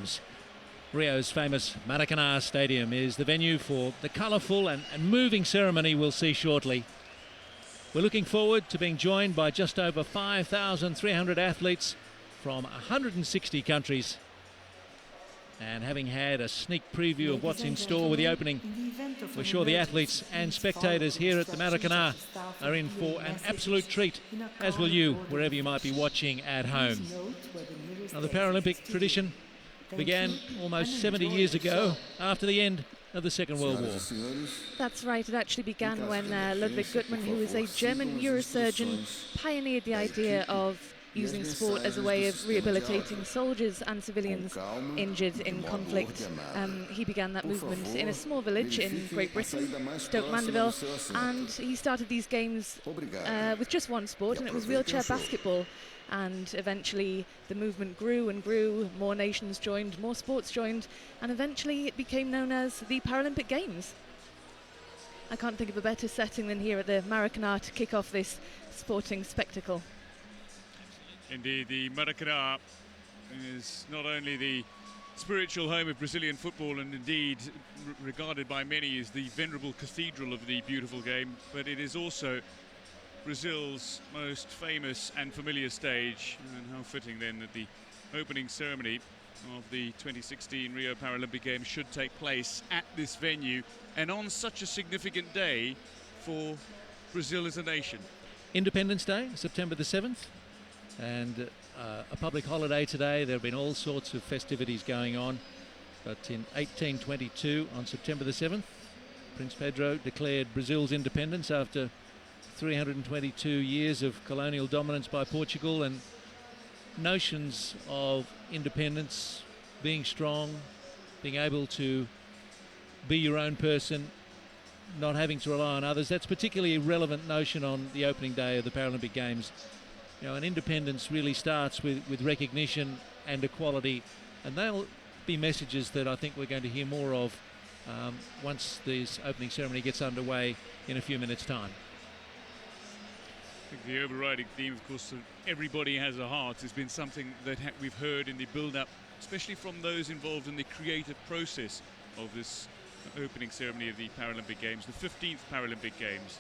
Games. Rio's famous Maracanã Stadium is the venue for the colourful and moving ceremony we'll see shortly. We're looking forward to being joined by just over 5,300 athletes from 160 countries. And having had a sneak preview of what's in store with the opening, we're sure the athletes and spectators here at the Maracanã are in for an absolute treat, as will you, wherever you might be watching at home. Now, the Paralympic tradition began almost 70 years ago after the end of the Second World War. That's right, it actually began when Ludwig Guttmann, who was a German neurosurgeon, pioneered the idea of using sport as a way of rehabilitating soldiers and civilians injured in conflict. He began that movement in a small village in Great Britain, Stoke Mandeville, and he started these games with just one sport, and it was wheelchair basketball. And eventually the movement grew and grew, more nations joined, more sports joined, and eventually it became known as the Paralympic Games. I can't think of a better setting than here at the Maracanã to kick off this sporting spectacle. Indeed, the Maracanã is not only the spiritual home of Brazilian football and indeed regarded by many as the venerable cathedral of the beautiful game, but it is also Brazil's most famous and familiar stage. And how fitting then that the opening ceremony of the 2016 Rio Paralympic Games should take place at this venue and on such a significant day for Brazil as a nation. Independence Day, September the 7th, and a public holiday today. There have been all sorts of festivities going on, but in 1822, on September the 7th, Prince Pedro declared Brazil's independence after 322 years of colonial dominance by Portugal, and notions of independence, being strong, being able to be your own person, not having to rely on others. That's particularly a relevant notion on the opening day of the Paralympic Games. You know, and independence really starts with recognition and equality, and they'll be messages that I think we're going to hear more of once this opening ceremony gets underway in a few minutes' time. I think the overriding theme, of course, of everybody has a heart, has been something that we've heard in the build-up, especially from those involved in the creative process of this opening ceremony of the Paralympic Games, the 15th Paralympic Games.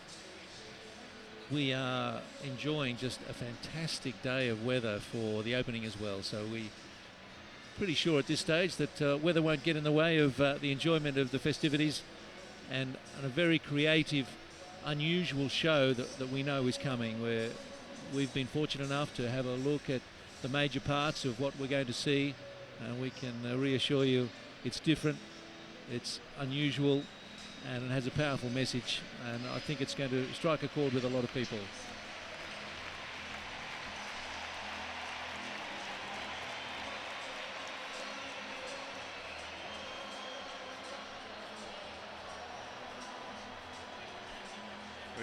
We are enjoying just a fantastic day of weather for the opening as well, so we're pretty sure at this stage that weather won't get in the way of the enjoyment of the festivities, and a very creative, unusual show that we know is coming, where we've been fortunate enough to have a look at the major parts of what we're going to see, and we can reassure you it's different, it's unusual, and it has a powerful message, and I think it's going to strike a chord with a lot of people.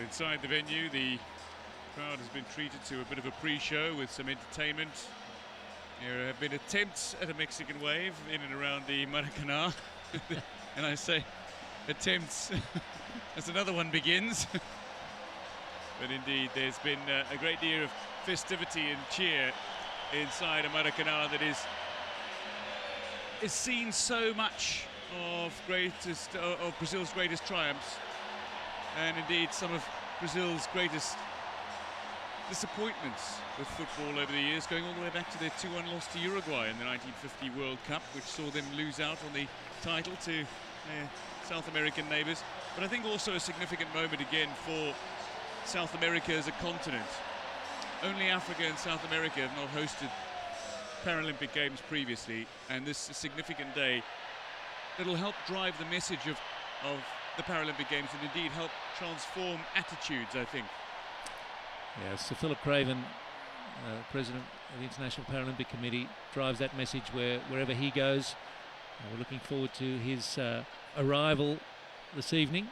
Inside the venue, the crowd has been treated to a bit of a pre-show with some entertainment. There have been attempts at a Mexican wave in and around the Maracanã. And I say attempts as another one begins. But indeed, there's been a great deal of festivity and cheer inside a Maracanã that is seen so much of Brazil's greatest triumphs, and indeed some of Brazil's greatest disappointments with football over the years, going all the way back to their 2-1 loss to Uruguay in the 1950 World Cup, which saw them lose out on the title to their South American neighbours. But I think also a significant moment again for South America as a continent. Only Africa and South America have not hosted Paralympic Games previously, and this is a significant day that'll help drive the message of the Paralympic Games and indeed help transform attitudes, I think. Yes, Sir Philip Craven, President of the International Paralympic Committee, drives that message wherever he goes. We're looking forward to his arrival this evening,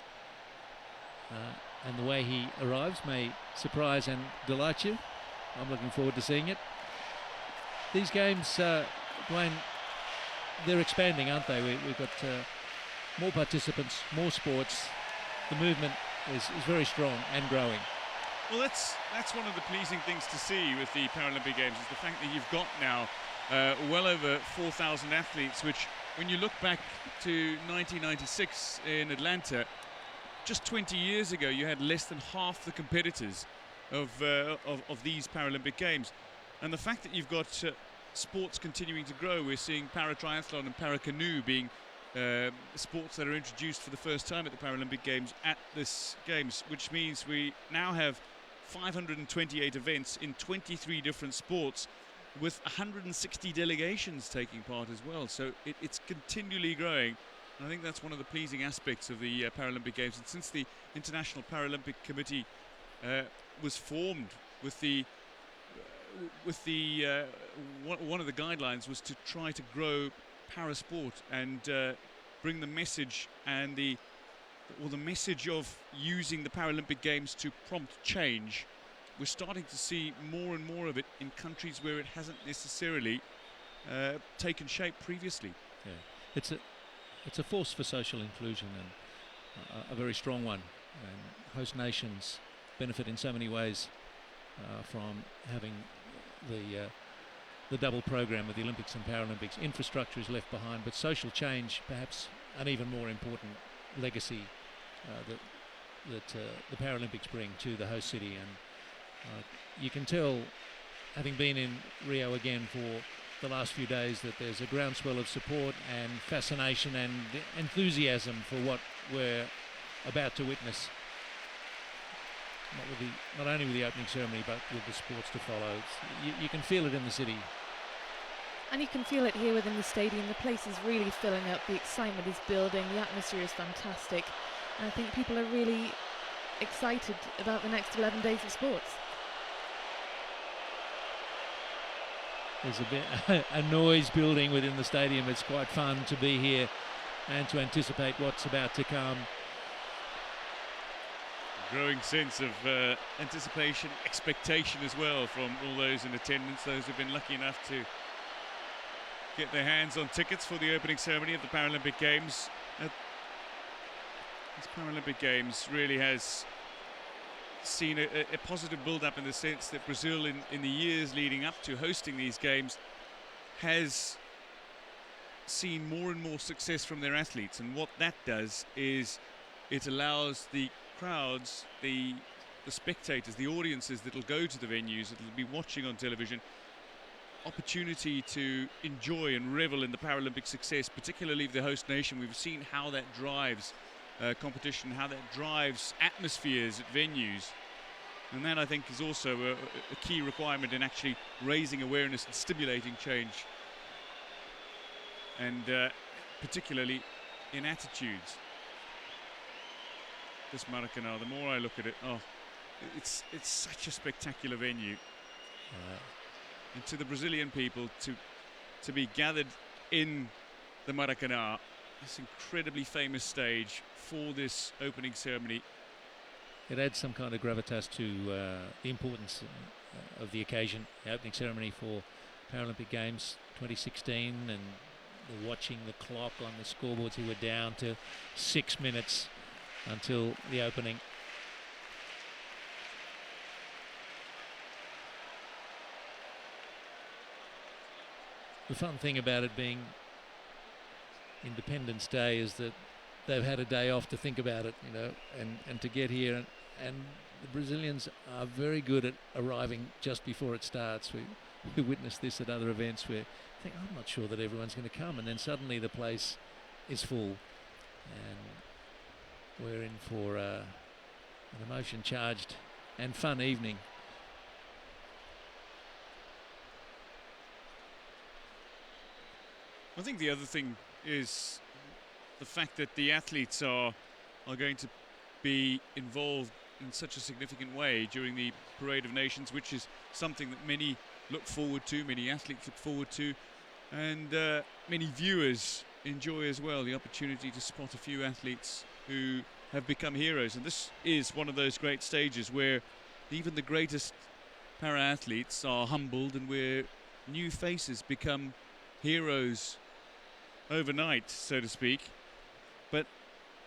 and the way he arrives may surprise and delight you. I'm looking forward to seeing it. These games, Dwayne, they're expanding, aren't they? We've got more participants, more sports. The movement is very strong and growing. Well, that's one of the pleasing things to see with the Paralympic Games, is the fact that you've got now well over 4,000 athletes, which when you look back to 1996 in Atlanta, just 20 years ago, you had less than half the competitors of these Paralympic Games. And the fact that you've got sports continuing to grow, we're seeing para-triathlon and para-canoe being sports that are introduced for the first time at the Paralympic Games at this Games, which means we now have 528 events in 23 different sports with 160 delegations taking part as well. So it's continually growing. And I think that's one of the pleasing aspects of the Paralympic Games. And since the International Paralympic Committee was formed with one of the guidelines was to try to grow parasport and bring the message and the message of using the Paralympic Games to prompt change. We're starting to see more and more of it in countries where it hasn't necessarily taken shape previously. Yeah. It's a force for social inclusion, and a very strong one. And host nations benefit in so many ways from having the double program of the Olympics and Paralympics. Infrastructure is left behind, but social change, perhaps an even more important legacy that the Paralympics bring to the host city. And you can tell, having been in Rio again for the last few days, that there's a groundswell of support and fascination and enthusiasm for what we're about to witness. Not only with the opening ceremony, but with the sports to follow. You can feel it in the city. And you can feel it here within the stadium. The place is really filling up. The excitement is building. The atmosphere is fantastic. And I think people are really excited about the next 11 days of sports. There's a bit a noise building within the stadium. It's quite fun to be here and to anticipate what's about to come. Growing sense of anticipation, expectation as well from all those in attendance, those who've been lucky enough to get their hands on tickets for the opening ceremony of the Paralympic Games. This Paralympic Games really has seen a positive build-up in the sense that Brazil in the years leading up to hosting these games has seen more and more success from their athletes, and what that does is it allows the crowds, the spectators, the audiences that will go to the venues, that will be watching on television, opportunity to enjoy and revel in the Paralympic success, particularly the host nation. We've seen how that drives competition, how that drives atmospheres at venues, and that I think is also a key requirement in actually raising awareness and stimulating change, and particularly in attitudes. This Maracanã, the more I look at it, it's such a spectacular venue. And to the Brazilian people to be gathered in the Maracanã, this incredibly famous stage for this opening ceremony. It adds some kind of gravitas to the importance of the occasion, the opening ceremony for Paralympic Games 2016, and the watching the clock on the scoreboards. We were down to 6 minutes until the opening. The fun thing about it being Independence Day is that they've had a day off to think about it, you know, and to get here, and the Brazilians are very good at arriving just before it starts. We witnessed this at other events where I think, I'm not sure that everyone's going to come, and then suddenly the place is full, and we're in for an emotion-charged and fun evening. I think the other thing is the fact that the athletes are going to be involved in such a significant way during the Parade of Nations, which is something that many look forward to, many athletes look forward to, and many viewers enjoy as well, the opportunity to spot a few athletes who have become heroes. And this is one of those great stages where even the greatest para-athletes are humbled, and where new faces become heroes overnight, so to speak. But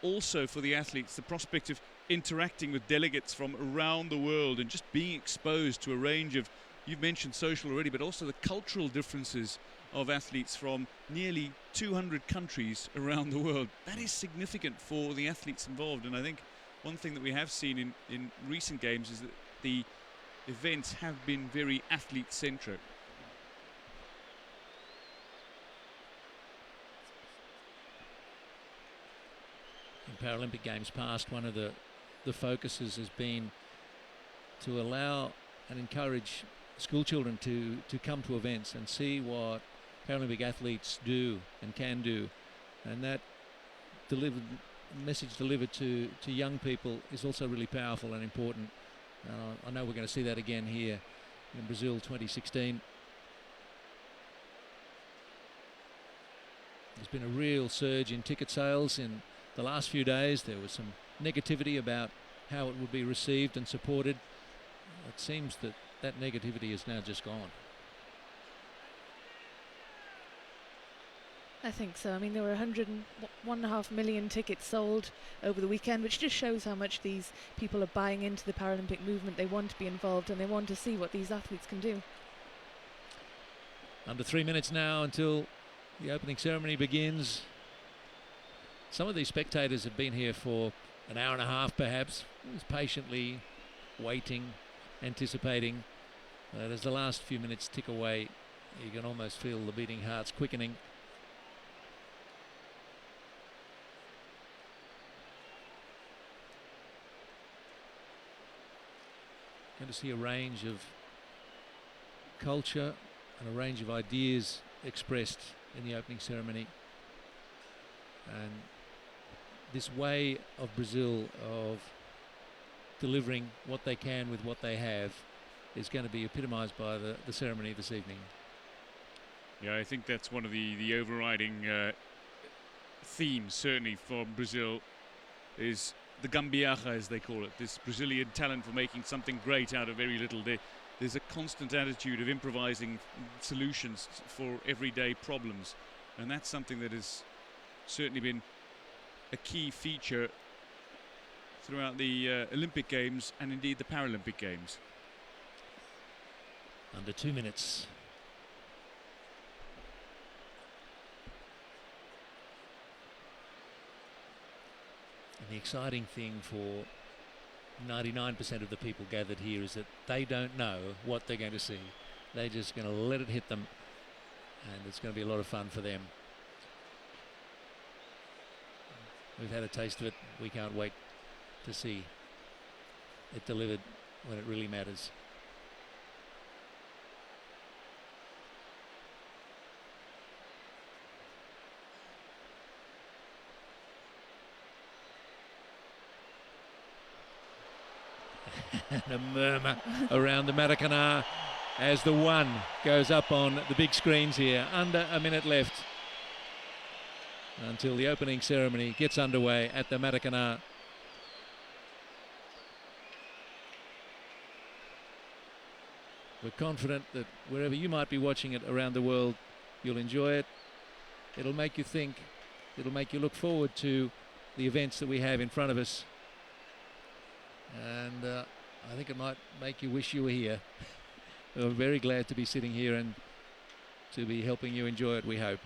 also for the athletes, the prospect of interacting with delegates from around the world and just being exposed to a range of, you've mentioned social already, but also the cultural differences of athletes from nearly 200 countries around the world. That is significant for the athletes involved, and I think one thing that we have seen in recent games is that the events have been very athlete-centric. In Paralympic Games past, one of the focuses has been to allow and encourage school children to come to events and see what Paralympic athletes do and can do, and that message delivered to young people is also really powerful and important. I know we're going to see that again here in Brazil 2016. There's been a real surge in ticket sales in the last few days. There was some negativity about how it would be received and supported. It seems that that negativity is now just gone. I think so. I mean, there were 1.5 million tickets sold over the weekend, which just shows how much these people are buying into the Paralympic movement. They want to be involved and they want to see what these athletes can do. Under 3 minutes now until the opening ceremony begins. Some of these spectators have been here for an hour and a half perhaps, just patiently waiting, anticipating. But as the last few minutes tick away, you can almost feel the beating hearts quickening. Going to see a range of culture and a range of ideas expressed in the opening ceremony, and this way of Brazil of delivering what they can with what they have is going to be epitomised by the ceremony this evening. Yeah, I think that's one of the overriding themes, certainly for Brazil, is the gambiarra, as they call it, this Brazilian talent for making something great out of very little. There's a constant attitude of improvising solutions for everyday problems, and that's something that has certainly been a key feature throughout the Olympic Games and indeed the Paralympic Games. Under 2 minutes. And the exciting thing for 99% of the people gathered here is that they don't know what they're going to see. They're just going to let it hit them, and it's going to be a lot of fun for them. We've had a taste of it. We can't wait to see it delivered when it really matters. And a murmur around the Maracanã as the one goes up on the big screens here. Under a minute left until the opening ceremony gets underway at the Maracanã. We're confident that wherever you might be watching it around the world, you'll enjoy it. It'll make you think. It'll make you look forward to the events that we have in front of us. And I think it might make you wish you were here. We're very glad to be sitting here and to be helping you enjoy it, we hope.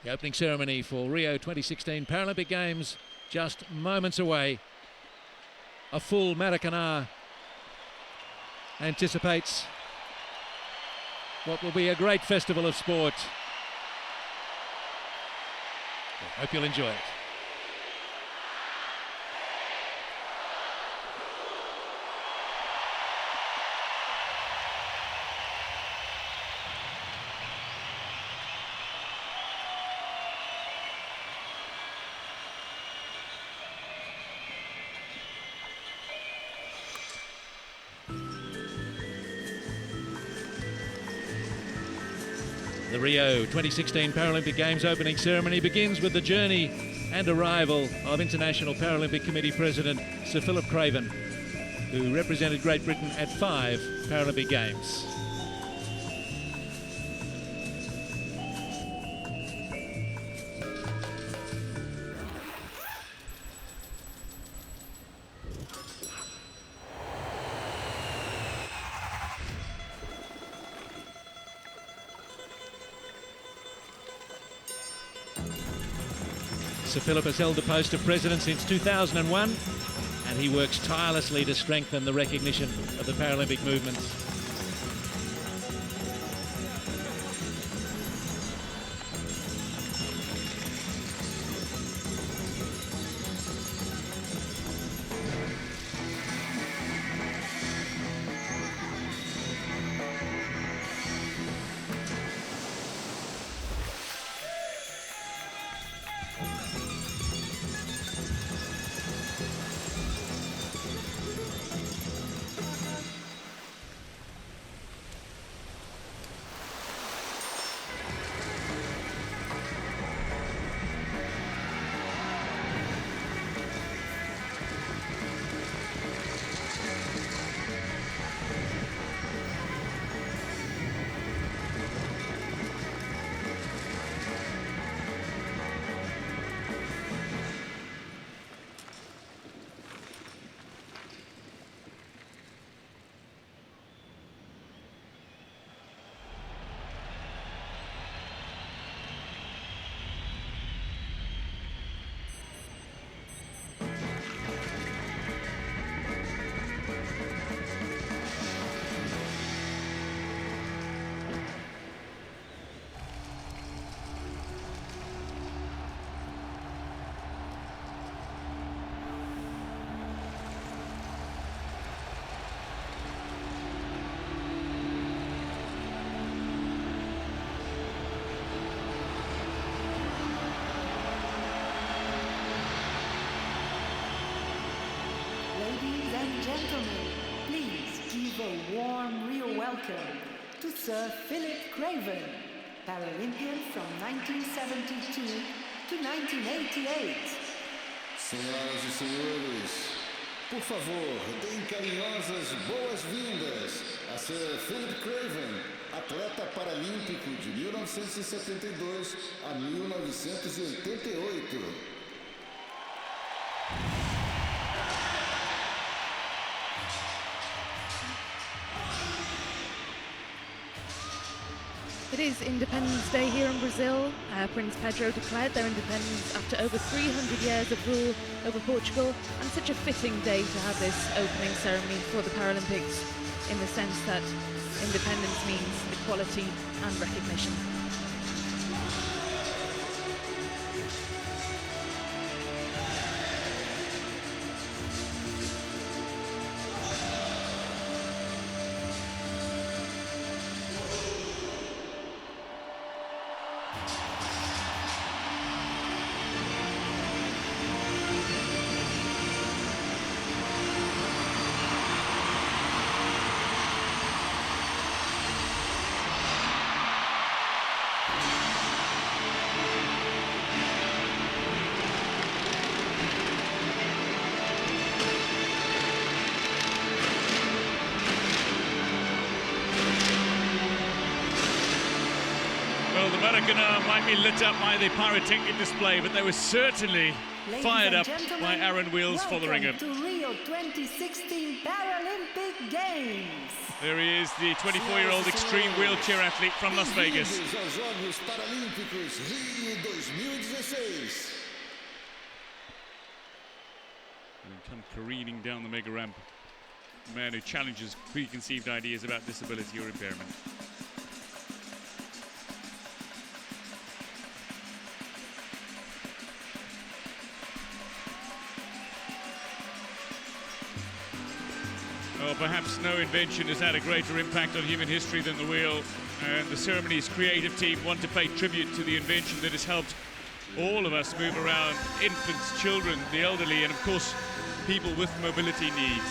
The opening ceremony for Rio 2016 Paralympic Games just moments away. A full Maracanã anticipates what will be a great festival of sport. I hope you'll enjoy it. The Rio 2016 Paralympic Games opening ceremony begins with the journey and arrival of International Paralympic Committee President Sir Philip Craven, who represented Great Britain at 5 Paralympic Games. Sir Philip has held the post of president since 2001, and he works tirelessly to strengthen the recognition of the Paralympic movements. Ladies and gentlemen, please give a warm, real welcome to Sir Philip Craven, Paralympian from 1972 to 1988. Senhoras e senhores, por favor, deem carinhosas boas-vindas a Sir Philip Craven, atleta paralímpico de 1972 a 1988. It is Independence Day here in Brazil. Prince Pedro declared their independence after over 300 years of rule over Portugal, and such a fitting day to have this opening ceremony for the Paralympics, in the sense that independence means equality and recognition. Well, the Maracanã might be lit up by the pyrotechnic display, but they were certainly fired up by Aaron Wheels following him. Welcome to Rio 2016 Paralympic Games. There he is, the 24-year-old extreme wheelchair athlete from Las Vegas. Bem-vindos aos Jogos Paralímpicos Rio 2016. And come careening down the mega ramp, a man who challenges preconceived ideas about disability or impairment. Well, perhaps no invention has had a greater impact on human history than the wheel, and the ceremony's creative team want to pay tribute to the invention that has helped all of us move around, infants, children, the elderly, and of course people with mobility needs.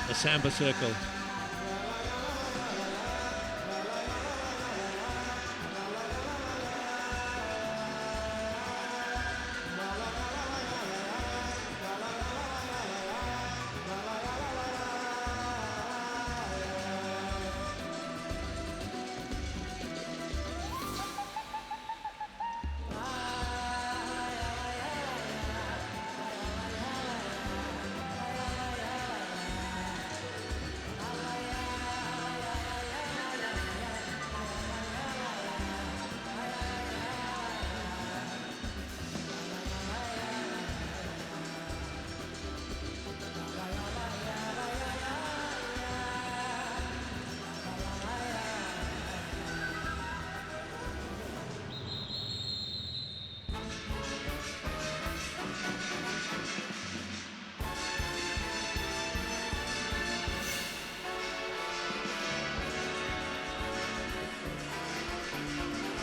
The Samba Circle.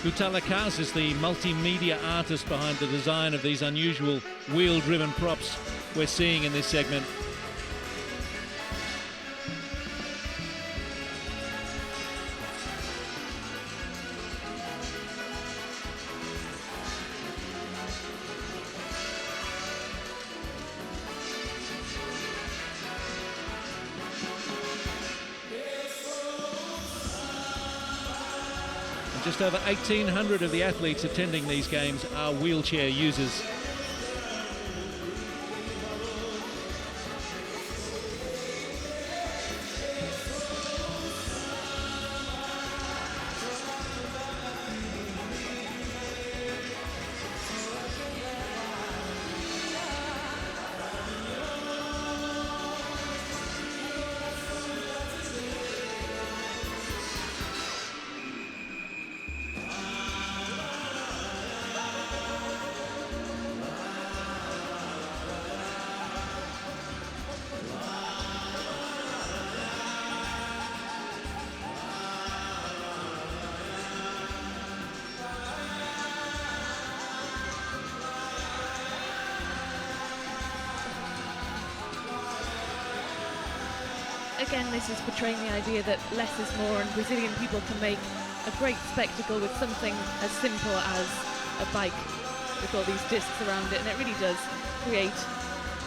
Gutalakas is the multimedia artist behind the design of these unusual wheel-driven props we're seeing in this segment. Just over 1,800 of the athletes attending these games are wheelchair users. Again, this is portraying the idea that less is more, and Brazilian people can make a great spectacle with something as simple as a bike with all these discs around it, and it really does create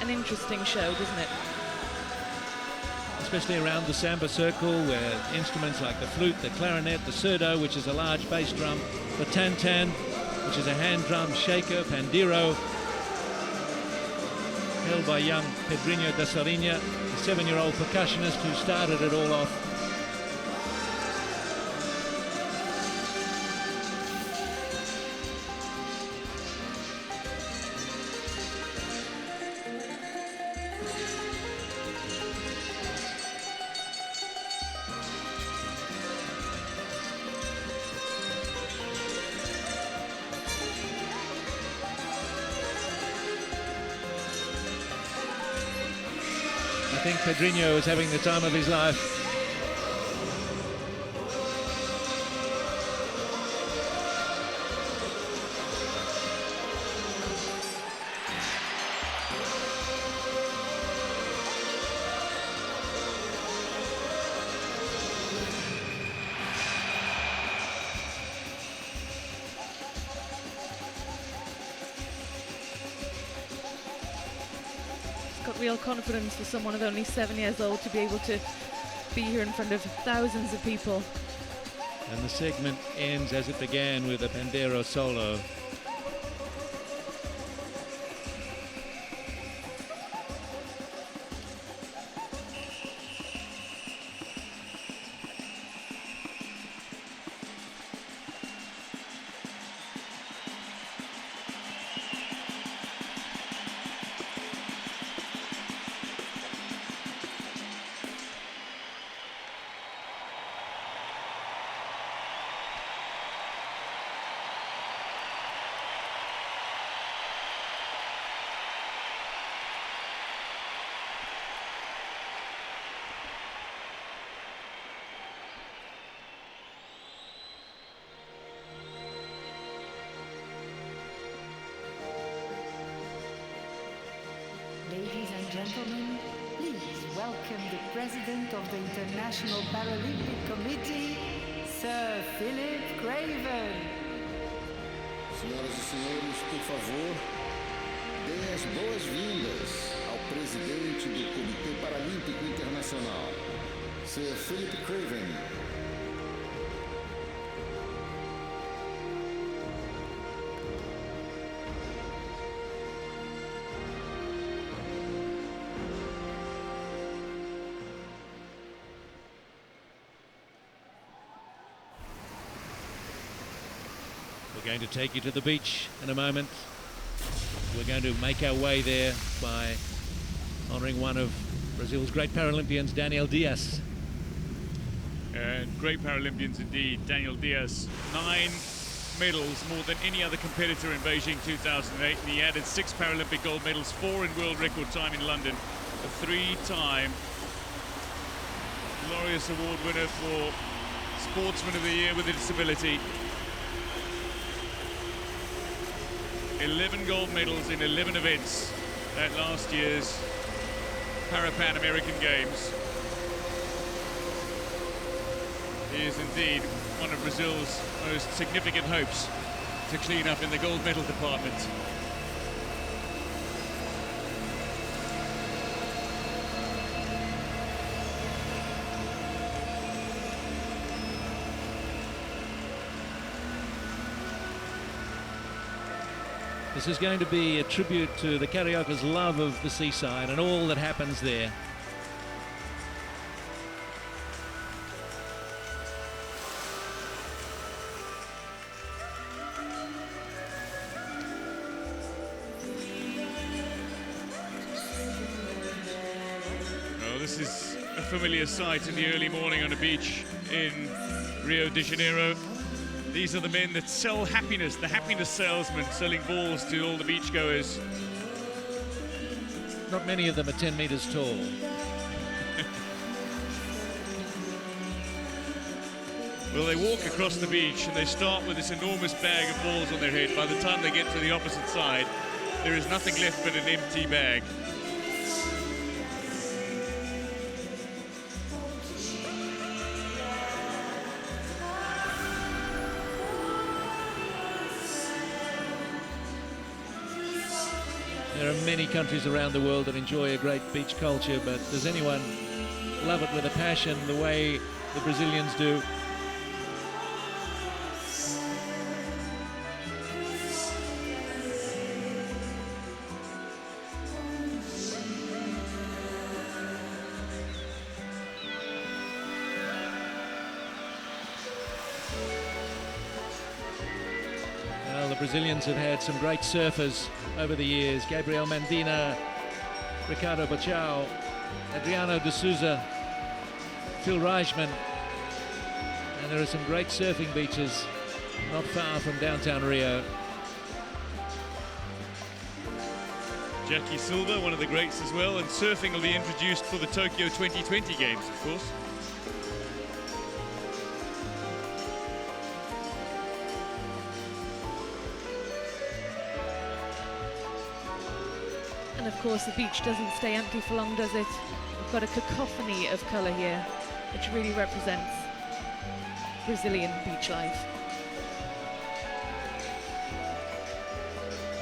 an interesting show, doesn't it? Especially around the samba circle, where instruments like the flute, the clarinet, the surdo, which is a large bass drum, the tantan, which is a hand drum shaker, pandiro, held by young Pedrinho da Sarinha, the 7-year-old percussionist who started it all off. I think Pedrinho is having the time of his life. Got real confidence for someone of only 7 years old to be able to be here in front of thousands of people. And the segment ends as it began, with a pandero solo. Ladies and gentlemen, please welcome the President of the International Paralympic Committee, Sir Philip Craven. Senhoras e senhores, por favor, deem as boas-vindas ao presidente do Comitê Paralímpico Internacional, Sir Philip Craven. We're going to take you to the beach in a moment. We're going to make our way there by honouring one of Brazil's great Paralympians, Daniel Dias. Great Paralympians indeed, Daniel Dias. 9 medals, more than any other competitor in Beijing 2008, and he added 6 Paralympic gold medals, 4 in world record time in London, a 3-time glorious award winner for Sportsman of the Year with a Disability. 11 gold medals in 11 events at last year's Pan American Games. He is indeed one of Brazil's most significant hopes to clean up in the gold medal department. This is going to be a tribute to the Carioca's love of the seaside and all that happens there. Well, this is a familiar sight in the early morning on a beach in Rio De Janeiro. These are the men that sell happiness, the happiness salesmen selling balls to all the beachgoers. Not many of them are 10 meters tall. Well, they walk across the beach and they start with this enormous bag of balls on their head. By the time they get to the opposite side, there is nothing left but an empty bag. There are many countries around the world that enjoy a great beach culture, but does anyone love it with a passion the way the Brazilians do? Well, the Brazilians have had some great surfers over the years. Gabriel Mandina, Ricardo Bachao, Adriano de Souza, Phil Reichman. And there are some great surfing beaches not far from downtown Rio. Jackie Silva, one of the greats as well, and surfing will be introduced for the Tokyo 2020 Games, of course. And of course the beach doesn't stay empty for long, does it? We've got a cacophony of colour here, which really represents Brazilian beach life.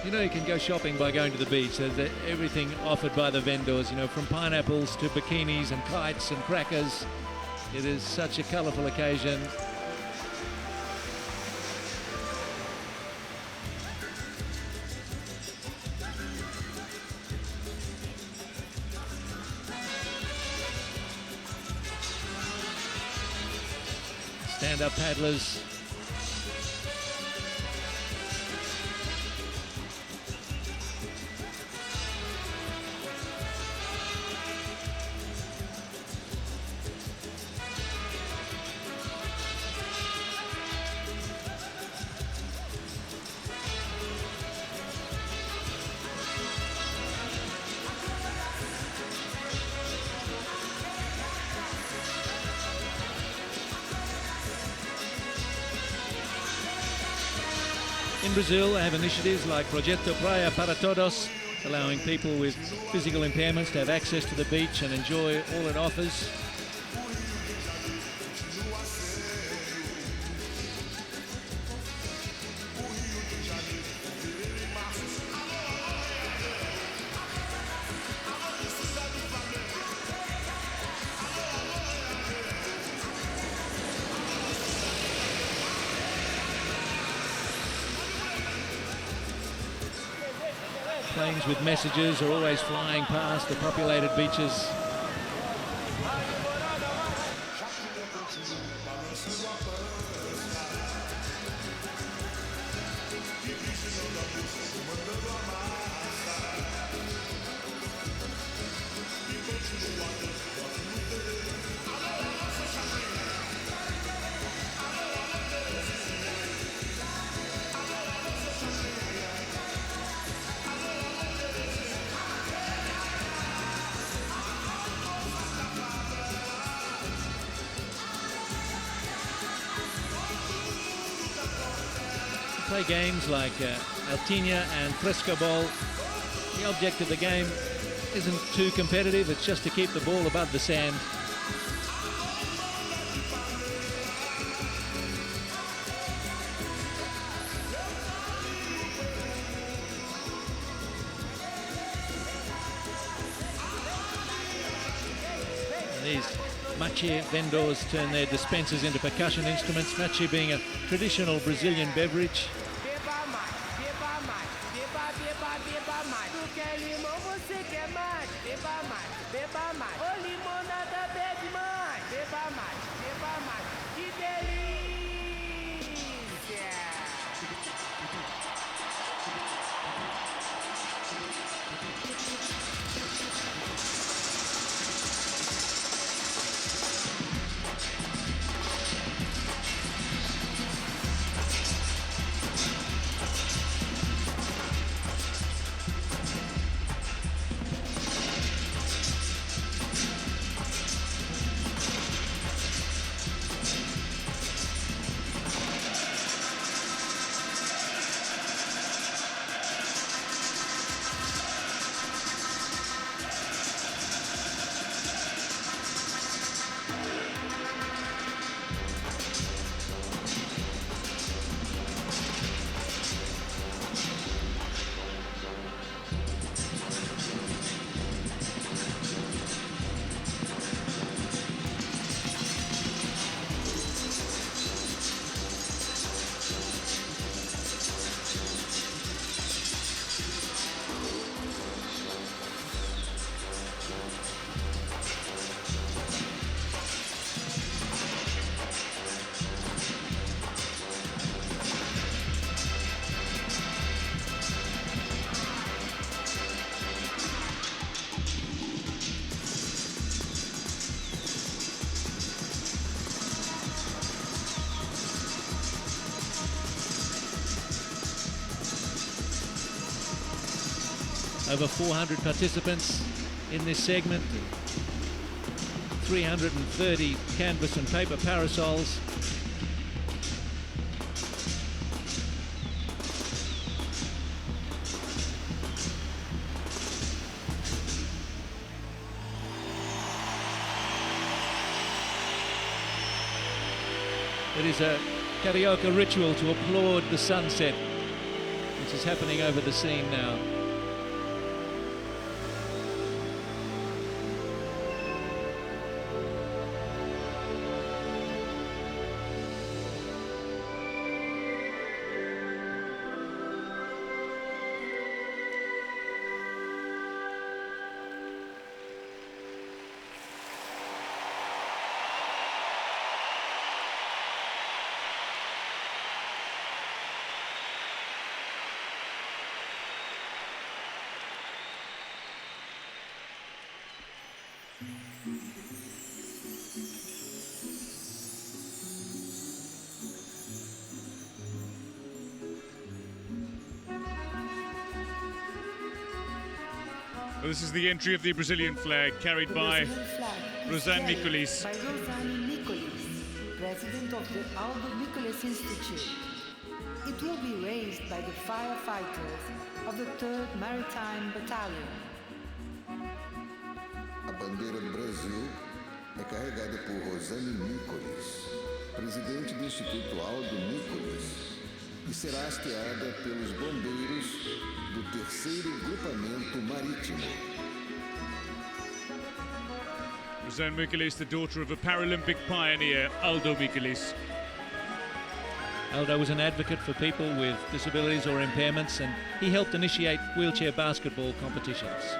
You know, you can go shopping by going to the beach. There's everything offered by the vendors, you know, from pineapples to bikinis and kites and crackers. It is such a colourful occasion. Stand-up paddlers. In Brazil, they have initiatives like Projeto Praia para Todos, allowing people with physical impairments to have access to the beach and enjoy all it offers. Planes with messages are always flying past the populated beaches. Play games like Altinha and Frescobol. The object of the game isn't too competitive, it's just to keep the ball above the sand. These machi vendors turn their dispensers into percussion instruments, machi being a traditional Brazilian beverage. Over 400 participants in this segment, 330 canvas and paper parasols. It is a Carioca ritual to applaud the sunset, which is happening over the scene now. Well, this is the entry of the Brazilian flag carried by Rosanne Miculis. By Rosanne Miculis, president of the Aldo Miculis Institute. It will be raised by the firefighters of the 3rd Maritime Battalion. A bandeira do Brasil é carregada por Rosanne Miculis, presidente do Instituto Aldo Miculis, e será hasteada pelos bombeiros do 3º Grupamento Marítimo. Rosanne Miculis, the daughter of a Paralympic pioneer, Aldo Miculis. Aldo was an advocate for people with disabilities or impairments, and he helped initiate wheelchair basketball competitions.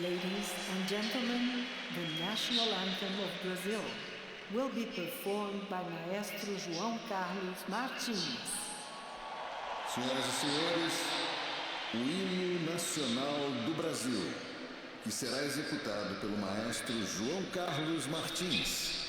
Ladies and gentlemen, the national anthem of Brazil will be performed by Maestro João Carlos Martins. Senhoras e senhores, o hino nacional do Brasil, que será executado pelo maestro João Carlos Martins.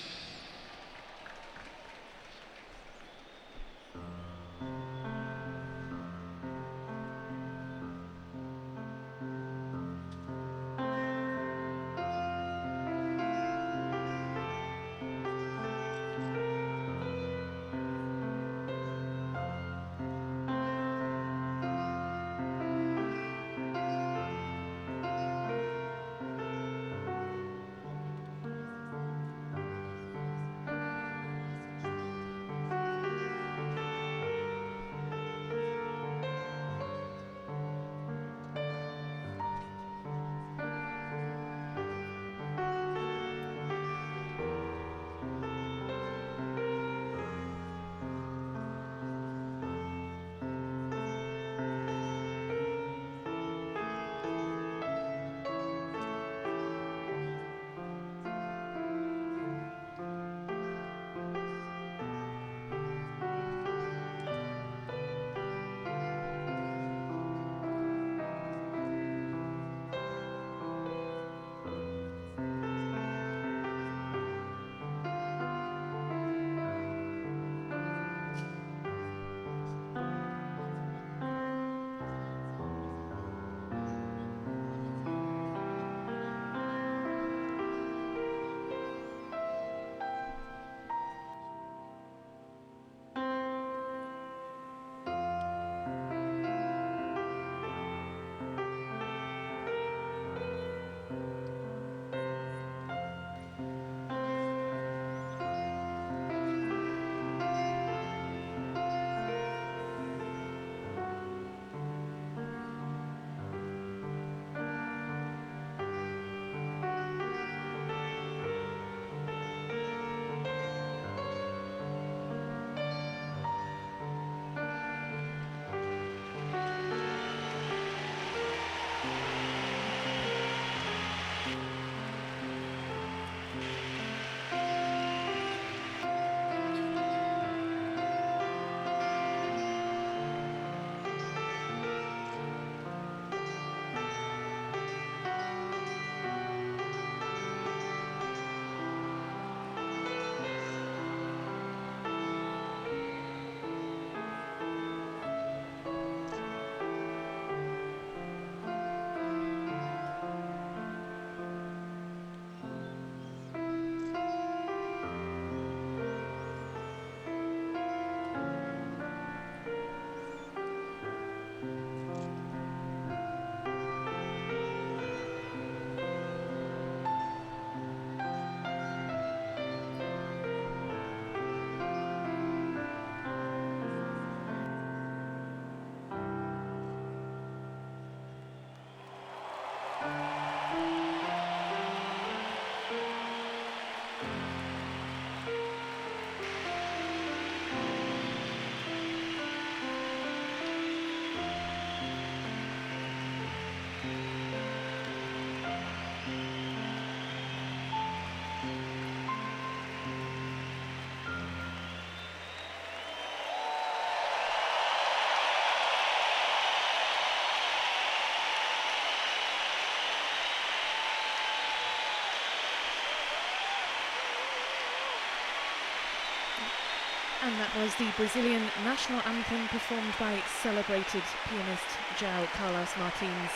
And that was the Brazilian national anthem performed by celebrated pianist João Carlos Martins.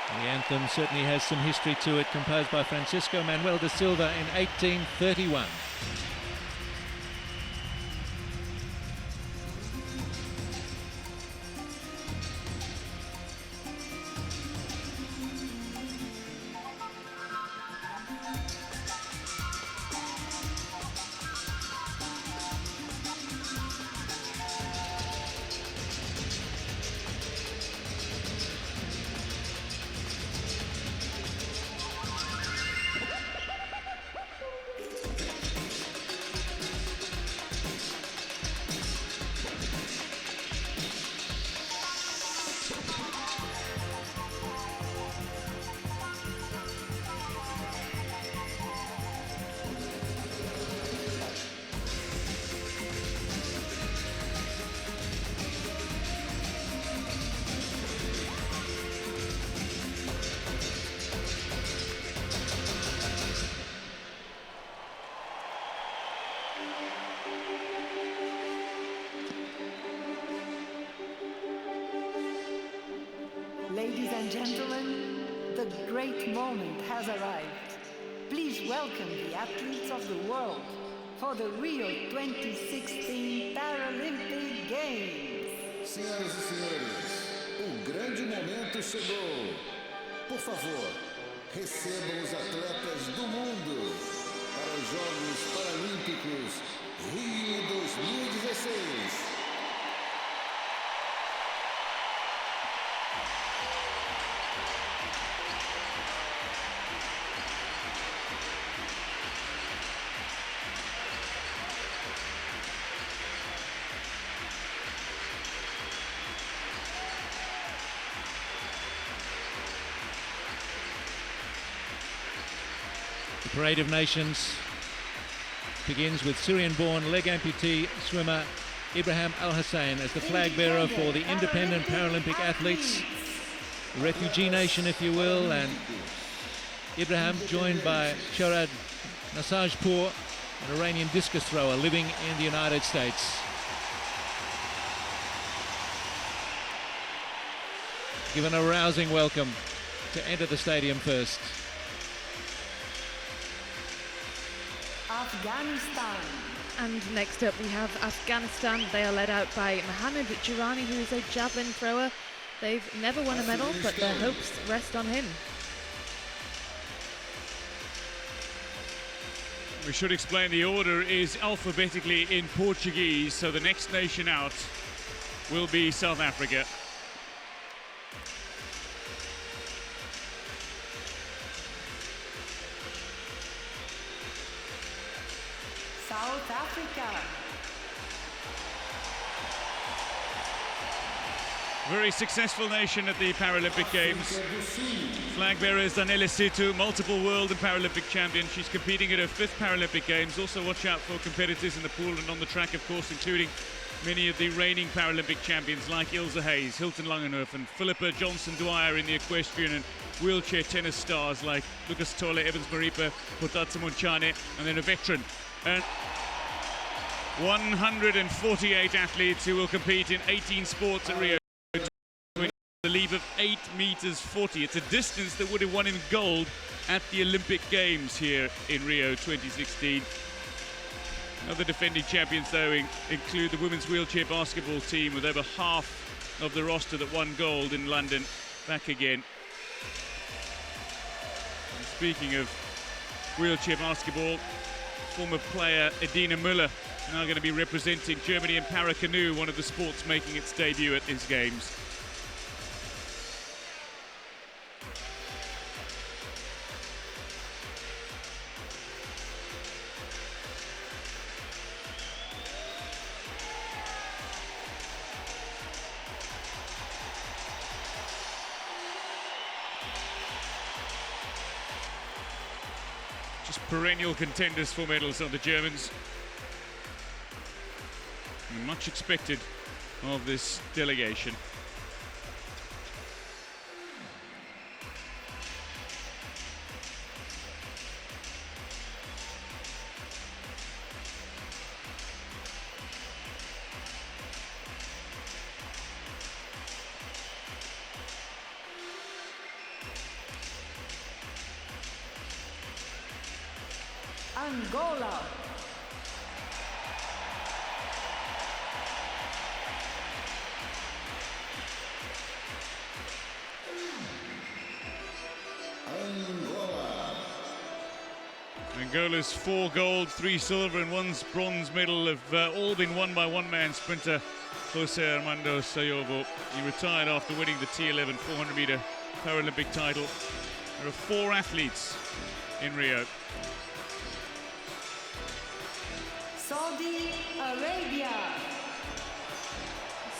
The anthem certainly has some history to it, composed by Francisco Manuel da Silva in 1831. Ladies and gentlemen, the great moment has arrived. Please welcome the athletes of the world for the Rio 2016 Paralympic Games. Senhoras e senhores, o grande momento chegou. Por favor, recebam os atletas do mundo para os Jogos Paralímpicos Rio 2016. The Parade of Nations begins with Syrian-born leg amputee swimmer Ibrahim Al-Hussein as the flag bearer for the independent Paralympic athletes, the refugee nation if you will, and Ibrahim joined by Sharad Nasajpour, an Iranian discus thrower living in the United States. Given a rousing welcome to enter the stadium first. Afghanistan. And next up we have Afghanistan. They are led out by Mohammad Jirani, who is a javelin thrower. They've never won a medal, but their hopes rest on him. We should explain the order is alphabetically in Portuguese, so the next nation out will be South Africa. South Africa. Very successful nation at the Paralympic Games. Flag bearer is Daniela Situ, multiple world and Paralympic champion. She's competing at her 5th Paralympic Games. Also watch out for competitors in the pool and on the track, of course, including many of the reigning Paralympic champions like Ilse Hayes, Hilton Langenhoven, Philippa Johnson-Dwyer in the equestrian and wheelchair tennis stars like Lucas Tolle, Evans Maripa, Potatsa Monchane, and then a veteran. And 148 athletes who will compete in 18 sports at Rio. The leap of 8 meters 40. It's a distance that would have won him gold at the Olympic Games here in Rio 2016. Other defending champions, though, include the women's wheelchair basketball team, with over half of the roster that won gold in London back again. And speaking of wheelchair basketball, former player Edina Müller now going to be representing Germany in para-canoe, one of the sports making its debut at these games. Just perennial contenders for medals are the Germans. And much expected of this delegation. Angola. Angola's 4 gold, 3 silver and 1 bronze medal have all been won by one-man sprinter Jose Armando Sayogo. He retired after winning the T11 400-meter Paralympic title. There are 4 athletes in Rio. Saudi Arabia.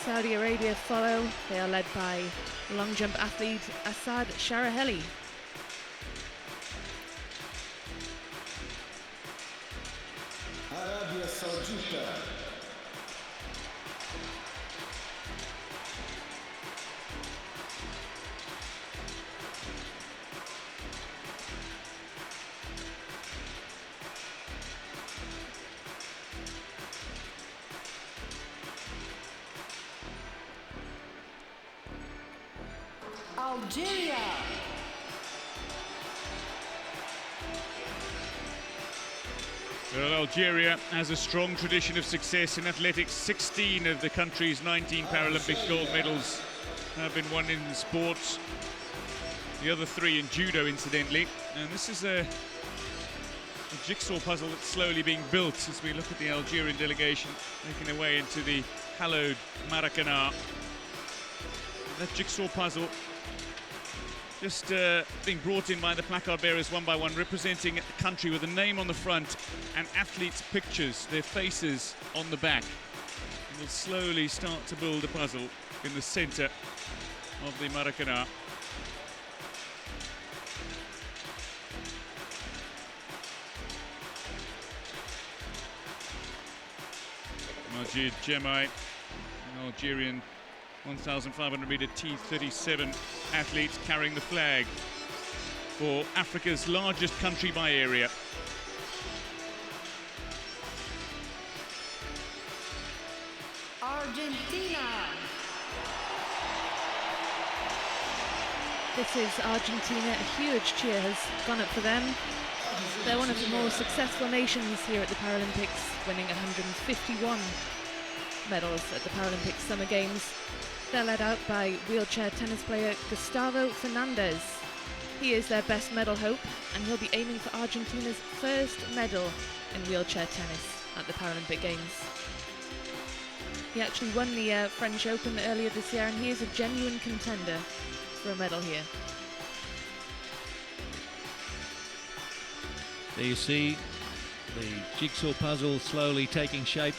Saudi Arabia follow. They are led by long jump athlete Assad Sharaheli. Arábia Saudita. Algeria. Well, Algeria has a strong tradition of success in athletics. 16 of the country's 19 Paralympic gold medals have been won in sports. The other 3 in judo, incidentally. And this is a jigsaw puzzle that's slowly being built as we look at the Algerian delegation making their way into the hallowed Maracanã. That jigsaw puzzle just being brought in by the placard bearers one by one, representing a country with a name on the front and athletes' pictures, their faces on the back. And we'll slowly start to build a puzzle in the center of the Maracanã. Majid Jemai, an Algerian 1,500 meter T37 athletes carrying the flag for Africa's largest country by area. Argentina. This is Argentina. A huge cheer has gone up for them. They're one of the more successful nations here at the Paralympics, winning 151 medals at the Paralympic Summer Games. They're led out by wheelchair tennis player Gustavo Fernandez. He is their best medal hope, and he'll be aiming for Argentina's first medal in wheelchair tennis at the Paralympic Games. He actually won the French Open earlier this year, and he is a genuine contender for a medal here. There you see the jigsaw puzzle slowly taking shape.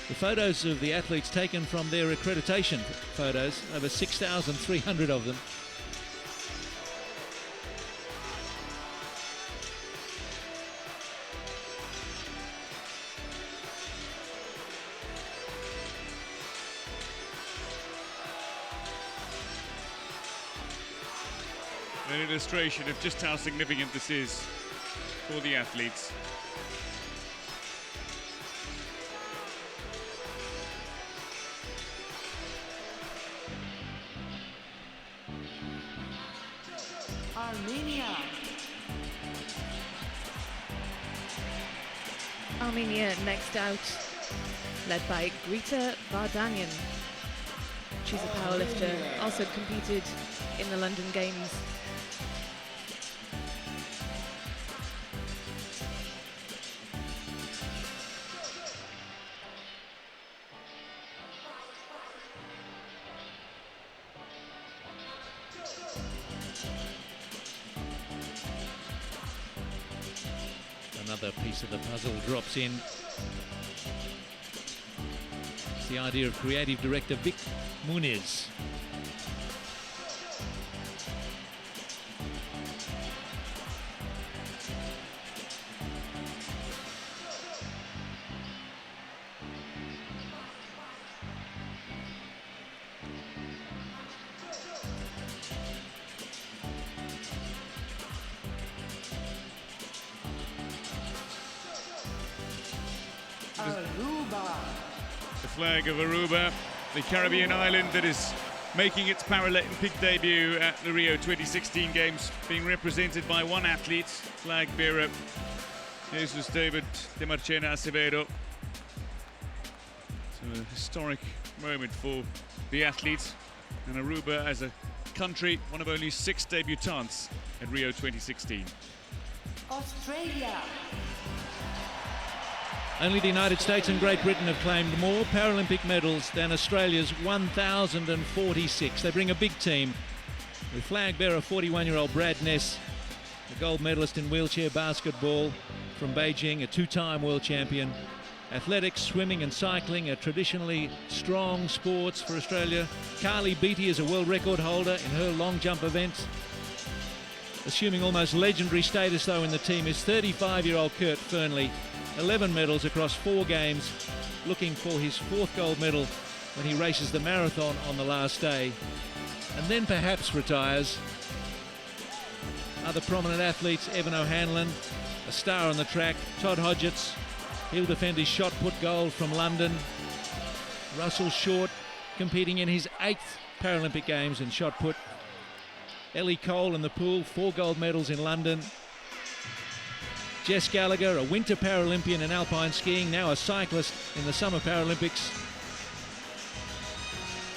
The photos of the athletes taken from their accreditation photos, over 6,300 of them. An illustration of just how significant this is for the athletes. Armenia. Armenia next out, led by Grita Vardanyan. She's a powerlifter, also competed in the London Games. Another piece of the puzzle drops in. It's the idea of creative director Vic Muniz. Aruba. The flag of Aruba, the Caribbean island that is making its Paralympic debut at the Rio 2016 Games, being represented by one athlete, flag bearer Jesus David de Marchena Acevedo. So a historic moment for the athletes, and Aruba as a country, one of only 6 debutants at Rio 2016. Australia. Only the United States and Great Britain have claimed more Paralympic medals than Australia's 1,046. They bring a big team with flag bearer 41-year-old Brad Ness, a gold medalist in wheelchair basketball from Beijing, a 2-time world champion. Athletics, swimming and cycling are traditionally strong sports for Australia. Carly Beattie is a world record holder in her long jump event. Assuming almost legendary status though in the team is 35-year-old Kurt Fearnley. 11 medals across 4 games, looking for his 4th gold medal when he races the marathon on the last day, and then perhaps retires. Other prominent athletes: Evan O'Hanlon, a star on the track; Todd Hodgetts, he'll defend his shot put gold from London; Russell Short, competing in his 8th Paralympic Games in shot put; Ellie Cole in the pool, 4 gold medals in London. Jess Gallagher, a winter Paralympian in alpine skiing, now a cyclist in the Summer Paralympics.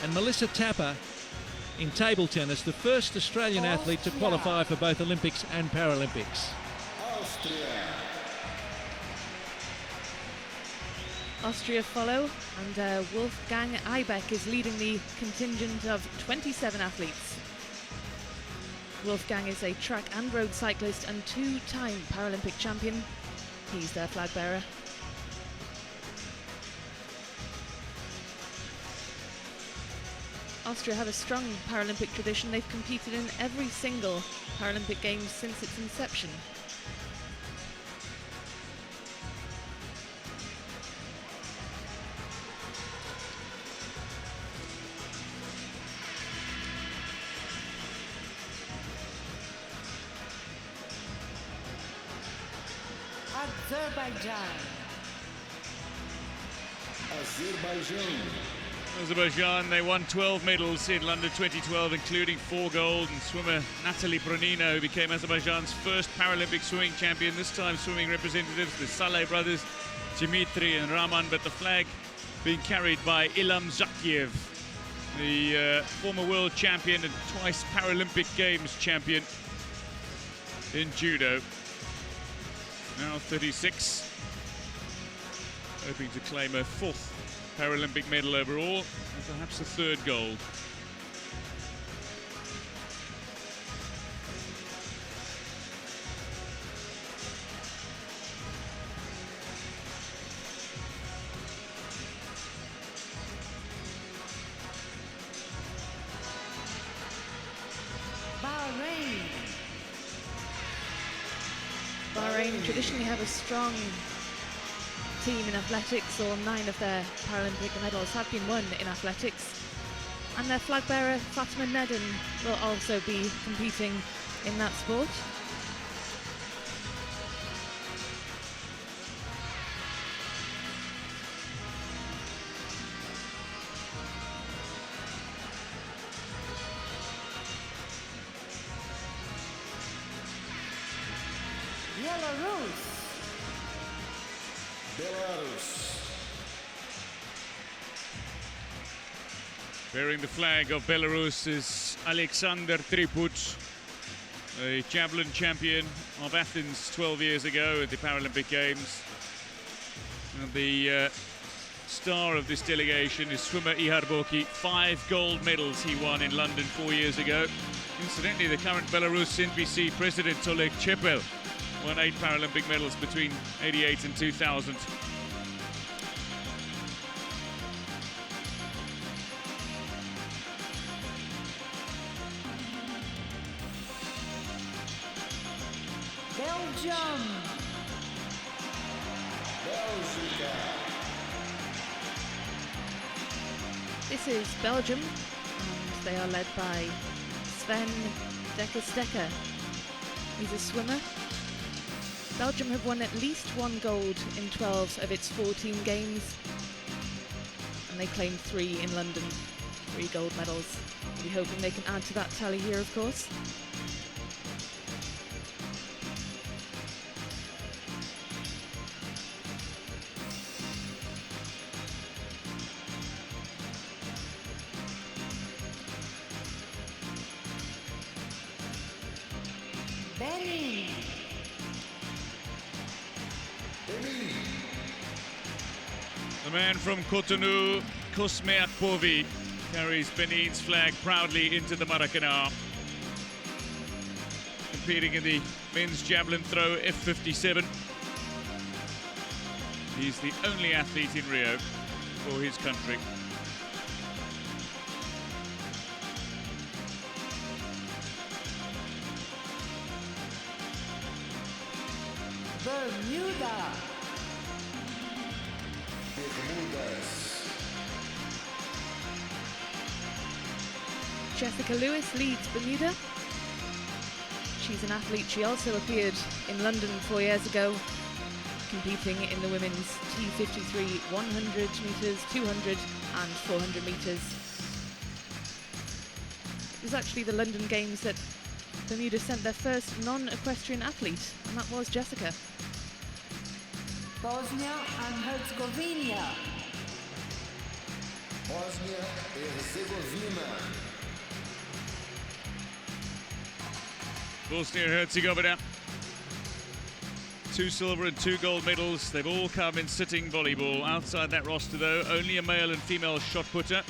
And Melissa Tapper in table tennis, the first Australian athlete to qualify for both Olympics and Paralympics. Austria follow, and Wolfgang Eibeck is leading the contingent of 27 athletes. Wolfgang is a track and road cyclist and 2-time Paralympic champion. He's their flag bearer. Austria have a strong Paralympic tradition. They've competed in every single Paralympic Games since its inception. Azerbaijan, they won 12 medals in London 2012, including 4 gold, and swimmer Natalie Bronina, who became Azerbaijan's first Paralympic swimming champion, this time swimming representatives, the Saleh brothers, Dimitri and Raman, but the flag being carried by Ilham Zakiev, the former world champion and twice Paralympic Games champion in judo. Now 36, hoping to claim her 4th Paralympic medal overall, and perhaps a 3rd gold. Bahrain traditionally have a strong team in athletics. All 9 of their Paralympic medals have been won in athletics. And their flag bearer, Fatima Nedin, will also be competing in that sport. Bearing the flag of Belarus is Alexander Triput, a javelin champion of Athens 12 years ago at the Paralympic Games. And the star of this delegation is swimmer Ihar Boki. 5 gold medals he won in London 4 years ago. Incidentally, the current Belarus NBC president Oleg Chepel won 8 Paralympic medals between '88 and 2000. This is Belgium, and they are led by Sven Dekker. He's a swimmer. Belgium have won at least 1 gold in 12 of its 14 games, and they claimed 3 in London, 3 gold medals. We're hoping they can add to that tally here, of course. The man from Cotonou, Cosme Akpovi, carries Benin's flag proudly into the Maracanã. Competing in the men's javelin throw F57. He's the only athlete in Rio for his country. Bermuda. Jessica Lewis leads Bermuda. She's an athlete. She also appeared in London 4 years ago, competing in the women's T53 100 metres, 200 and 400 metres. It was actually the London Games that Bermuda sent their first non-equestrian athlete, and that was Jessica. Bosnia and Herzegovina. Bósnia e Herzegovina. Bosnia and Herzegovina. 2 silver and 2 gold medals. They've all come in sitting volleyball. Outside that roster, though, only a male and female shot putter.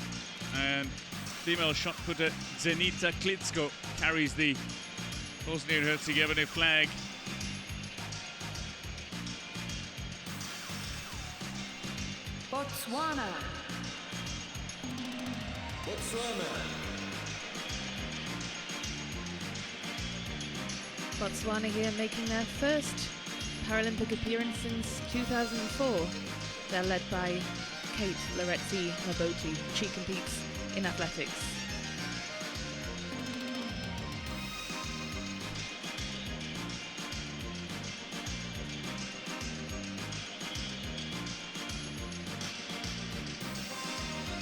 And female shot putter Zenita Klitsko carries the Bosnia and Herzegovina flag. Botswana. Botswana here making their first Paralympic appearance since 2004. They're led by Kate Loretzi Maboti. She competes in athletics.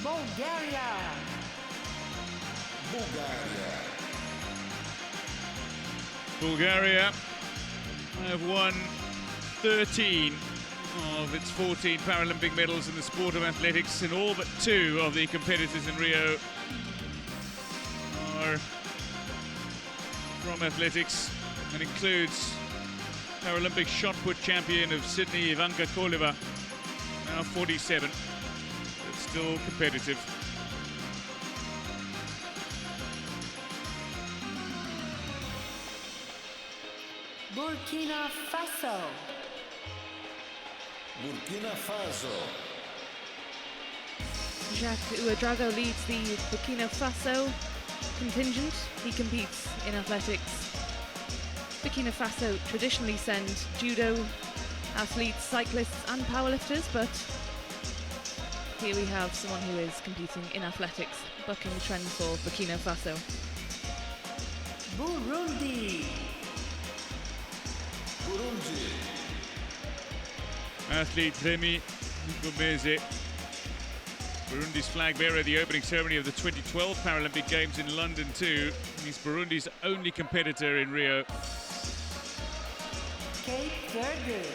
Bulgaria. Bulgaria have won 13 of its 14 Paralympic medals in the sport of athletics, and all but 2 of the competitors in Rio are from athletics, and includes Paralympic shot put champion of Sydney, Ivanka Koleva, now 47, but still competitive. Burkina Faso. Jacques Ouedraogo leads the Burkina Faso contingent. He competes in athletics. Burkina Faso traditionally send judo athletes, cyclists and powerlifters, but here we have someone who is competing in athletics, bucking the trend for Burkina Faso. Burundi. Athlete Remy Ngomeze, Burundi's flag bearer at the opening ceremony of the 2012 Paralympic Games in London too. He's Burundi's only competitor in Rio. Cape Verde.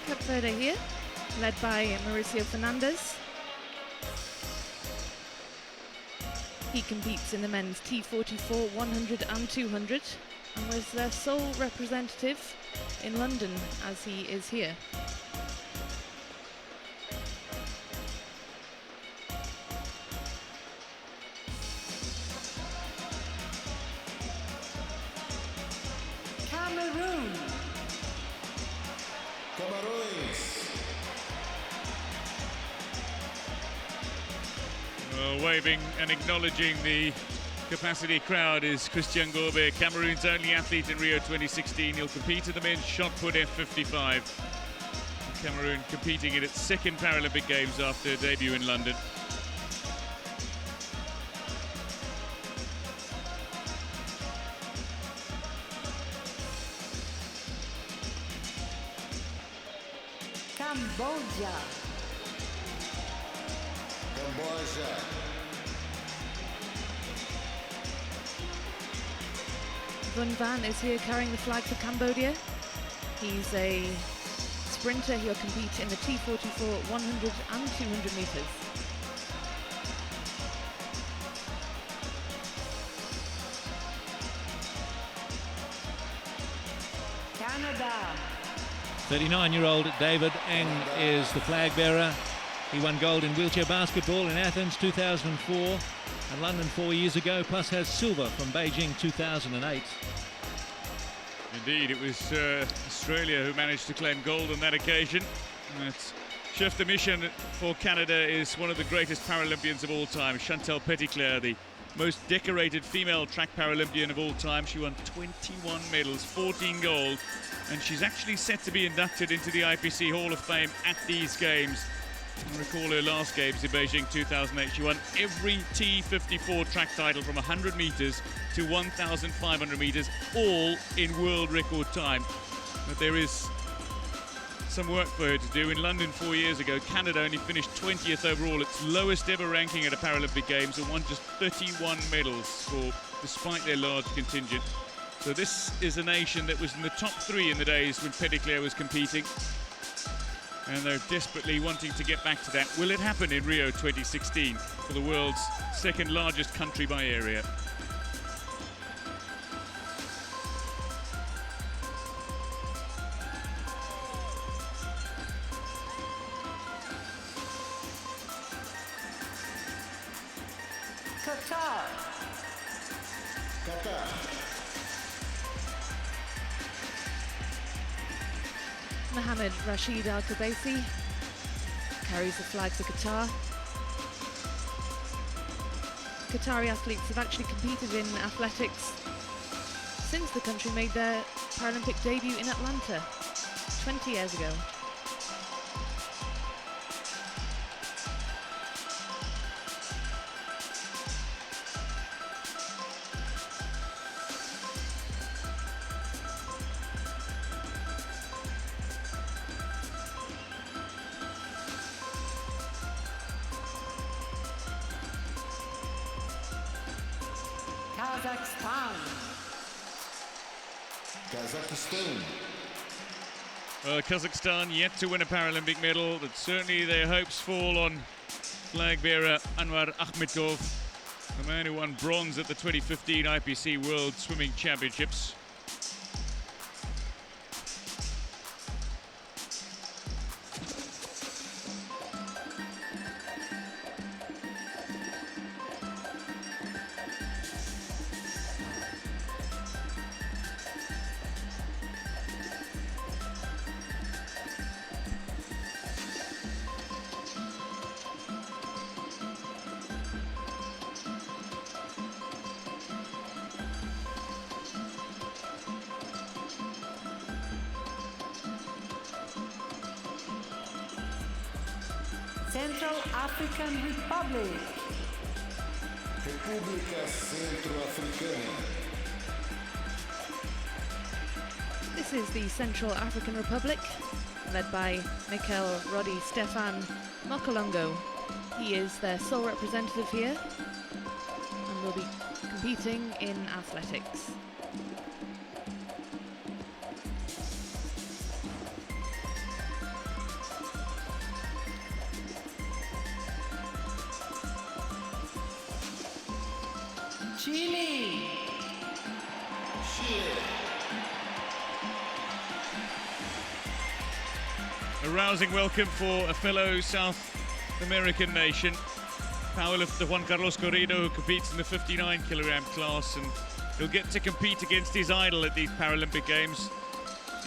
Cape Verde here, led by Mauricio Fernandez. He competes in the men's T44, 100 and 200, and was their sole representative in London as he is here. Cameroon. Waving and acknowledging the capacity crowd is Christian Gobe, Cameroon's only athlete in Rio 2016. He'll compete in the men's shot put F55. Cameroon competing in its 2nd Paralympic Games after debut in London. Cambodia. Vun Van is here carrying the flag for Cambodia. He's a sprinter. He'll compete in the T44, 100 and 200 metres. Canada. 39-year-old David Eng is the flag bearer. He won gold in wheelchair basketball in Athens 2004 and London 4 years ago, plus has silver from Beijing 2008. Indeed, it was Australia who managed to claim gold on that occasion. That's chef de mission for Canada is one of the greatest Paralympians of all time, Chantal Petitclerc, the most decorated female track Paralympian of all time. She won 21 medals, 14 gold, and she's actually set to be inducted into the IPC Hall of Fame at these games. I recall her last games in Beijing 2008. She won every T54 track title from 100 metres to 1,500 metres, all in world record time. But there is some work for her to do. In London 4 years ago, Canada only finished 20th overall, its lowest ever ranking at a Paralympic Games, and won just 31 medals despite their large contingent. So this is a nation that was in the top 3 in the days when Petitclerc was competing, and they're desperately wanting to get back to that. Will it happen in Rio 2016 for the world's second largest country by area? Qatar. Qatar. Mohammed Rashid Al Kubaisi carries the flag for Qatar. Qatari athletes have actually competed in athletics since the country made their Paralympic debut in Atlanta 20 years ago. Kazakhstan. Kazakhstan. Kazakhstan yet to win a Paralympic medal, but certainly their hopes fall on flag bearer Anwar Akhmetov, the man who won bronze at the 2015 IPC World Swimming Championships. Central African Republic. República Centro-Africana. This is the Central African Republic, led by Mikel Rodi Stefan Mokolongo. He is their sole representative here and will be competing in athletics. Chile. A rousing welcome for a fellow South American nation. Powerlifter Juan Carlos Corrido, who competes in the 59 kilogram class, and he'll get to compete against his idol at these Paralympic Games.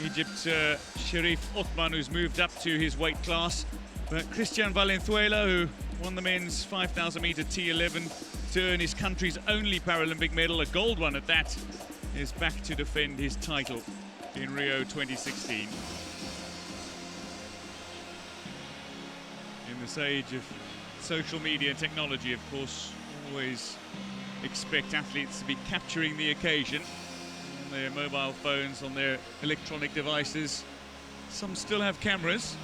Egypt's Sharif Othman, who's moved up to his weight class. But Christian Valenzuela, who won the men's 5,000 meter T11 to earn his country's only Paralympic medal, a gold one at that, is back to defend his title in Rio 2016. In this age of social media and technology, of course, always expect athletes to be capturing the occasion on their mobile phones, on their electronic devices. Some still have cameras.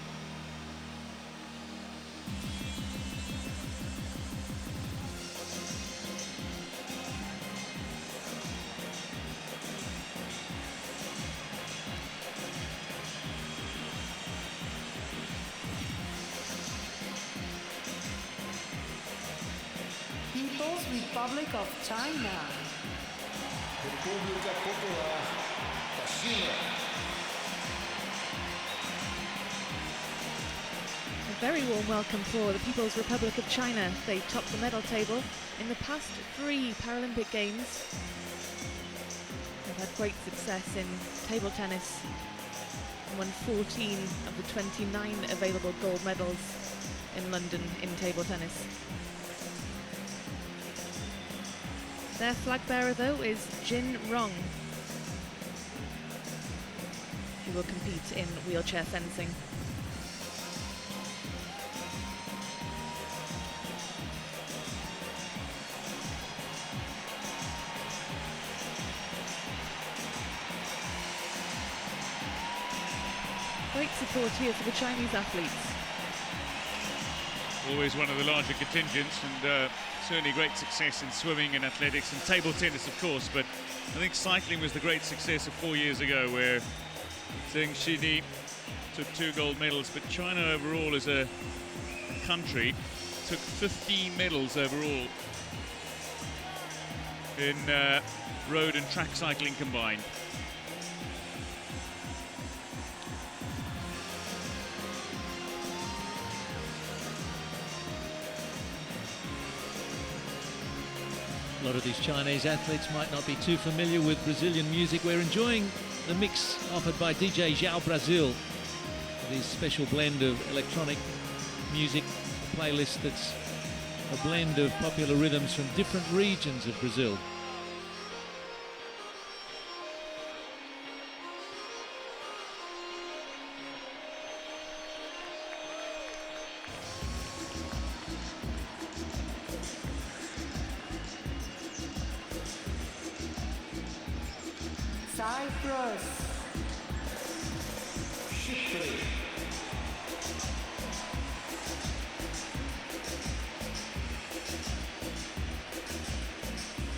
People's Republic of China. República Popular da China. A very warm welcome for the People's Republic of China. They topped the medal table in the past 3 Paralympic Games. They've had great success in table tennis and won 14 of the 29 available gold medals in London in table tennis. Their flag bearer, though, is Jin Rong, who will compete in wheelchair fencing. Great support here for the Chinese athletes. Always one of the larger contingents, and certainly great success in swimming and athletics and table tennis, of course, but I think cycling was the great success of 4 years ago, where Zheng Xini took 2 gold medals, but China overall as a country took 15 medals overall in road and track cycling combined. A lot of these Chinese athletes might not be too familiar with Brazilian music. We're enjoying the mix offered by DJ João Brazil, this special blend of electronic music, a playlist that's a blend of popular rhythms from different regions of Brazil. Cyprus, Chipre,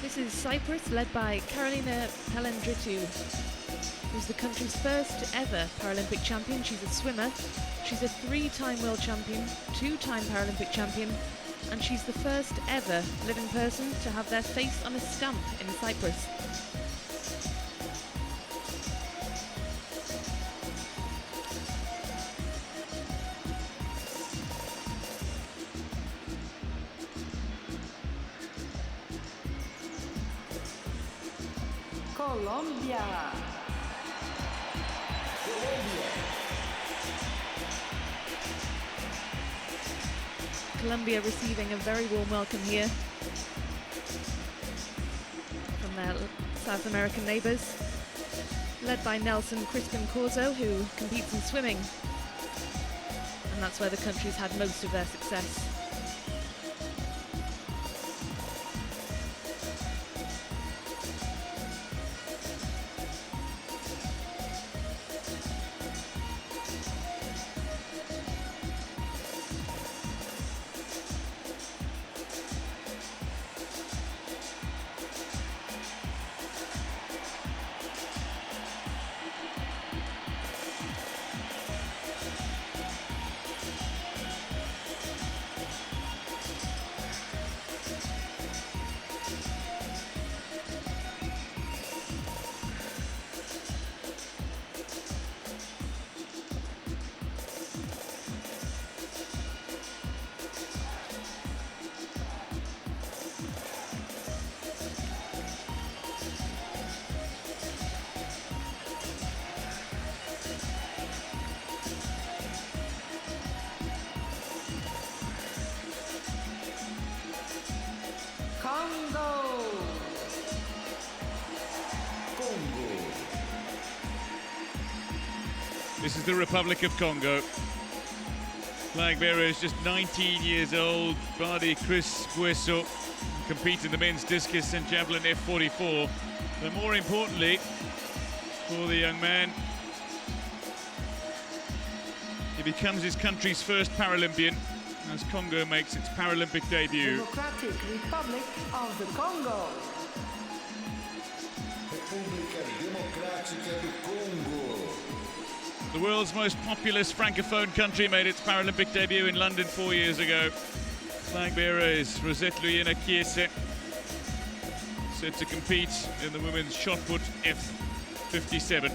This is Cyprus, led by Carolina Pelendritou, who's the country's first ever Paralympic champion. She's a swimmer. She's a 3-time world champion, 2-time Paralympic champion, and she's the first ever living person to have their face on a stamp in Cyprus. Colombia, Colombia receiving a very warm welcome here from their South American neighbours, led by Nelson Crispin Corzo, who competes in swimming, and that's where the country's had most of their success. Congo, This is the Republic of Congo. Flag bearer is just 19 years old, Badi Chris Bueso, compete in the men's discus and javelin F44. But more importantly, for the young man, he becomes his country's first Paralympian as Congo makes its Paralympic debut. Democratic Republic of the Congo, República Democrática do Congo, The world's most populous francophone country made its Paralympic debut in London 4 years ago. Flag bearer is Rosette Luyena Kiese, set to compete in the women's shot put F57.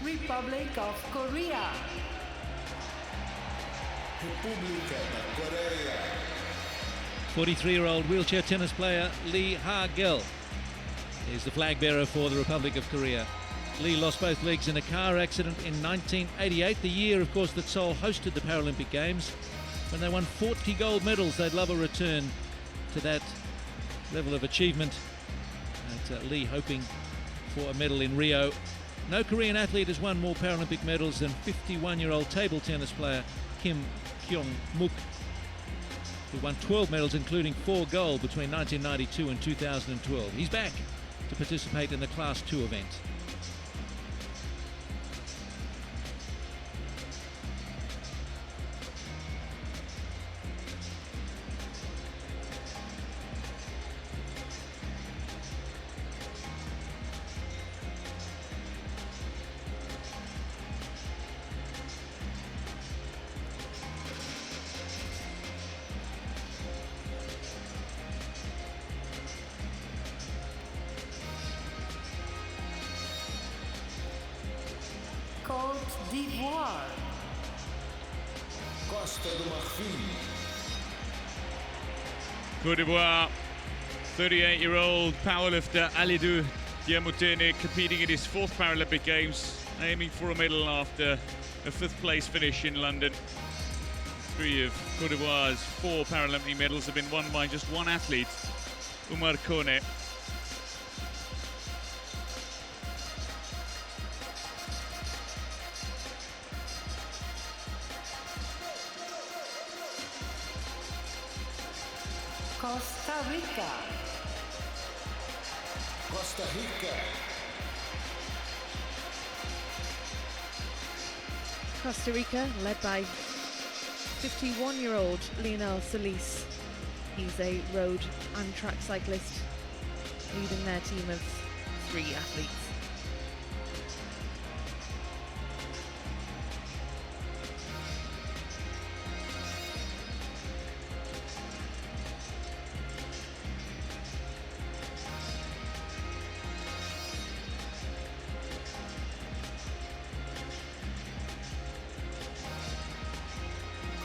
Republic of Korea, República da Coreia, 43-year-old wheelchair tennis player Lee Ha-gel is the flag bearer for the Republic of Korea. Lee lost both legs in a car accident in 1988, the year, of course, that Seoul hosted the Paralympic Games. When they won 40 gold medals, they'd love a return to that level of achievement. And Lee hoping for a medal in Rio. No Korean athlete has won more Paralympic medals than 51-year-old table tennis player Kim Kyung-mook, who won 12 medals, including 4 gold between 1992 and 2012. He's back to participate in the Class 2 event. Côte d'Ivoire. Costa do Marfim. Côte d'Ivoire, 38-year-old powerlifter Alidou Diamotene competing in his 4th Paralympic Games, aiming for a medal after a 5th place finish in London. 3 of Côte d'Ivoire's 4 Paralympic medals have been won by just one athlete, Umar Kone. Costa Rica. Costa Rica. Costa Rica, led by 51-year-old Lionel Solis. He's a road and track cyclist, leading their team of 3 athletes.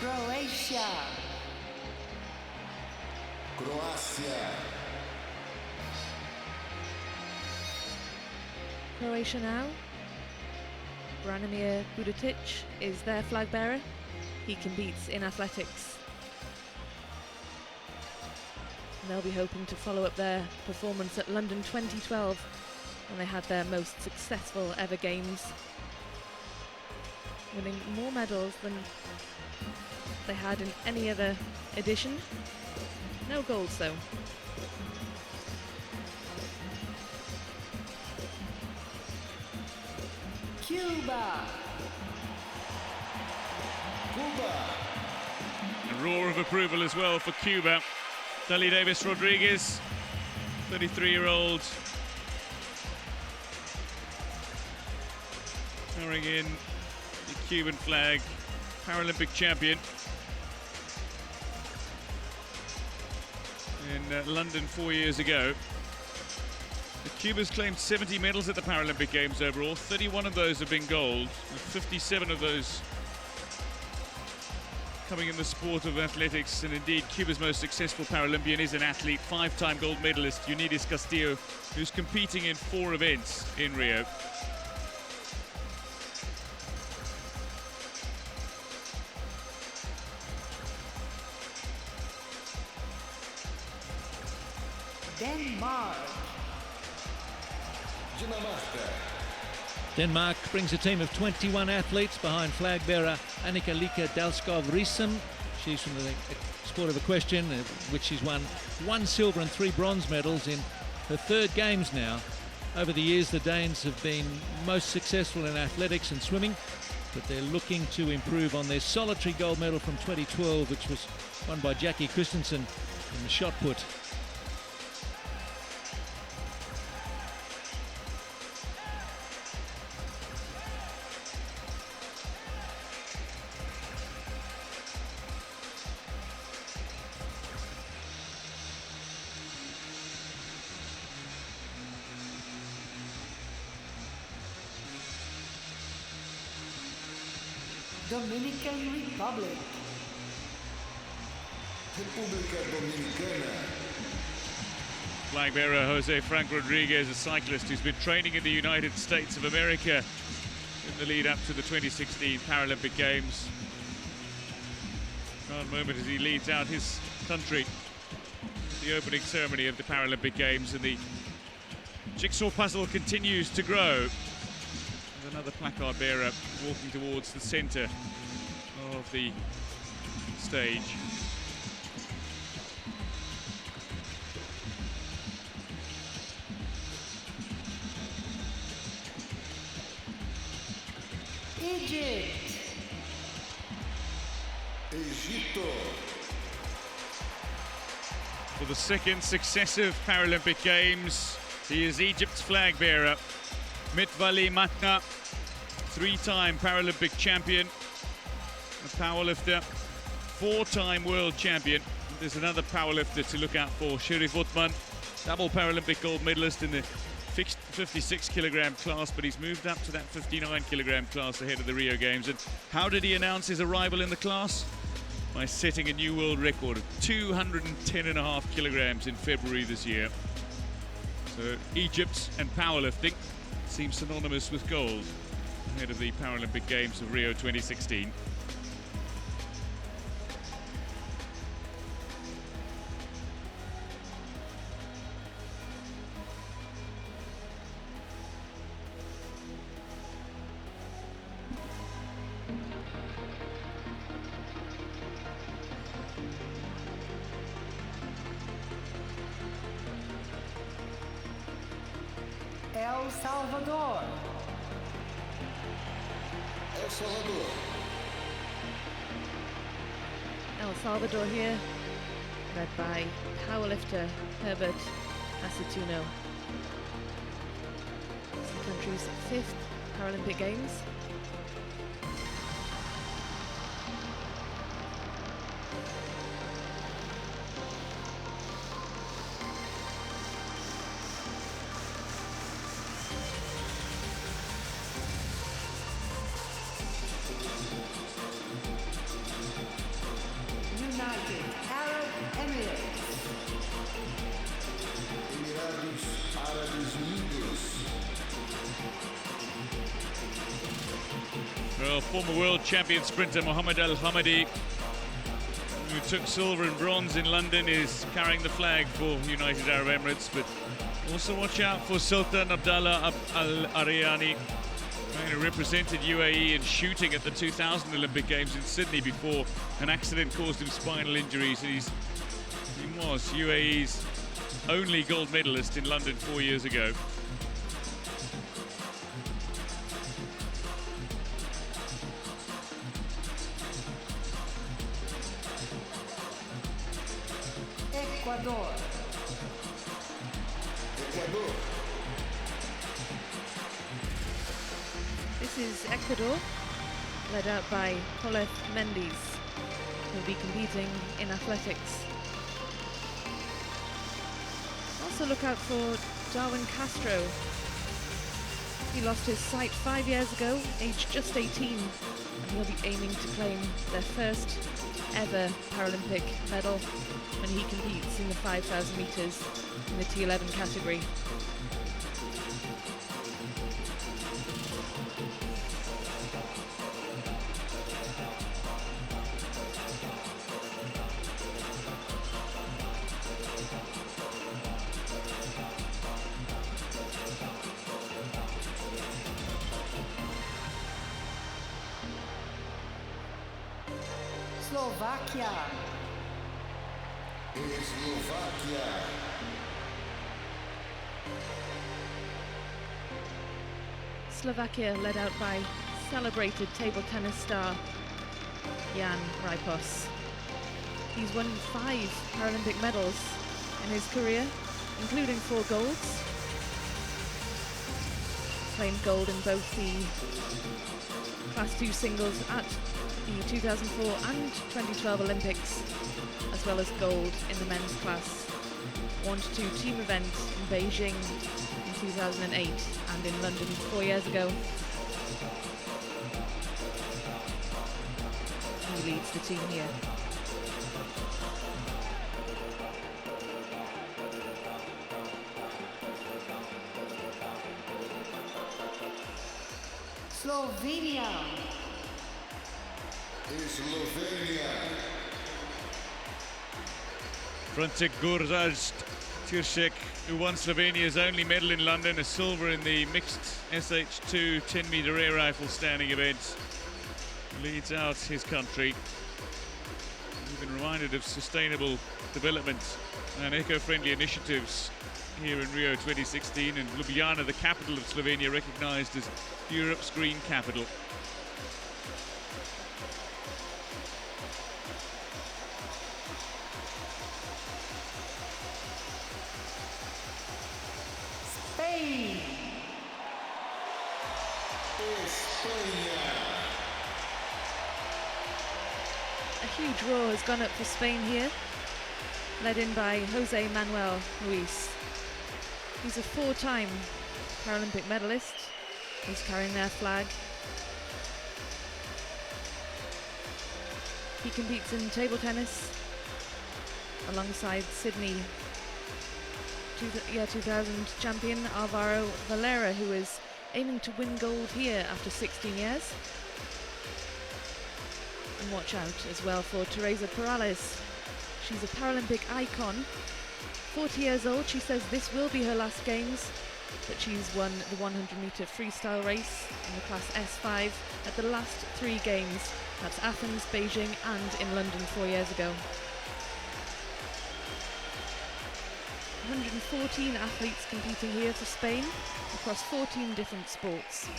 Croatia. Croácia. Croatia now. Branimir Budatic is their flag bearer. He competes in athletics. And they'll be hoping to follow up their performance at London 2012 when they had their most successful ever games, winning more medals than they had in any other edition. No golds though. Cuba. Cuba. A roar of approval as well for Cuba. Dali Davis Rodriguez, 33-year-old, carrying in the Cuban flag, Paralympic champion in London 4 years ago. Cuba's claimed 70 medals at the Paralympic Games overall. 31 of those have been gold, and 57 of those coming in the sport of athletics. And indeed, Cuba's most successful Paralympian is an athlete, 5-time gold medalist Unides Castillo, who's competing in 4 events in Rio. Denmark. Denmark brings a team of 21 athletes behind flag bearer Annika Lika Dalskov-Riisem. She's from the sport of equestrian, which she's won 1 silver and 3 bronze medals in her 3rd games now. Over the years, the Danes have been most successful in athletics and swimming, but they're looking to improve on their solitary gold medal from 2012, which was won by Jackie Christensen in the shot put. Dominican Republic. República Dominicana. Flag bearer Jose Frank Rodriguez, a cyclist who's been training in the United States of America in the lead up to the 2016 Paralympic Games. Proud moment as he leads out his country. The opening ceremony of the Paralympic Games, and the jigsaw puzzle continues to grow. There's another placard bearer walking towards the centre of the stage. Egypt. Egito. For the second successive Paralympic Games, he is Egypt's flag bearer. Mitwali Matna, three-time Paralympic champion, a powerlifter, four-time world champion. There's another powerlifter to look out for, Sherif Othman, double Paralympic gold medalist in the fixed 56 kilogram class, but he's moved up to that 59 kilogram class ahead of the Rio Games. And how did he announce his arrival in the class? By setting a new world record of 210.5 kilograms in February this year. So Egypt and powerlifting seems synonymous with gold ahead of the Paralympic Games of Rio 2016. El Salvador. El Salvador. El Salvador here, led by powerlifter Herbert Aceituno. It's the country's 5th Paralympic Games. United Arab Emirates. Emirados Árabes Unidos. Well, former world champion sprinter Mohamed Al Hamadi, who took silver and bronze in London, is carrying the flag for United Arab Emirates. But also watch out for Sultan Abdallah Al Ariani, who represented UAE in shooting at the 2000 Olympic Games in Sydney before an accident caused him spinal injuries. He was UAE's only gold medalist in London 4 years ago. Ecuador. Equador. This is Ecuador, led out by Coleth Mendes, who'll be competing in athletics. Also look out for Darwin Castro. He lost his sight 5 years ago, aged just 18, and he'll be aiming to claim their first ever Paralympic medal when he competes in the 5,000 meters in the T11 category. Slovakia. Eslováquia. Slovakia, led out by celebrated table tennis star Jan Rypos. He's won 5 Paralympic medals in his career, including 4 golds. Claimed gold in both the Class 2 singles at the 2004 and 2012 Olympics, as well as gold in the men's class 1-2 team event in Beijing in 2008 and in London 4 years ago. He leads the team here. Slovenia. Slovenia. Frantek Gurzajd Tiršek, who won Slovenia's only medal in London, a silver in the mixed SH2 10-meter air rifle standing event, leads out his country. We've been reminded of sustainable development and eco-friendly initiatives here in Rio 2016, and Ljubljana, the capital of Slovenia, recognized as Europe's green capital. Spain. A huge roar has gone up for Spain here, led in by Jose Manuel Ruiz. He's a 4-time Paralympic medalist. He's carrying their flag. He competes in table tennis alongside Sydney 2000 champion Alvaro Valera, who is aiming to win gold here after 16 years. And watch out as well for Teresa Perales. She's a Paralympic icon. 40 years old, she says this will be her last games, but she's won the 100-meter freestyle race in the class S5 at the last 3 games. That's Athens, Beijing and in London 4 years ago. 114 athletes competing here for Spain across 14 different sports.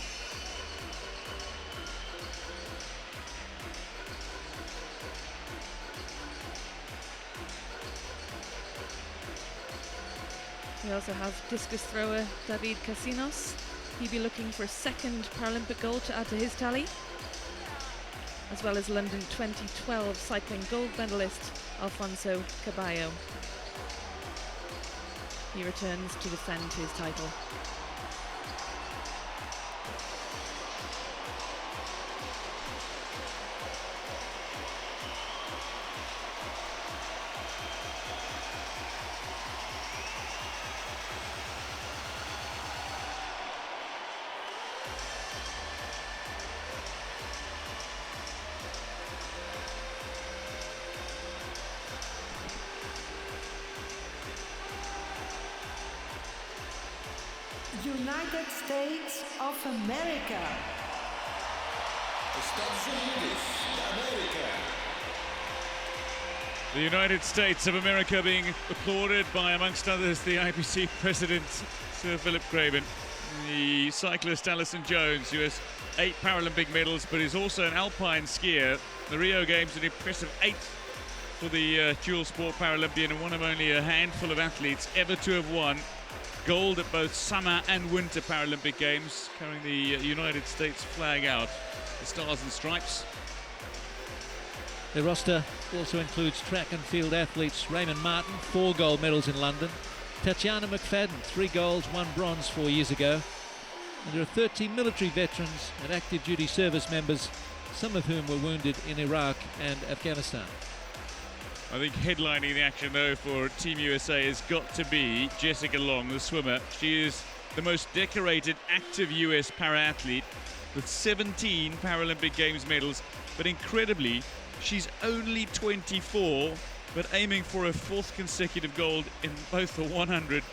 We also have discus thrower David Casinos. He'll be looking for a 2nd Paralympic gold to add to his tally, as well as London 2012 cycling gold medalist Alfonso Caballo. He returns to defend his title. United States of America. Estados Unidos da América. The United States of America being applauded by, amongst others, the IPC President, Sir Philip Craven. The cyclist Alison Jones, who has 8 Paralympic medals, but is also an alpine skier. The Rio Games, an impressive 8th for the dual sport Paralympian, and one of only a handful of athletes ever to have won gold at both summer and winter Paralympic Games, carrying the United States flag out, the Stars and Stripes. The roster also includes track and field athletes Raymond Martin, 4 gold medals in London. Tatiana McFadden, 3 golds, 1 bronze 4 years ago. And there are 13 military veterans and active duty service members, some of whom were wounded in Iraq and Afghanistan. I think headlining the action, though, for Team USA has got to be Jessica Long, the swimmer. She is the most decorated active US para-athlete with 17 Paralympic Games medals, but incredibly, she's only 24, but aiming for a 4th consecutive gold in both the 100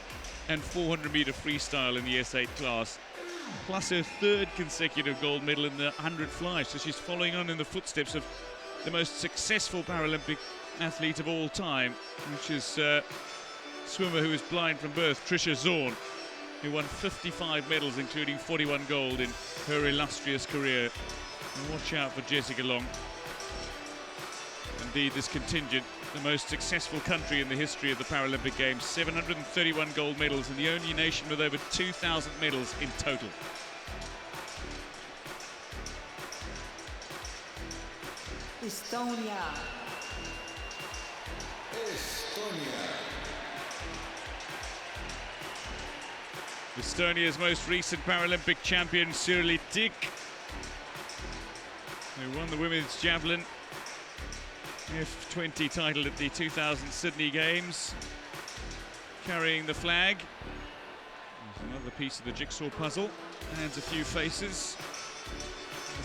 and 400 meter freestyle in the S8 class, plus her 3rd consecutive gold medal in the 100 fly. So she's following on in the footsteps of the most successful Paralympic athlete of all time, which is swimmer who is blind from birth, Tricia Zorn, who won 55 medals, including 41 gold in her illustrious career. And watch out for Jessica Long. Indeed, this contingent, the most successful country in the history of the Paralympic Games, 731 gold medals, and the only nation with over 2,000 medals in total. Estonia. Estonia's most recent Paralympic champion, Sirli Tik, who won the women's javelin F20 title at the 2000 Sydney Games, carrying the flag. There's another piece of the jigsaw puzzle, adds a few faces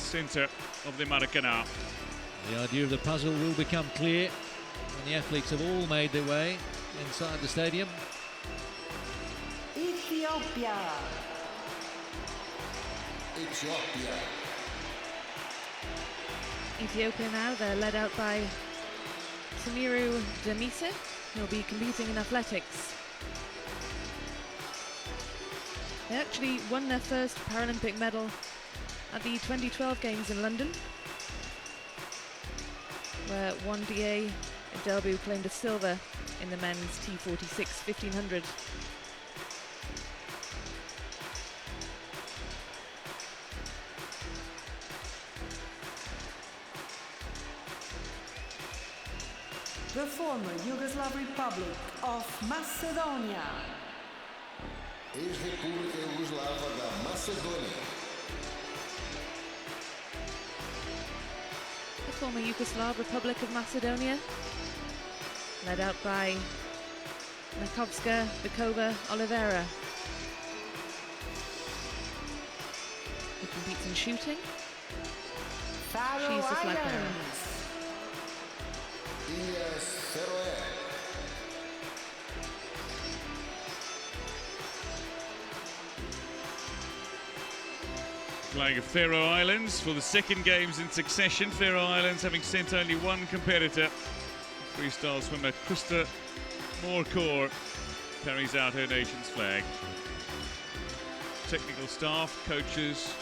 centre of the Maracanã. The idea of the puzzle will become clear when the athletes have all made their way inside the stadium. Ethiopia. Ethiopia. Ethiopia now, they're led out by Samiru Demise, who'll be competing in athletics. They actually won their first Paralympic medal at the 2012 Games in London, where Wandier Delbu claimed a silver in the men's T46 1500. The former Yugoslav Republic of Macedonia. Ex-República Iugoslava da Macedônia. The former Yugoslav Republic of Macedonia, led out by Makovska Bikova Oliveira, who competes in shooting. Faroe She's the flag bearer. Islands. Ilhas Feroé. Flag of Faroe Islands for the second Games in succession. Faroe Islands having sent only one competitor. Freestyle swimmer Krista Morkor carries out her nation's flag. Technical staff, coaches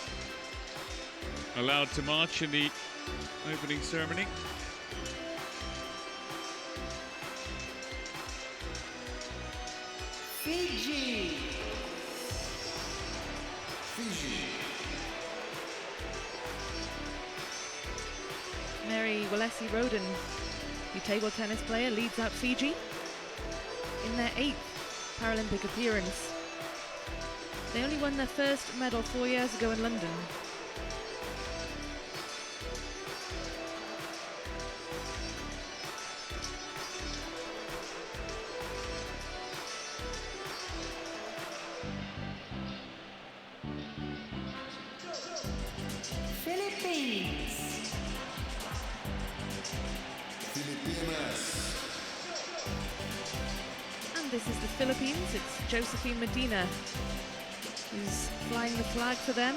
allowed to march in the opening ceremony. Fiji. Fiji. Mary Walesi Roden, the table tennis player, leads out Fiji in their 8th Paralympic appearance. They only won their first medal 4 years ago in London. Philippines. Filipinas. And this is the Philippines. It's Josephine Medina who's flying the flag for them.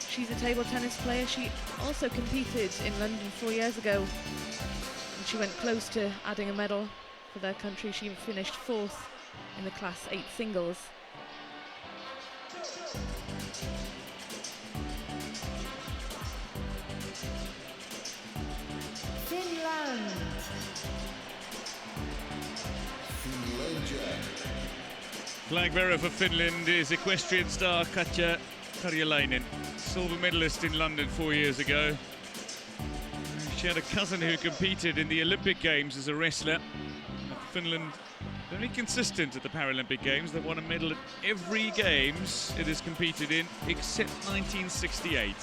She's a table tennis player. She also competed in London 4 years ago, and she went close to adding a medal for their country. She finished 4th in the Class 8 singles. Finland. Finlândia. Flag bearer for Finland is equestrian star Katja Karjalainen, silver medalist in London 4 years ago. She had a cousin who competed in the Olympic Games as a wrestler. Finland very consistent at the Paralympic Games. They've won a medal at every Games it has competed in except 1968.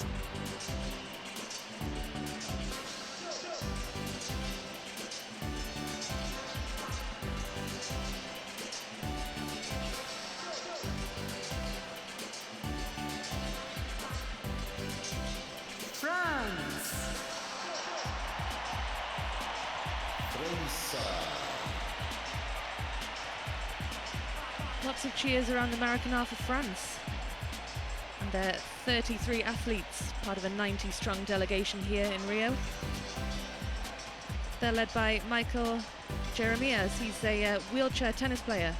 France. França. Lots of cheers around the Maracanã for France. And their 33 athletes, part of a 90-strong delegation here in Rio. They're led by Michael Jeremias. He's a wheelchair tennis player.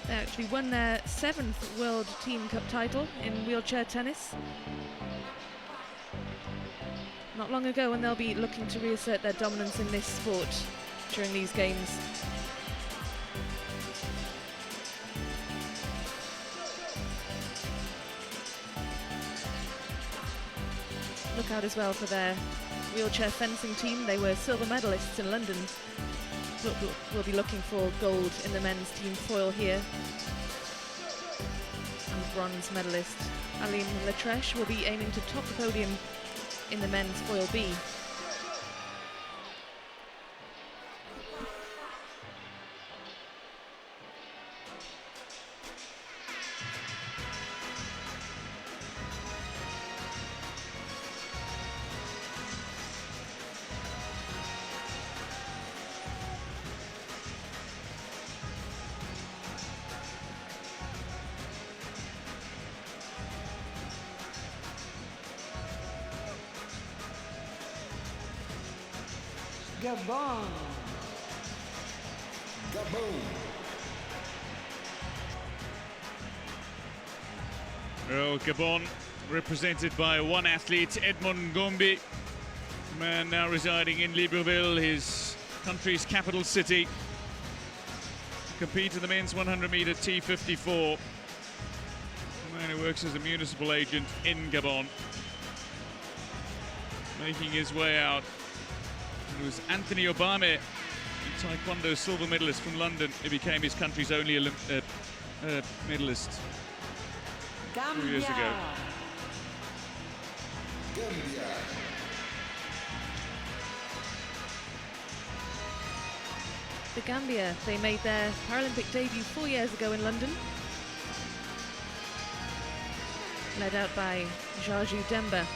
They actually won their 7th World Team Cup title in wheelchair tennis not long ago, and they'll be looking to reassert their dominance in this sport during these games. Look out as well for their wheelchair fencing team. They were silver medalists in London. We'll be looking for gold in the men's team foil here. And bronze medalist Aline Latreche will be aiming to top the podium in the men's foil B. Gabon. Gabão. Well, Gabon, represented by one athlete, Edmond Gombe, a man now residing in Libreville, his country's capital city, to compete in the men's 100-meter T54. A man who works as a municipal agent in Gabon, making his way out. It was Anthony Obame, the Taekwondo silver medalist from London, who became his country's only medalist 2 years ago. Gâmbia. The Gambia, they made their Paralympic debut 4 years ago in London. Led out by Jaju Demba,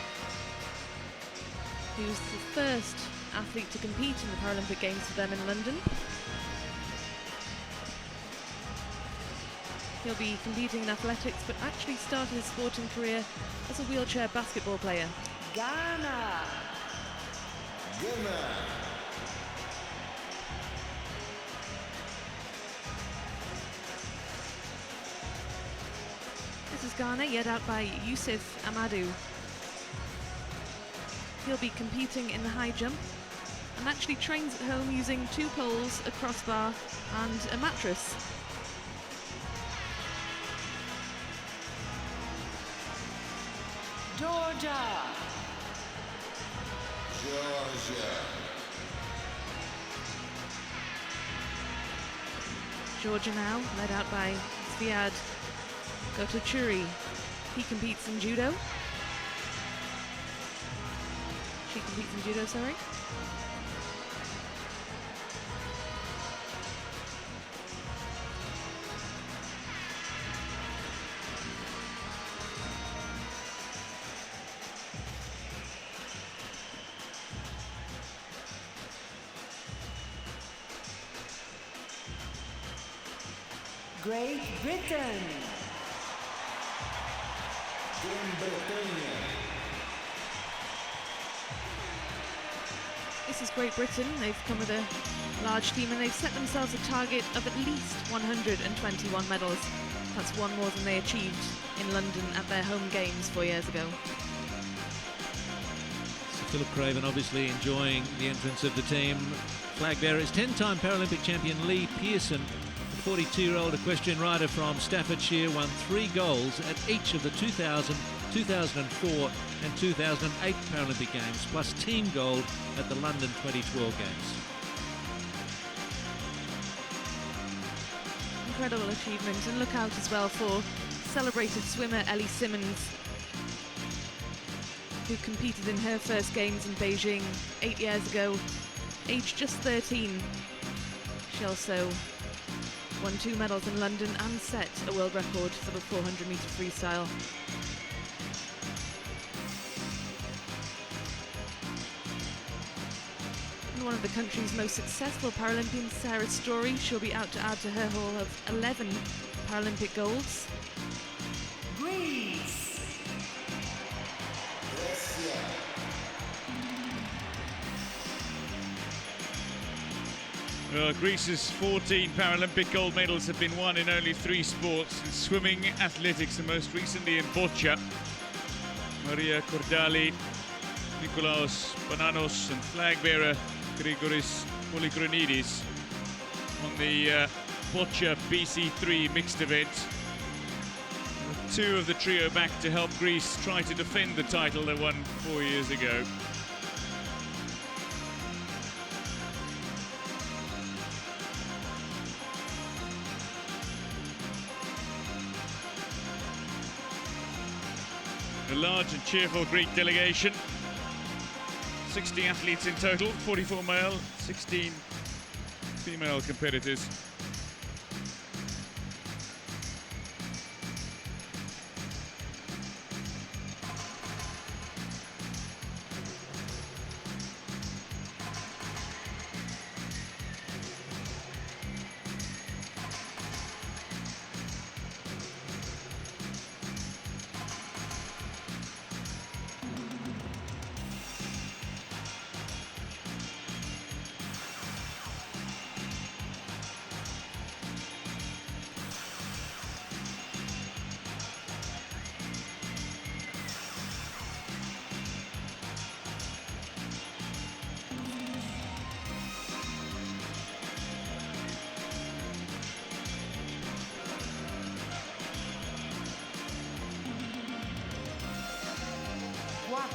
he was the first athlete to compete in the Paralympic Games for them in London. He'll be competing in athletics, but actually started his sporting career as a wheelchair basketball player. Ghana. Gana. This is Ghana, led out by Yusuf Amadou. He'll be competing in the high jump and actually trains at home using 2 poles, a crossbar and a mattress. Georgia. Georgia. Georgia now, led out by Zviad Gotochuri. He competes in judo. She competes in judo, sorry. Great Britain. Grã-Bretanha. This is Great Britain. They've come with a large team and they've set themselves a target of at least 121 medals. That's one more than they achieved in London at their home games 4 years ago. So Philip Craven obviously enjoying the entrance of the team. Flag bearer is 10-time Paralympic champion Lee Pearson. The 42-year-old equestrian rider from Staffordshire won 3 golds at each of the 2000, 2004 and 2008 Paralympic Games, plus team gold at the London 2012 Games. Incredible achievement, and look out as well for celebrated swimmer Ellie Simmons, who competed in her first games in Beijing 8 years ago, aged just 13. She also won 2 medals in London and set a world record for the 400-meter freestyle. And one of the country's most successful Paralympians, Sarah Story, she'll be out to add to her haul of 11 Paralympic golds. Greece. Well, Greece's 14 Paralympic gold medals have been won in only 3 sports: in swimming, athletics, and most recently in boccia. Maria Kordali, Nikolaos Pananos, and flag bearer Grigoris Polychronidis on the boccia BC3 mixed event. 2 of the trio back to help Greece try to defend the title they won 4 years ago. A large and cheerful Greek delegation. 60 athletes in total, 44 male, 16 female competitors.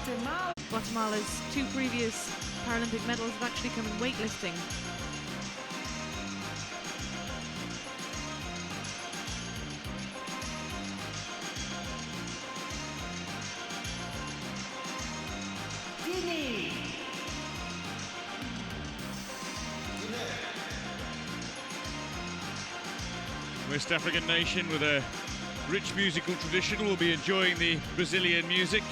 Guatemala. Guatemala's 2 previous Paralympic medals have actually come in weightlifting. Guinea. West African nation with a rich musical tradition will be enjoying the Brazilian music,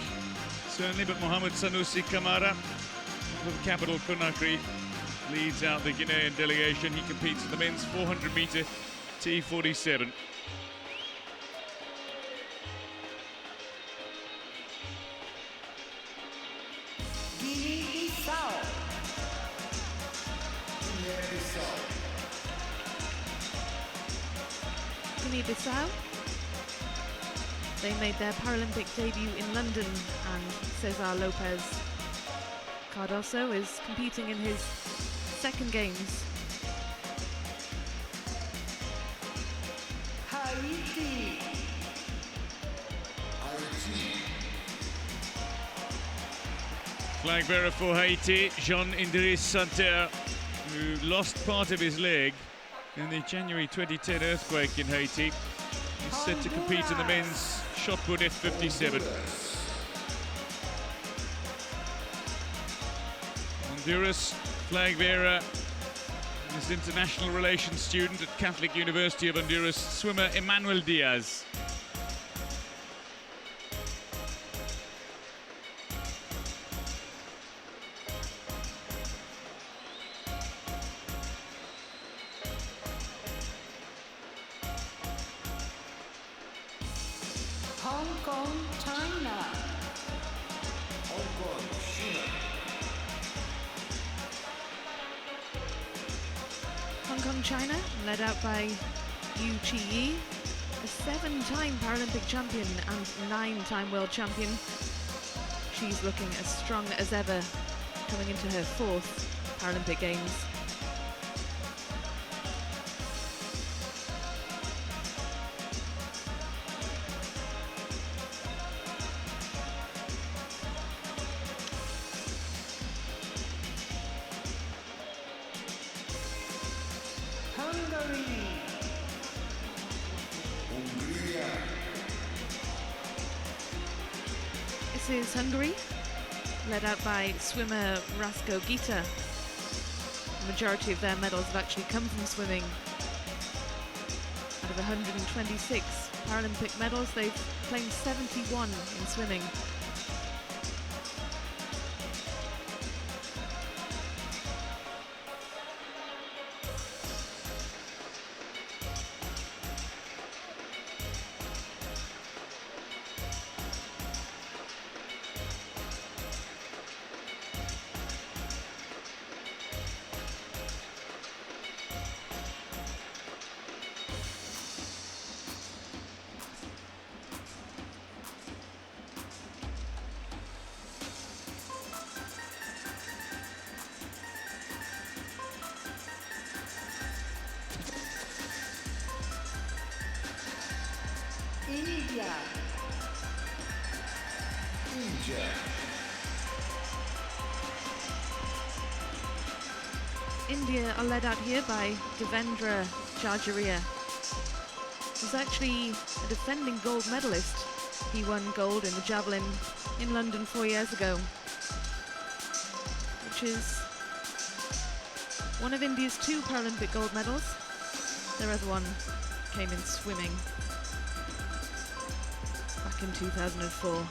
certainly, but Mohamed Sanusi Camara from the capital Conakry leads out the Guinean delegation. He competes in the men's 400-meter T47. Guinea-Bissau. Guinea-Bissau. They made their Paralympic debut in London, and Cesar Lopez Cardoso is competing in his 2nd games. Haiti. Flag bearer for Haiti, Jean-Idriss Santerre, who lost part of his leg in the January 2010 earthquake in Haiti. He's set to compete in the men's shot put F57. Honduras flag bearer is international relations student at Catholic University of Honduras, swimmer Emmanuel Diaz. Hong Kong, China. Hong Kong, China, led out by Yu Chi-yi, a 7-time Paralympic champion and 9-time world champion. She's looking as strong as ever, coming into her 4th Paralympic Games. Hungary. This is Hungary, led out by swimmer Rasko Gita. The majority of their medals have actually come from swimming. Out of 126 Paralympic medals, they've claimed 71 in swimming. India. India are led out here by Devendra Jarjaria. He's actually a defending gold medalist. He won gold in the javelin in London 4 years ago, which is one of India's 2 Paralympic gold medals. Their other one came in swimming back in 2004.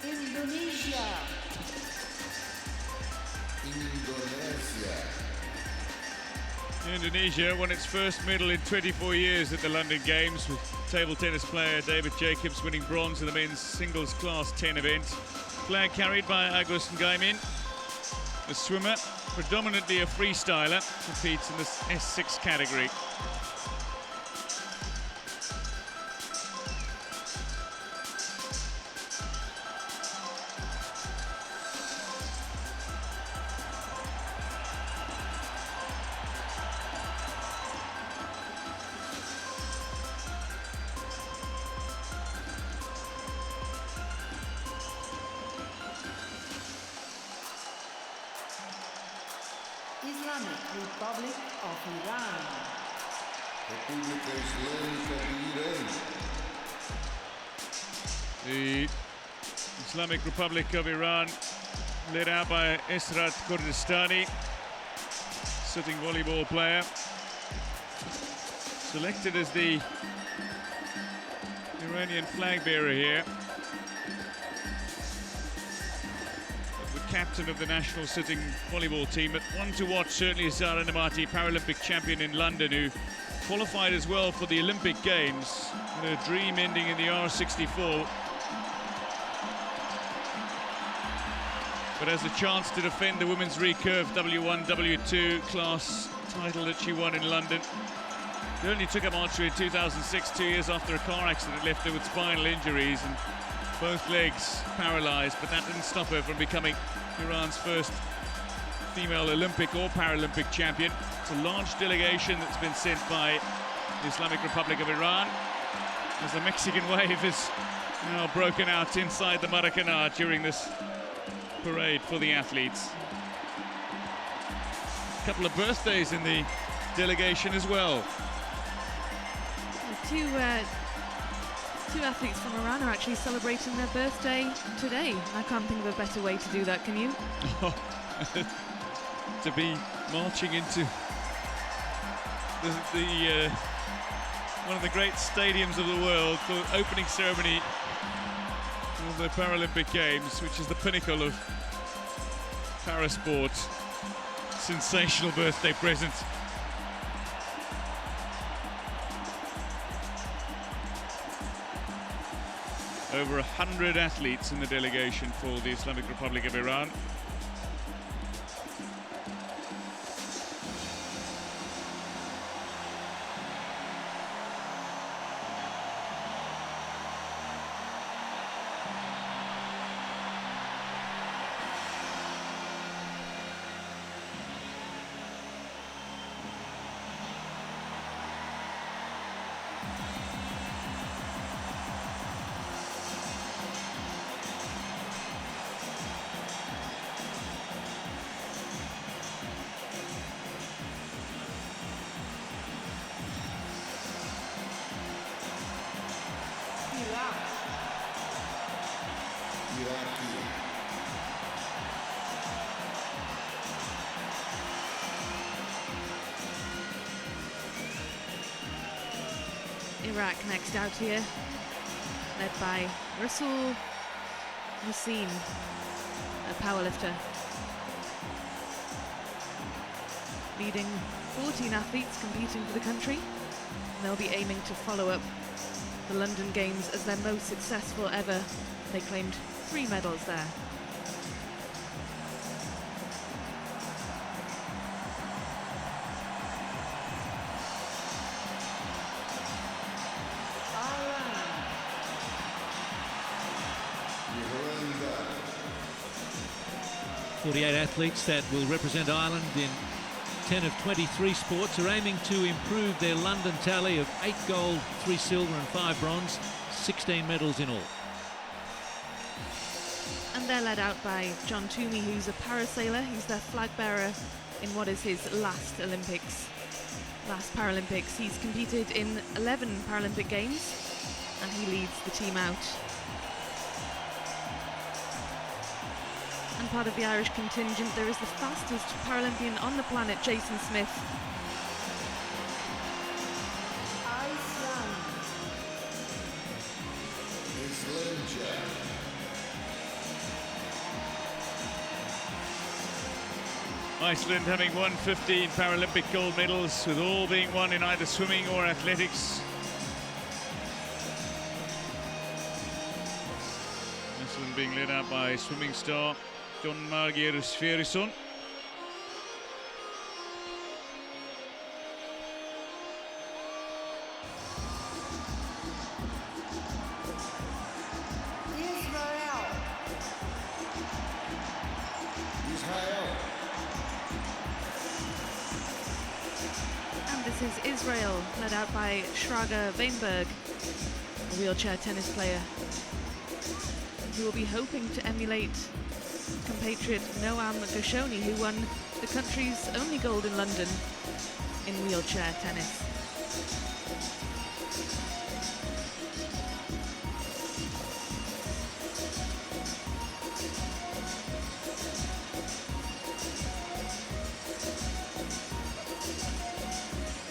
Indonesia. Indonesia won its first medal in 24 years at the London Games, with table tennis player David Jacobs winning bronze in the men's singles class 10 event. Flag carried by Agus Ngaimin. The swimmer, predominantly a freestyler, competes in the S6 category. Republic of Iran. República Islâmica de Irã. The Islamic Republic of Iran, led out by Esrat Kurdistani, sitting volleyball player, selected as the Iranian flag bearer here. The captain of the national sitting volleyball team, but one to watch certainly is Zara Namati, Paralympic champion in London, who qualified as well for the Olympic Games, with her dream ending in the R64. But has a chance to defend the women's recurve W1, W2 class title that she won in London. She only took up archery in 2006, 2 years after a car accident left her with spinal injuries and both legs paralysed, but that didn't stop her from becoming Iran's first female Olympic or Paralympic champion. It's a large delegation that's been sent by the Islamic Republic of Iran, as the Mexican wave is now broken out inside the Maracanã during this parade for the athletes. A couple of birthdays in the delegation as well. Two athletes from Iran are actually celebrating their birthday today. I can't think of a better way to do that, can you? To be marching into the one of the great stadiums of the world for opening ceremony of the Paralympic Games, which is the pinnacle of parasport. Sensational birthday present. Over 100 athletes in the delegation for the Islamic Republic of Iran. Iraq next out here, led by Rasul Hussein, a powerlifter. Leading 14 athletes competing for the country. And they'll be aiming to follow up the London Games as their most successful ever. They claimed 3 medals there. Irlanda. 48 athletes that will represent Ireland in 10 of 23 sports are aiming to improve their London tally of 8 gold, 3 silver and 5 bronze, 16 medals in all. And they're led out by John Toomey, who's a parasailer. He's their flag bearer in what is his last Paralympics. He's competed in 11 Paralympic Games and he leads the team out. And part of the Irish contingent, there is the fastest Paralympian on the planet, Jason Smith. Iceland having won 15 Paralympic gold medals, with all being won in either swimming or athletics. Iceland being led out by swimming star John Margeir Sverrisson. Is Israel, led out by Shraga Weinberg, a wheelchair tennis player, who will be hoping to emulate compatriot Noam Gershoni, who won the country's only gold in London in wheelchair tennis.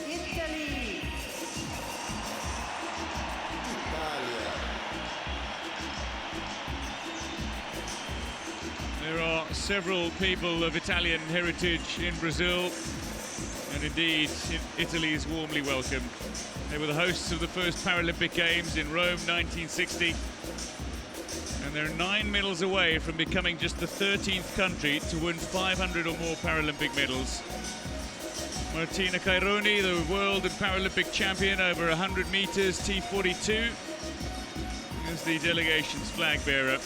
Italy. There are several people of Italian heritage in Brazil, and indeed Italy is warmly welcomed. They were the hosts of the first Paralympic Games in Rome 1960, and they're 9 medals away from becoming just the 13th country to win 500 or more Paralympic medals. Martina Caironi, the world and Paralympic champion over 100 meters T42, is the delegation's flag bearer.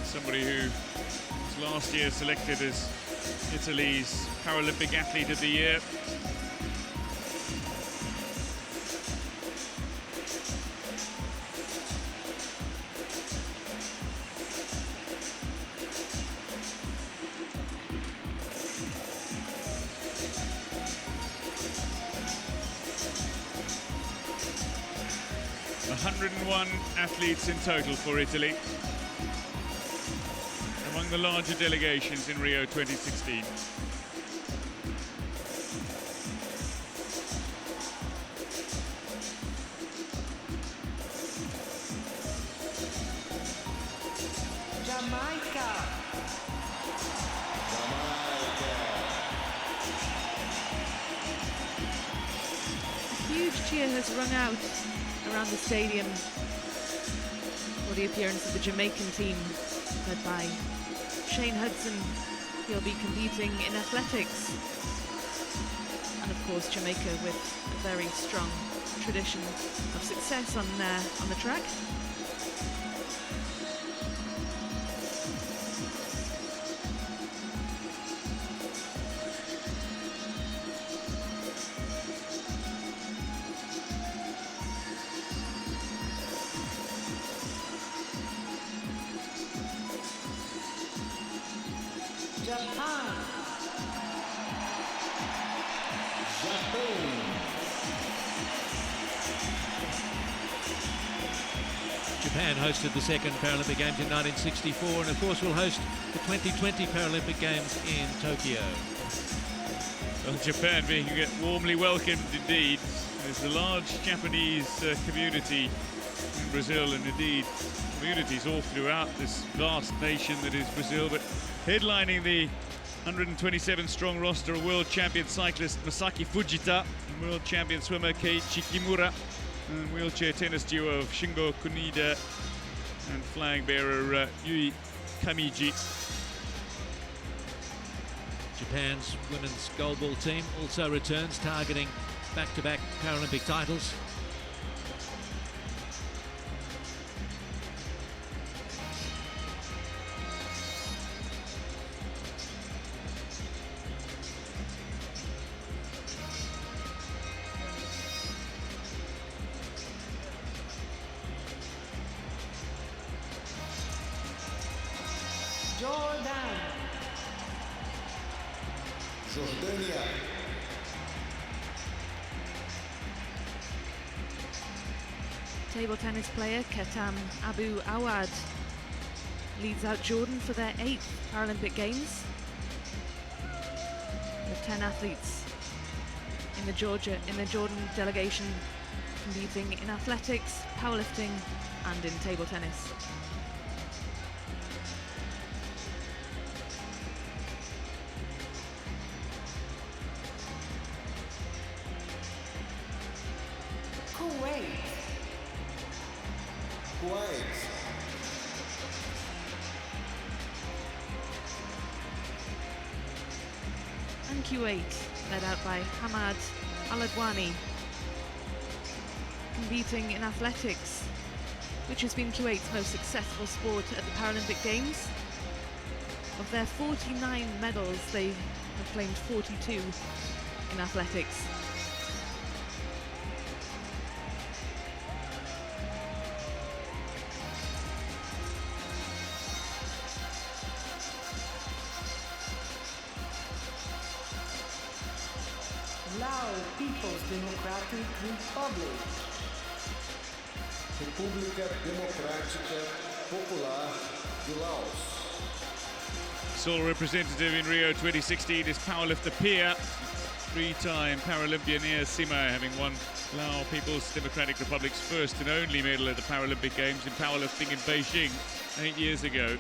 Somebody who was last year selected as Italy's Paralympic Athlete of the Year. ...101 athletes in total for Italy, among the larger delegations in Rio 2016. Jamaica. A huge cheer has rung out around the stadium for the appearance of the Jamaican team, led by Shane Hudson. He'll be competing in athletics. And of course, Jamaica with a very strong tradition of success on the track. Japan. Japan hosted the second Paralympic Games in 1964 and of course will host the 2020 Paralympic Games in Tokyo. Well, Japan being warmly welcomed indeed. There's a large Japanese community in Brazil, and indeed communities all throughout this vast nation that is Brazil, but headlining the 127 strong roster of world champion cyclist Masaki Fujita, world champion swimmer Keiichi Kimura, and wheelchair tennis duo of Shingo Kunida and flag bearer Yui Kamiji. Japan's women's goalball team also returns, targeting back-to-back Paralympic titles. Jordan. Jordânia. Table tennis player Ketam Abu Awad leads out Jordan for their 8th Paralympic Games, with 10 athletes in the Jordan delegation competing in athletics, powerlifting and in table tennis. Kuwait. And Kuwait, led out by Hamad Aladwani, competing in athletics, which has been Kuwait's most successful sport at the Paralympic Games. Of their 49 medals, they have claimed 42 in athletics. Lao People's Democratic Republic. República Democrática Popular de Laos. Sole representative in Rio 2016 is powerlifter Pia, three-time Paralympian Sima, having won Lao People's Democratic Republic's first and only medal at the Paralympic Games in powerlifting in Beijing 8 years ago.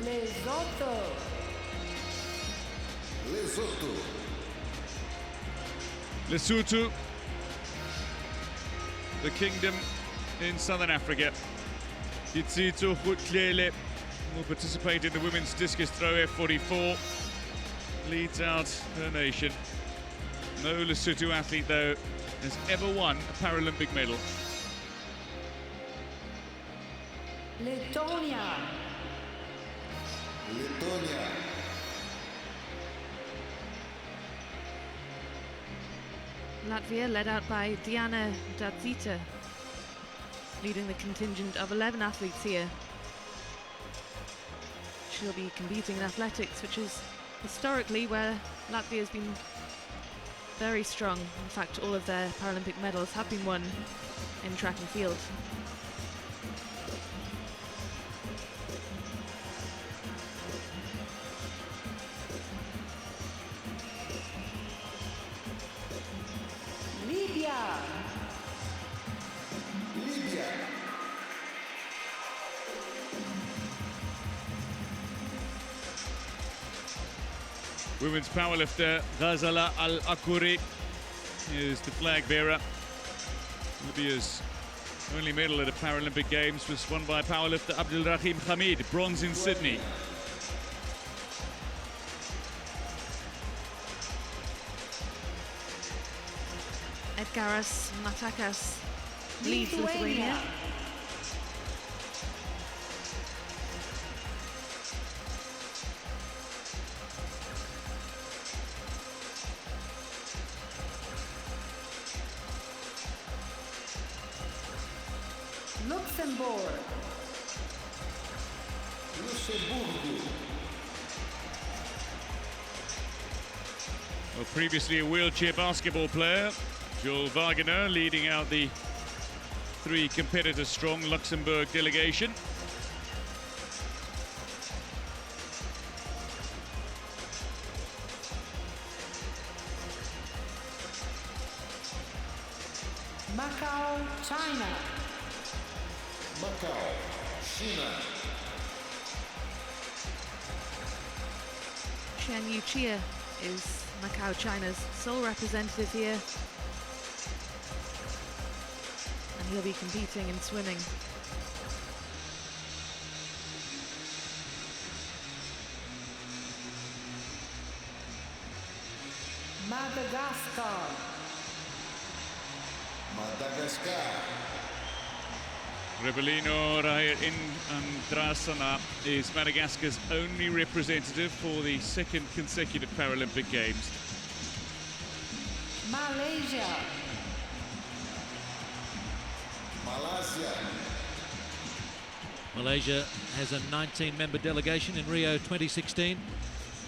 Lesotho. Lesotho. Lesotho, the kingdom in southern Africa. Kitsito Hutlele will participate in the women's discus throw F44. Leads out her nation. No Lesotho athlete, though, has ever won a Paralympic medal. Letonia. Letônia. Latvia, led out by Diana Dadzita, leading the contingent of 11 athletes here. She'll be competing in athletics, which is historically where Latvia has been very strong. In fact, all of their Paralympic medals have been won in track and field. Libya. Líbia. Women's powerlifter Ghazala Al-Akouri is the flag bearer. Libya's only medal at the Paralympic Games was won by powerlifter Abdul Rahim Hamid, bronze in Sydney. Edgaras Matakas leads Lithuania. Luxembourg. Luxemburgo. Well, previously a wheelchair basketball player, Joel Wagner leading out the three competitor-strong Luxembourg delegation. Macau, China. Macau. China. Chen Yuchia is Macau, China's sole representative here. And he'll be competing in swimming. Madagascar. Madagascar. Rebelino Rair Indrasana is Madagascar's only representative for the second consecutive Paralympic Games. Malaysia. Malásia. Malaysia has a 19-member delegation in Rio 2016.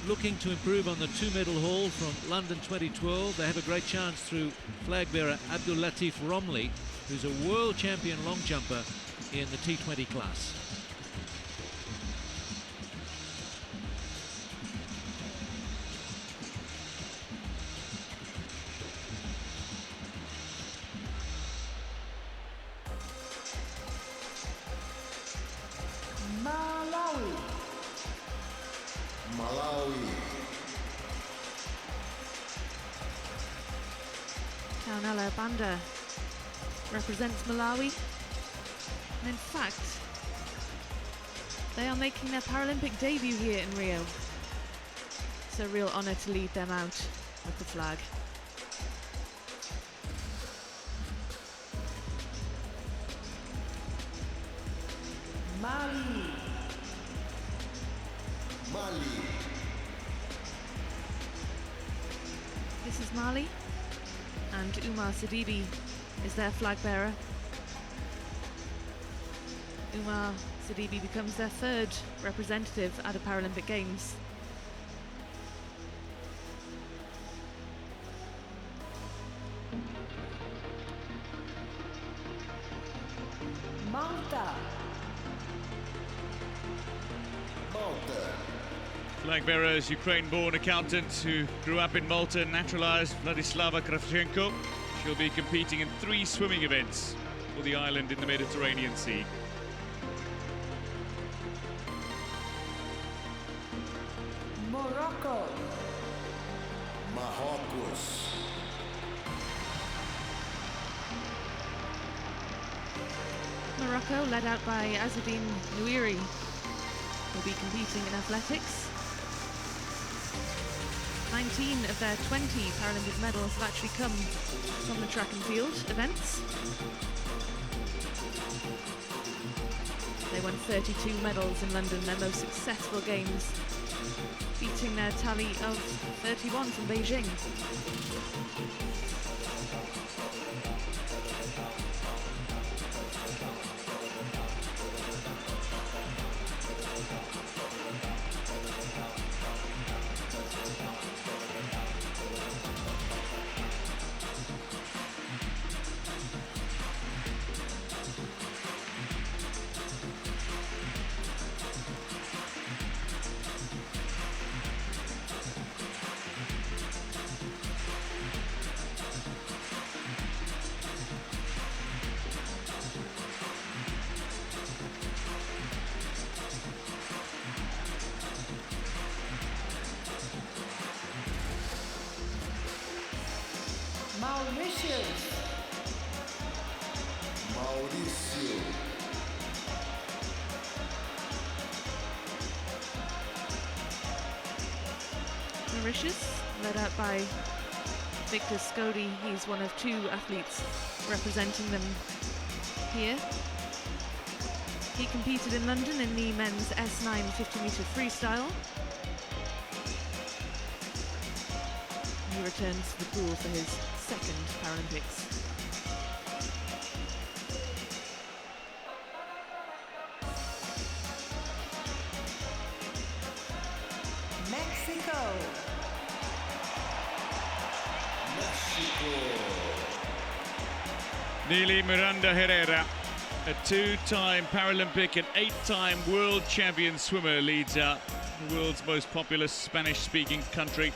Looking to improve on the two-medal haul from London 2012. They have a great chance through flag bearer Abdul Latif Romley, who's a world champion long jumper in the T20 class. Malawi. Malawi. Kaunela Banda represents Malawi. And in fact, they are making their Paralympic debut here in Rio. It's a real honour to lead them out with the flag. Mali. Mali. This is Mali, and Umar Sidibe is their flag bearer. Umar Sidibe becomes their third representative at a Paralympic Games. Flag bearer is Ukraine-born accountant who grew up in Malta and naturalized, Vladislava Kravchenko. She'll be competing in 3 swimming events for the island in the Mediterranean Sea. Morocco. Marrocos. Morocco, led out by Azzedine Nouiri, will be competing in athletics. 19 of their 20 Paralympic medals have actually come from the track and field events. They won 32 medals in London, their most successful games, beating their tally of 31 from Beijing. Mauritius. Maurício. Mauritius, led out by Victor Scody. He's one of 2 athletes representing them here. He competed in London in the men's S9 50-metre freestyle. He returns to the pool for his 2nd Paralympics. Mexico. Neely Miranda Herrera, a 2-time Paralympic and 8-time world champion swimmer, leads out the world's most populous Spanish-speaking country.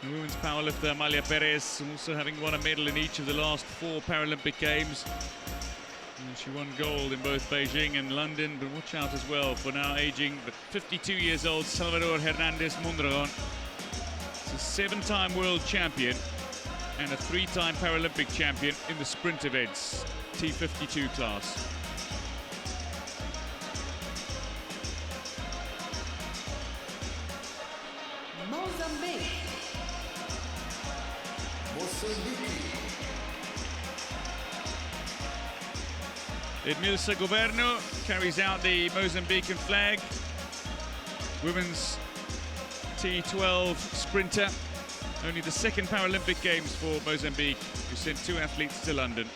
The women's powerlifter Amalia Perez, also having won a medal in each of the last 4 Paralympic Games. And she won gold in both Beijing and London, but watch out as well for now aging, but 52 years old, Salvador Hernandez Mondragon. He's a 7-time world champion and a 3-time Paralympic champion in the sprint events, T52 class. Mozambique. Moçambique. Edmilson Governo carries out the Mozambican flag. Women's T12 sprinter. Only the 2nd Paralympic Games for Mozambique, who sent 2 athletes to London.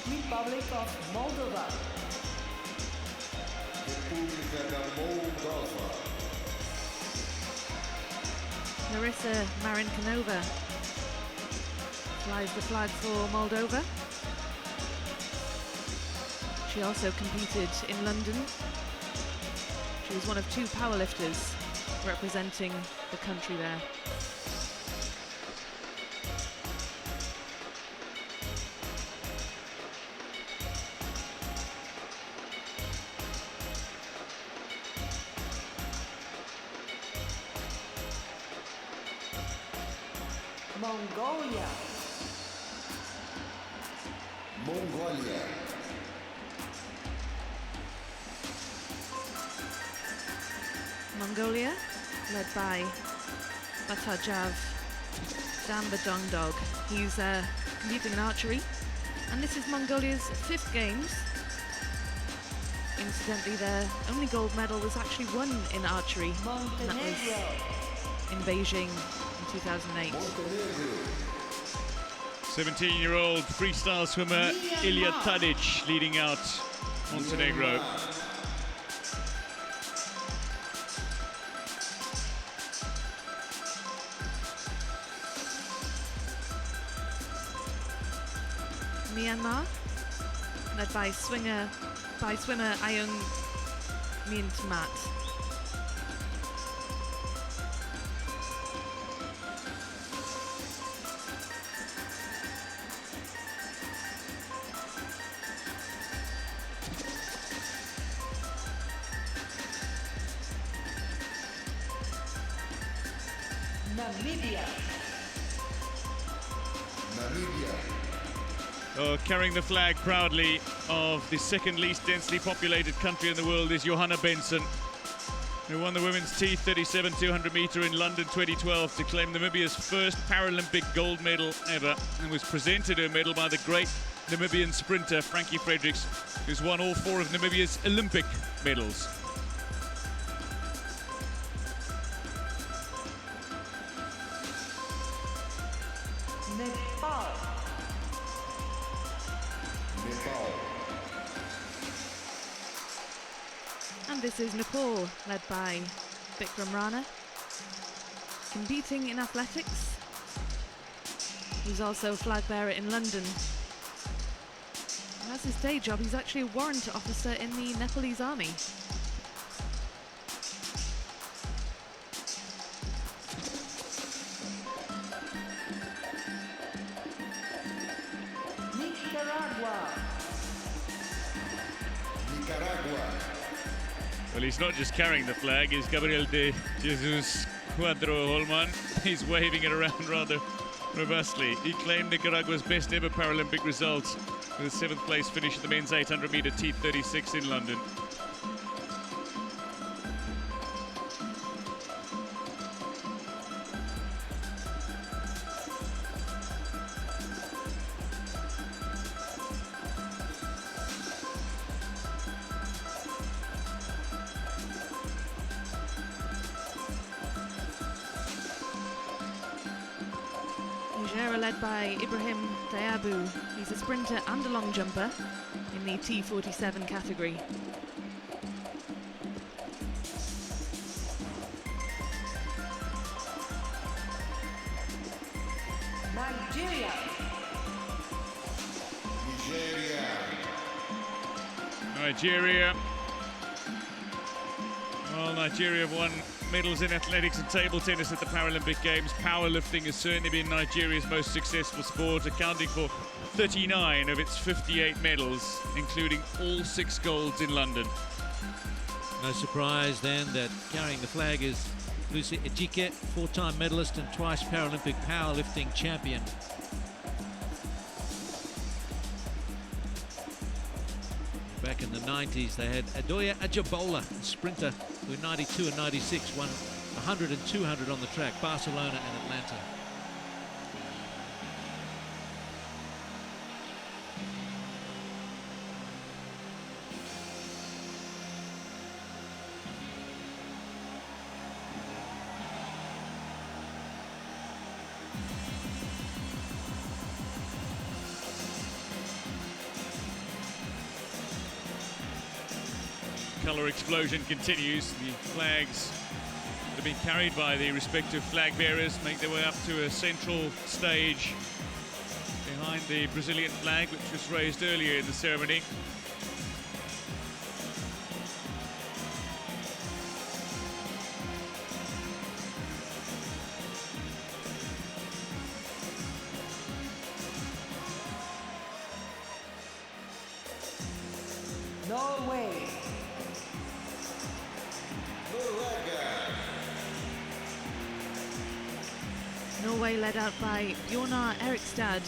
Republic of Moldova. República da Moldova. Larissa Marinkanova flies the flag for Moldova. She also competed in London. She was one of 2 powerlifters representing the country there. Mongolia. Mongólia. Mongolia, led by Batajav Dambadongdog. He's competing in archery, and this is Mongolia's 5th Games. Incidentally, their only gold medal was actually won in archery, and that Montenegro. was in Beijing in 2008. 17-year-old freestyle swimmer Ilya Tadic leading out Montenegro. Myanmar, led by swimmer Ayung Mint Mat. Namibia. Carrying the flag proudly of the second least densely populated country in the world is Johanna Benson, who won the women's T37 200 meter in London 2012 to claim Namibia's first Paralympic gold medal ever, and was presented her medal by the great Namibian sprinter Frankie Fredericks, who's won all 4 of Namibia's Olympic medals. Nepal. And this is Nepal, led by Bikram Rana, competing in athletics. He's also flag bearer in London. And as his day job, he's actually a warrant officer in the Nepalese army. Well, he's not just carrying the flag, he's Gabriel de Jesus Cuadro Holman. He's waving it around rather robustly. He claimed Nicaragua's best ever Paralympic results with a 7th place finish at the men's 800 meter T36 in London. Nigeria led by Ibrahim Dayabu. He's a sprinter and a long jumper in the T47 category. Nigeria. Nigeria. Well, Nigeria have won medals in athletics and table tennis at the Paralympic Games. Powerlifting has certainly been Nigeria's most successful sport, accounting for 39 of its 58 medals, including all 6 golds in London. No surprise then that carrying the flag is Lucy Ejike, 4-time medalist and twice Paralympic powerlifting champion. Back in the 90s, they had Adoya Ajabola, a sprinter who in 92 and 96 won 100 and 200 on the track, Barcelona and Atlanta. Colour explosion continues. The flags that have been carried by the respective flag bearers make their way up to a central stage behind the Brazilian flag, which was raised earlier in the ceremony. Norway. Norway led out by Bjornar Erikstad,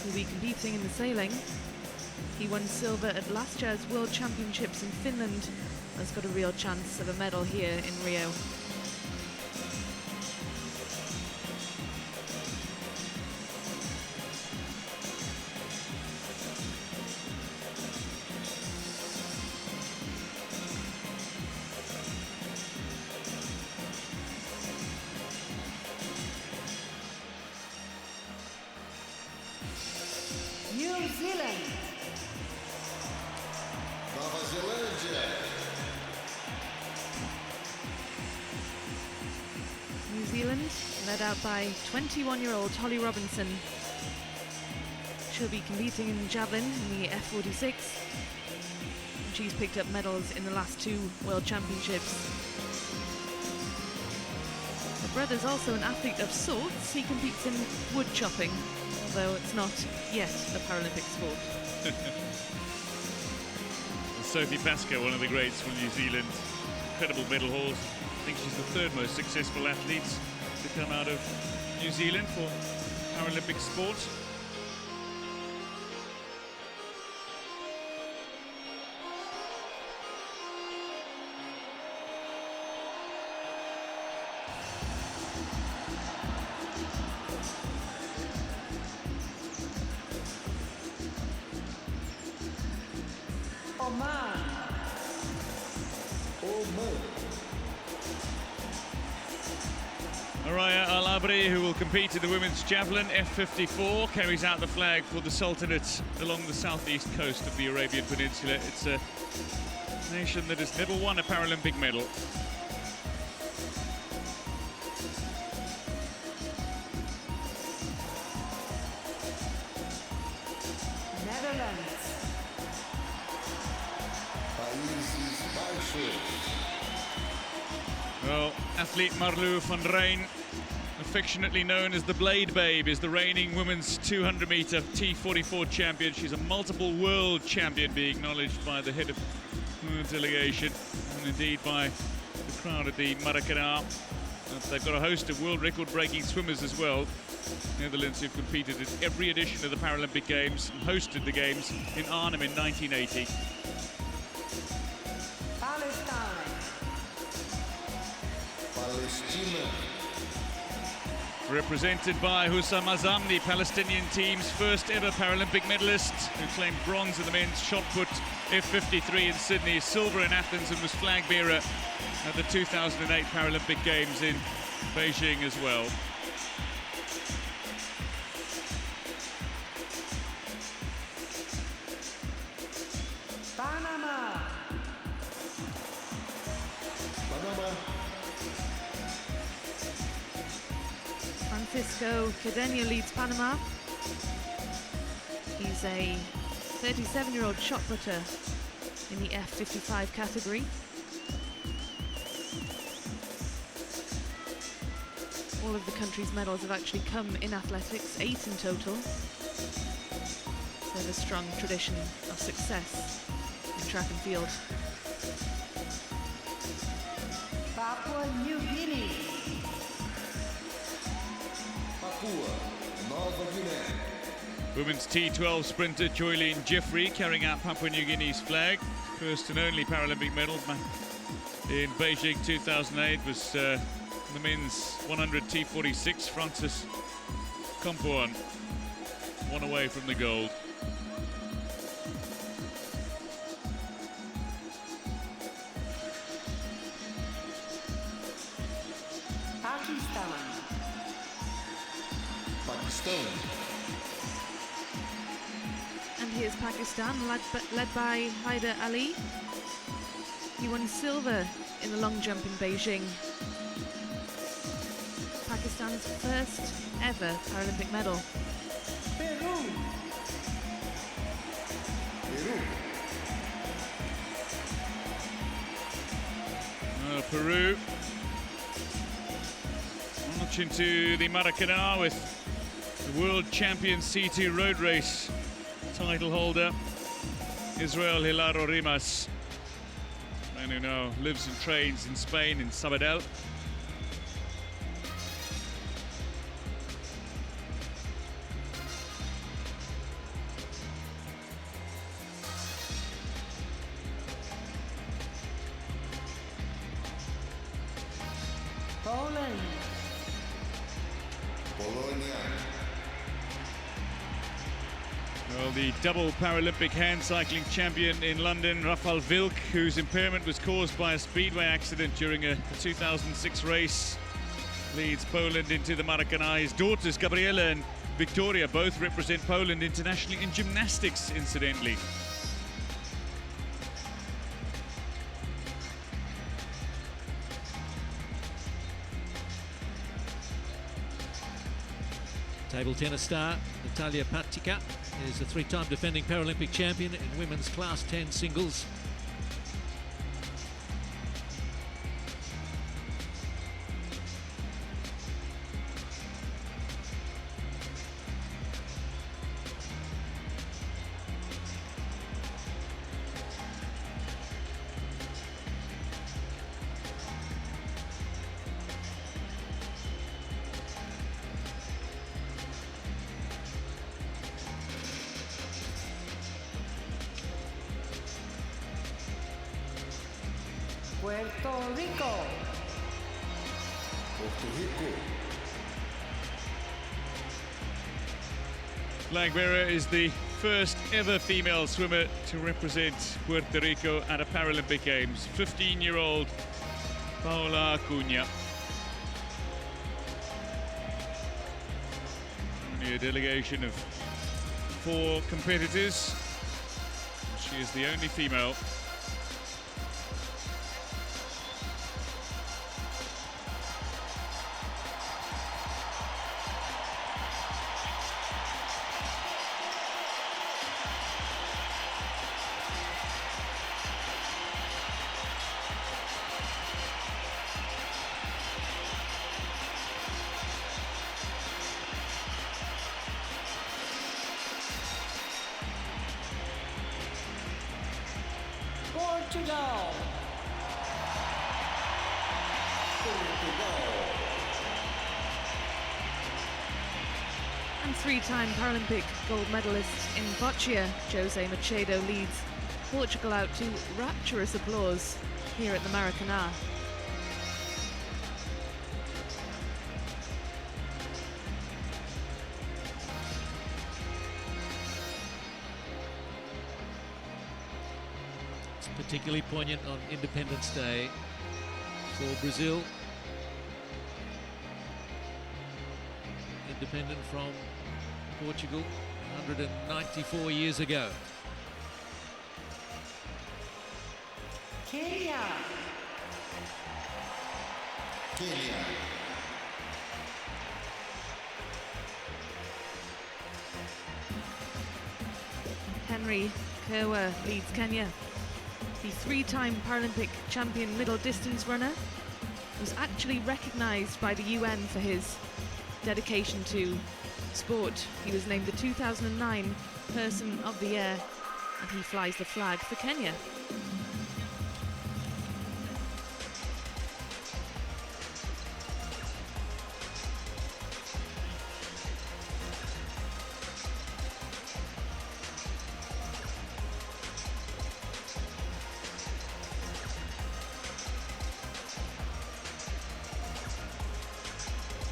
who'll be competing in the sailing. He won silver at last year's World Championships in Finland. Has got a real chance of a medal here in Rio. New Zealand. Nova Zelândia. New Zealand led out by 21-year-old Holly Robinson. She'll be competing in javelin in the F46. She's picked up medals in the last 2 World Championships. Her brother's also an athlete of sorts. He competes in wood chopping, although it's not yet a Paralympic sport. Sophie Pascoe, one of the greats from New Zealand, incredible medal hauls. I think she's the 3rd most successful athlete to come out of New Zealand for Paralympic sport. Araya Al-Abri, who will compete in the women's javelin F54, carries out the flag for the Sultanate along the southeast coast of the Arabian Peninsula. It's a nation that has never won a Paralympic medal. Netherlands. Países Baixos. Well, athlete Marlou van Rijn, affectionately known as the Blade Babe, is the reigning women's 200-meter T44 champion. She's a multiple world champion, being acknowledged by the head of the delegation and indeed by the crowd at the Maracanã. They've got a host of world record-breaking swimmers as well. Netherlands have competed in every edition of the Paralympic Games and hosted the Games in Arnhem in 1980. Palestina. Represented by Hussam Azam, the Palestinian team's first ever Paralympic medalist, who claimed bronze in the men's shot put F53 in Sydney, silver in Athens, and was flag bearer at the 2008 Paralympic Games in Beijing as well. Panama. Francisco Cadena leads Panama. He's a 37-year-old shot putter in the F55 category. All of the country's medals have actually come in athletics, 8 in total. So there's a strong tradition of success in track and field. Papua New Guinea. Papua Nova Guinea. Women's T12 sprinter Joylene Jeffrey carrying out Papua New Guinea's flag. First and only Paralympic medal in Beijing 2008 was the men's 100 T46. Francis Kompuan, 1 away from the gold. Pakistan. And here's Pakistan, led by Haider Ali. He won silver in the long jump in Beijing. Pakistan's first ever Paralympic medal. Peru. Peru launch into the Maracanã with the world champion C2 road race title holder Israel Hilaro Rimas, man who now lives and trains in Spain in Sabadell. Poland. Polonia. Well, the double Paralympic hand cycling champion in London, Rafał Wilk, whose impairment was caused by a speedway accident during a 2006 race, leads Poland into the Maracanã. His daughters, Gabriela and Victoria, both represent Poland internationally in gymnastics, incidentally. Table tennis star Natalia Patica is a three-time defending Paralympic champion in women's Class 10 singles. Puerto Rico. Puerto Rico. Flag bearer is the first ever female swimmer to represent Puerto Rico at a Paralympic Games. 15-year-old Paola Acuña. Only a delegation of 4 competitors. She is the only female. Portugal. And 3-time Paralympic gold medalist in boccia, Jose Machado, leads Portugal out to rapturous applause here at the Maracanã. It's particularly poignant on Independence Day for Brazil. Independent from Portugal 194 years ago. Kenya. Kenya. Henry Kerwa leads Kenya. The 3-time Paralympic champion middle distance runner was actually recognised by the UN for his dedication to sport. He was named the 2009 Person of the Year, and he flies the flag for Kenya.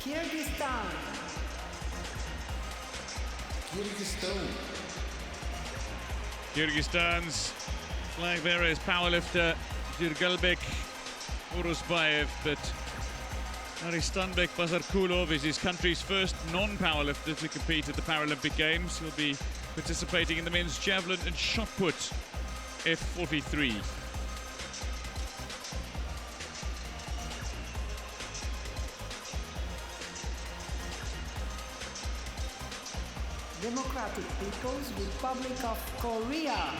Kyrgyzstan. Kyrgyzstan's flag bearer is powerlifter Jurgalbek Urusbayev, but Aristanbek Bazarkulov is his country's first non-powerlifter to compete at the Paralympic Games. He'll be participating in the men's javelin and shot put F43. Democratic People's Republic of Korea.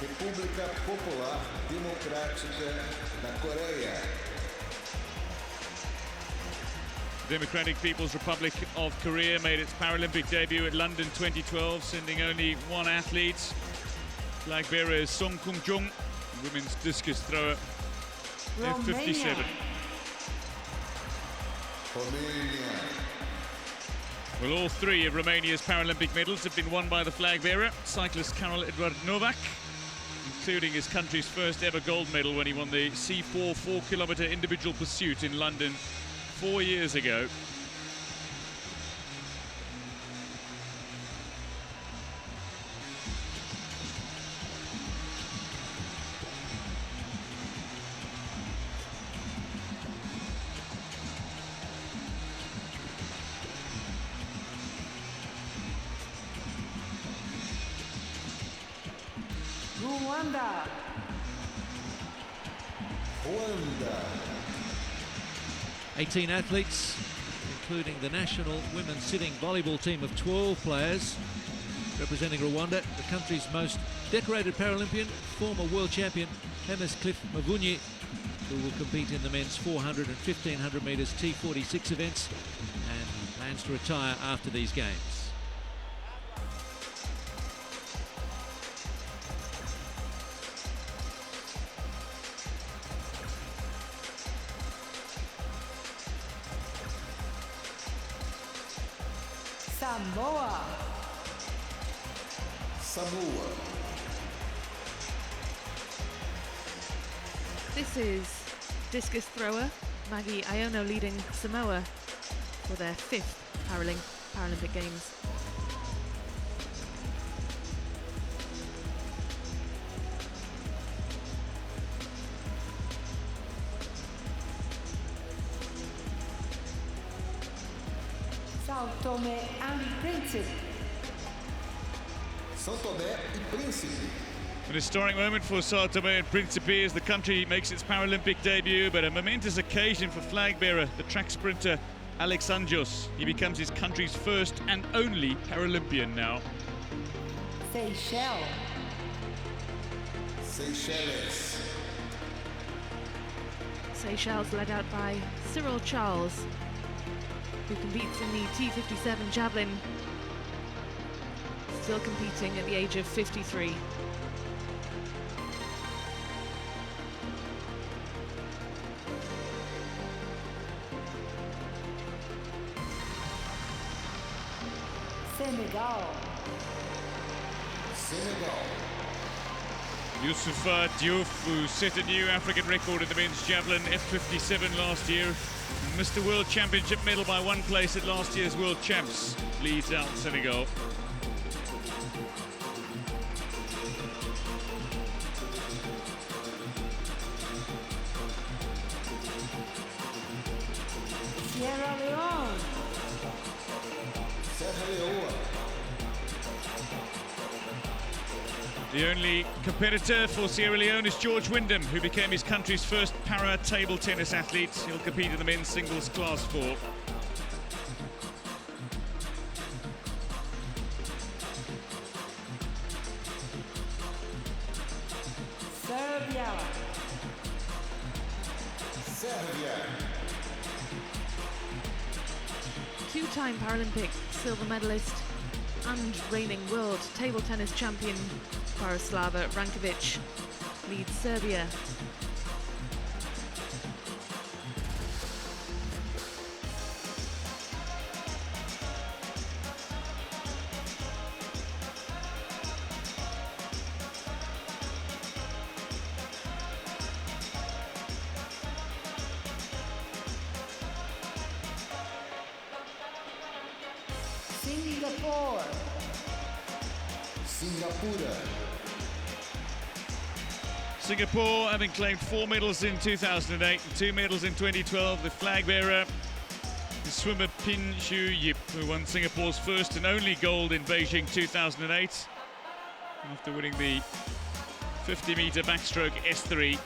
República Popular Democrática da Coreia. Democratic People's Republic of Korea made its Paralympic debut at London 2012, sending only 1 athlete. Flag bearer is Song Kung-jung, women's discus thrower, F57. Romania. Well, all 3 of Romania's Paralympic medals have been won by the flag bearer, cyclist Karel Edward Novak, including his country's first ever gold medal when he won the C4 4-kilometre individual pursuit in London 4 years ago. Rwanda. 18 athletes including the national women's sitting volleyball team of 12 players. Representing Rwanda, the country's most decorated Paralympian, former world champion Cliff Mavunyi, who will compete in the men's 400 and 1500 metres T46 events and plans to retire after these games. Samoa. Samoa. This is discus thrower Maggie Iono leading Samoa for their 5th Paralympic Games. São Tomé and Príncipe. São Tomé e Príncipe. An historic moment for São Tomé and Príncipe as the country makes its Paralympic debut, but a momentous occasion for flag bearer, the track sprinter Alex Anjos. He becomes his country's first and only Paralympian now. Seychelles. Seychelles. Seychelles led out by Cyril Charles, who competes in the T57 javelin, still competing at the age of 53. Senegal. Senegal. Youssoufa Diouf, who set a new African record in the men's javelin F57 last year, and missed the World Championship medal by 1 place at last year's World Champs, leads out Senegal. Sierra Leone. Serra Leoa. The only competitor for Sierra Leone is George Wyndham, who became his country's first para-table tennis athlete. He'll compete in the men's singles class 4. Serbia. Sérvia. 2-time Paralympic silver medalist and reigning world table tennis champion Borislava Rankovic leads Serbia. Singapore. Singapura. Singapore, having claimed 4 medals in 2008 and 2 medals in 2012, the flag bearer is swimmer Pin Shu Yip, who won Singapore's first and only gold in Beijing 2008 after winning the 50-meter backstroke S3.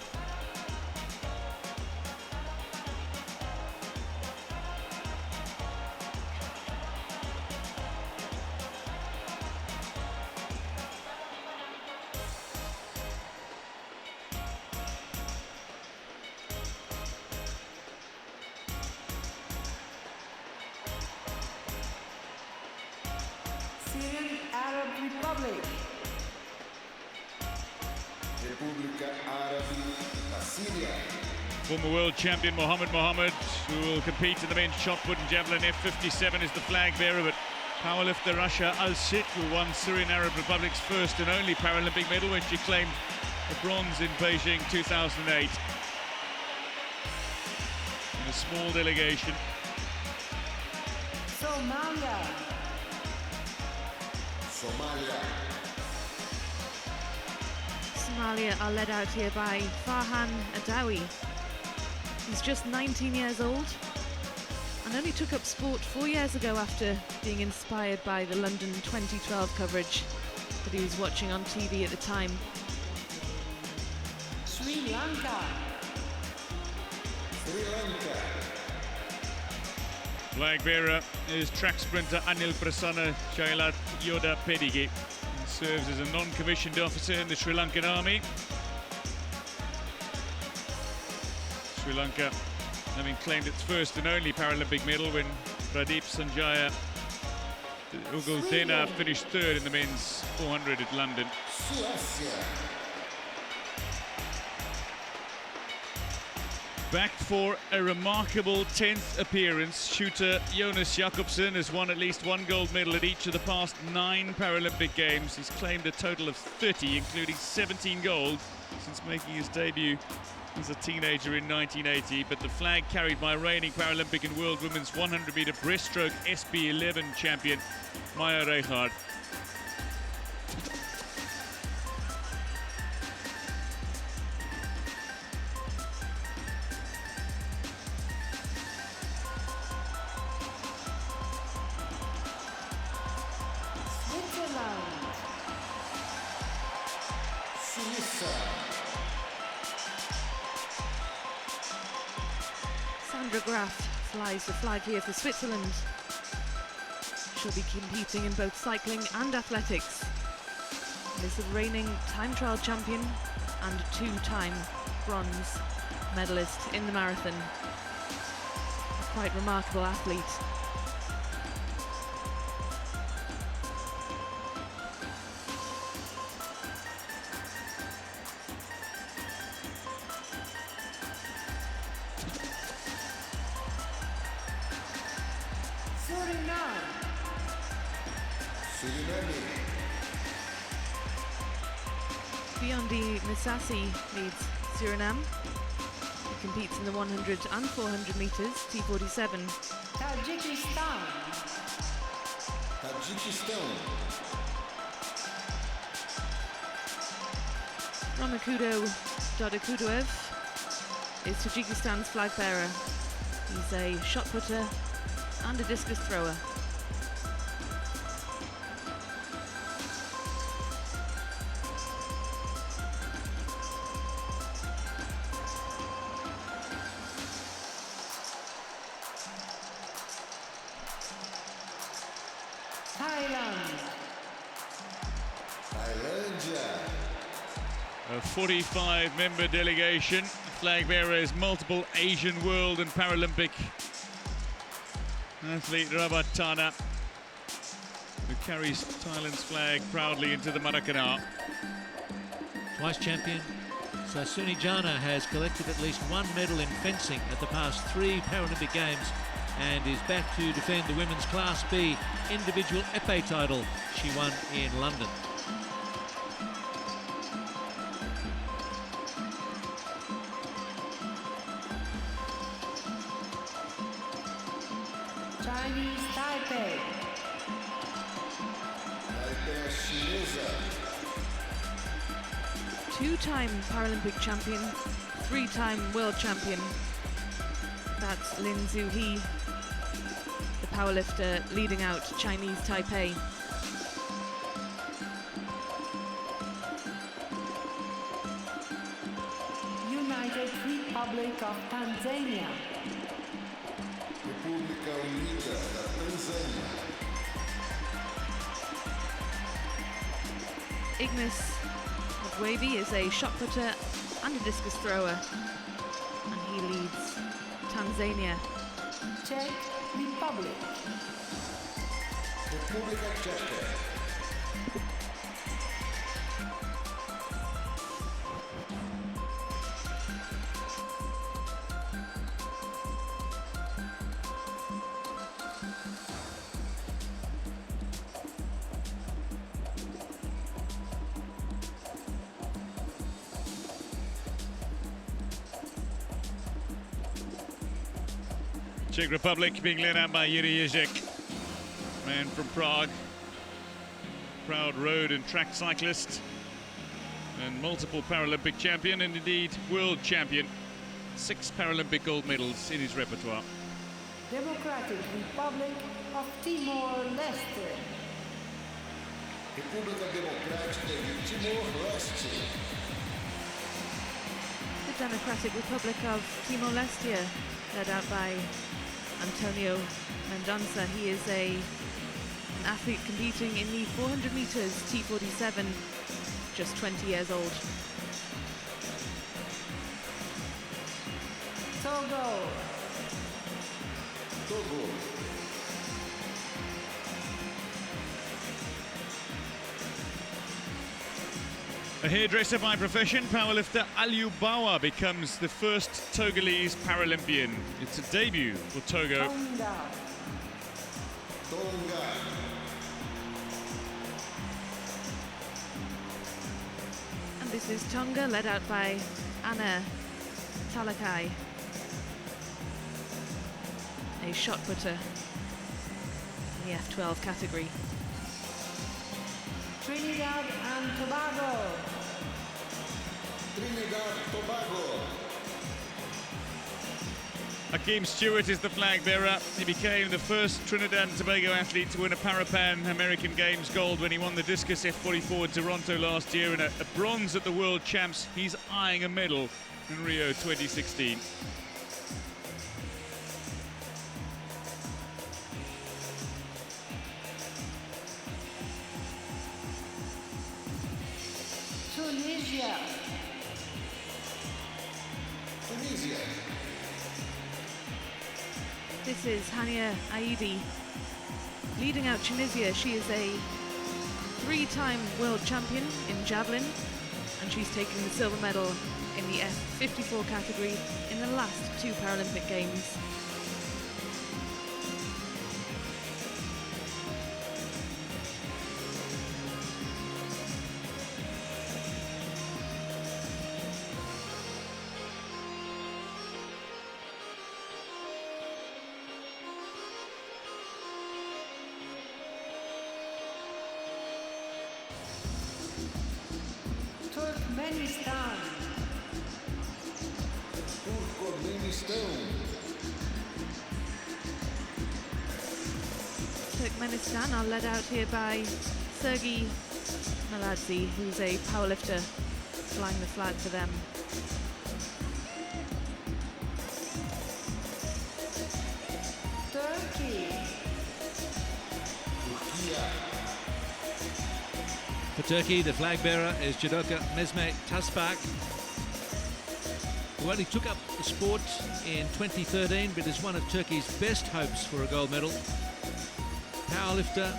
Syrian Arab Republic. República Árabe da Síria. Former world champion Mohammed Mohammed, who will compete in the men's shot put and javelin F57, is the flag bearer, but powerlifter Rasha Al-Sit, who won Syrian Arab Republic's first and only Paralympic medal when she claimed the bronze in Beijing 2008. In a small delegation. Somalia. Somália. Somalia are led out here by Farhan Adawi. He's just 19 years old and only took up sport 4 years ago after being inspired by the London 2012 coverage that he was watching on TV at the time. Sri Lanka. Sri Lanka. Flag bearer is track sprinter Anil Prasanna Jailat Yoda Pedigi. He serves as a non-commissioned officer in the Sri Lankan Army. Sri Lanka having claimed its first and only Paralympic medal when Pradeep Sanjaya Uguldena finished third in the men's 400 at London. Back for a remarkable 10th appearance, shooter Jonas Jakobsen has won at least one gold medal at each of the past 9 Paralympic Games. He's claimed a total of 30, including 17 gold, since making his debut as a teenager in 1980. But the flag carried by reigning Paralympic and World Women's 100-meter breaststroke SB11 champion Maya Reichardt. Sandra Graf flies the flag here for Switzerland. She'll be competing in both cycling and athletics. And is the reigning time trial champion and 2-time bronze medalist in the marathon. A quite remarkable athlete. Biondi Misasi leads Suriname. He competes in the 100 and 400 meters, T47. Tajikistan. Ramakudo Dodakudoev is Tajikistan's flag bearer. He's a shot putter and a discus thrower. A 45-member delegation. Flag bearer is multiple Asian, World and Paralympic athlete Rabatana, who carries Thailand's flag proudly into the Maracanã. Twice champion Sasuni Jana has collected at least one medal in fencing at the past 3 Paralympic Games and is back to defend the women's Class B individual épée title she won in London. Chinese Taipei. Two-time Paralympic champion, 3-time world champion. That's Lin Zhu-hee, the powerlifter leading out Chinese Taipei. United Republic of Tanzania. República Unida da Tanzânia. Ignis Wavy is a shot putter and a discus thrower, and he leads Tanzania. Czech Republic. República Checa. Czech Republic being led out by Yuri Ježek, man from Prague, proud road and track cyclist and multiple Paralympic champion and indeed world champion. 6 Paralympic gold medals in his repertoire. Democratic Republic of Timor-Leste. República Democrática de Timor-Leste. The Democratic Republic of Timor-Leste, led out by Antonio Mendonça. He is an athlete competing in the 400 meters T47, just 20 years old. Togo. A hairdresser by profession, powerlifter Aliou Bawa becomes the first Togolese Paralympian. It's a debut for Togo. Tonga. And this is Tonga, led out by Anna Talakai, a shot putter in the F12 category. Trinidad and Tobago. Trinidad, Tobago. Hakeem Stewart is the flag bearer. He became the first Trinidad and Tobago athlete to win a Parapan American Games gold when he won the discus F44 in Toronto last year, and a bronze at the World Champs. He's eyeing a medal in Rio 2016. Tunisia. Tunisia. This is Hania Aidi, leading out Tunisia. She is a three-time world champion in javelin, and she's taking the silver medal in the F54 category in the last two Paralympic Games. Turkmenistan. Turkmenistan are led out here by Sergei Maladze, who's a powerlifter flying the flag for them. Turkey. For Turkey, the flag bearer is Judoka Mehmet Tasbak, who only took up the sport in 2013, but is one of Turkey's best hopes for a gold medal. Powerlifter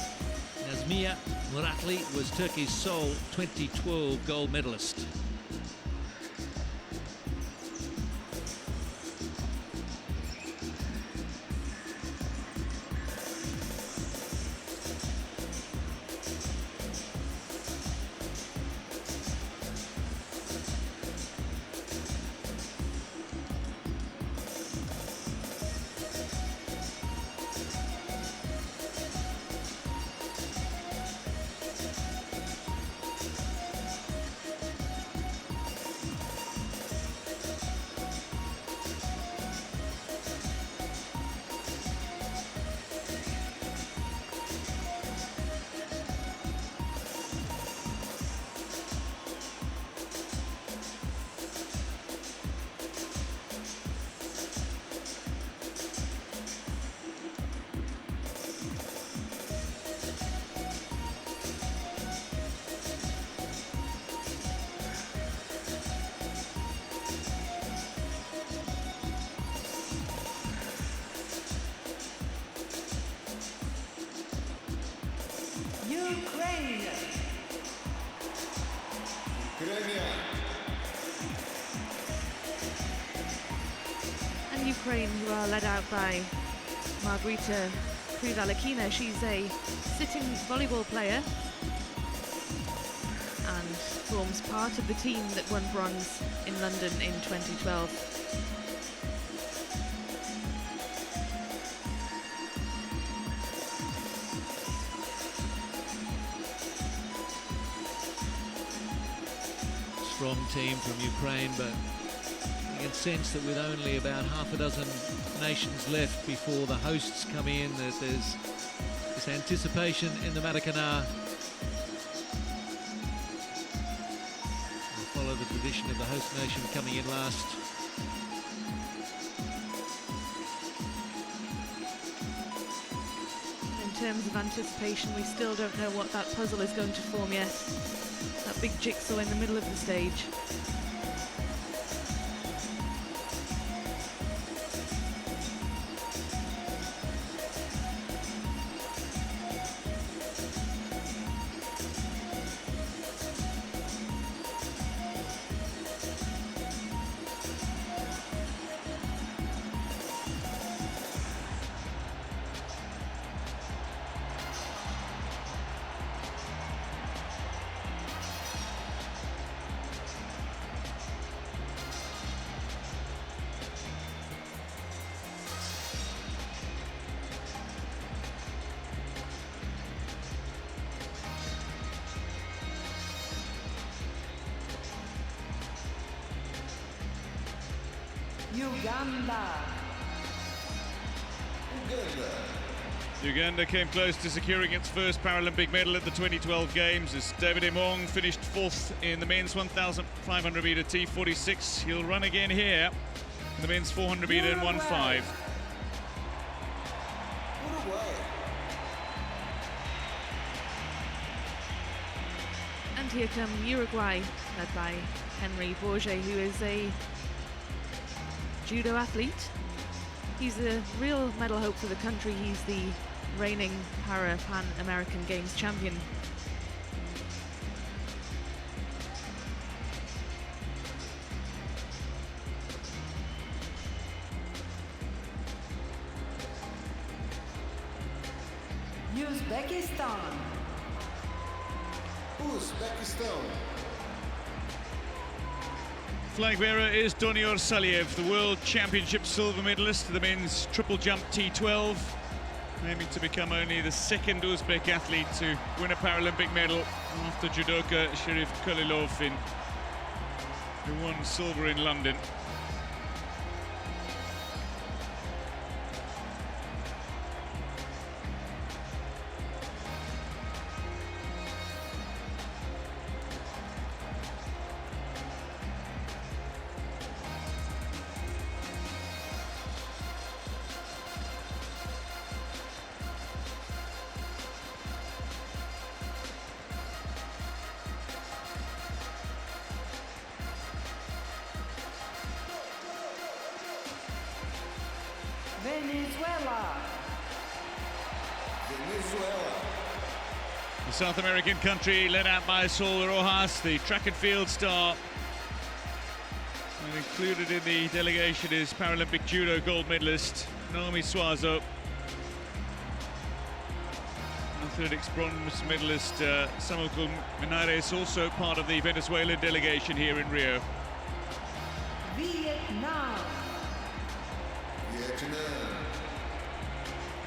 Nazmiye Muratli was Turkey's sole 2012 gold medalist. Ukraine. And Ukraine, who are led out by Margarita Krivalakina. She's a sitting volleyball player and forms part of the team that won bronze in London in 2012. Strong team from Ukraine, but you can sense that with only about half a dozen nations left before the hosts come in, that there's this anticipation in the Maracanã. We'll follow the tradition of the host nation coming in last. terms of anticipation. We still don't know what that puzzle is going to form yet. That big jigsaw in the middle of the stage. Uganda came close to securing its first Paralympic medal at the 2012 Games as David Emong finished fourth in the men's 1,500 meter T46. He'll run again here in the men's 400 meter in 1.5. And here come Uruguay, led by Henry Borges, who is a judo athlete. He's a real medal hope for the country. He's the reigning Pan-American Games champion. Uzbekistan. Flag bearer is Donior Saliev, the World Championship silver medalist, the men's triple jump T12, aiming to become only the second Uzbek athlete to win a Paralympic medal after judoka Sherif Khalilov, who won silver in London. The South American country led out by Sol Rojas, the track and field star. And included in the delegation is Paralympic judo gold medalist Naomi Suazo. Athletics bronze medalist Samuel Menares, also part of the Venezuelan delegation here in Rio.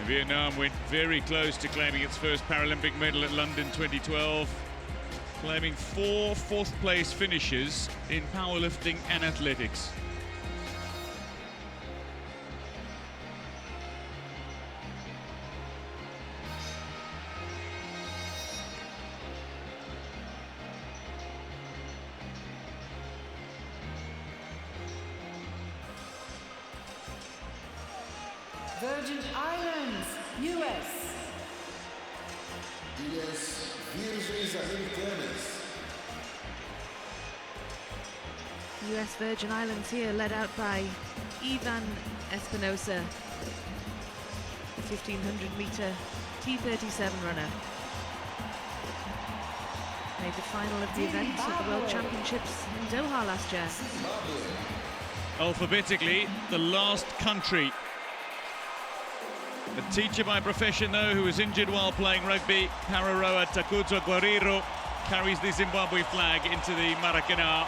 Vietnam went very close to claiming its first Paralympic medal at London 2012, claiming 4 fourth-place finishes in powerlifting and athletics. Virgin Islands, US. Virgens Americanas. US Virgin Islands here, led out by Ivan Espinosa, the 1500 meter T37 runner. Made the final of the event at the World Championships in Doha last year. Alphabetically, the last country. A teacher by profession, though, who was injured while playing rugby, para-rower Takuzo Guariro, carries the Zimbabwe flag into the Maracanã.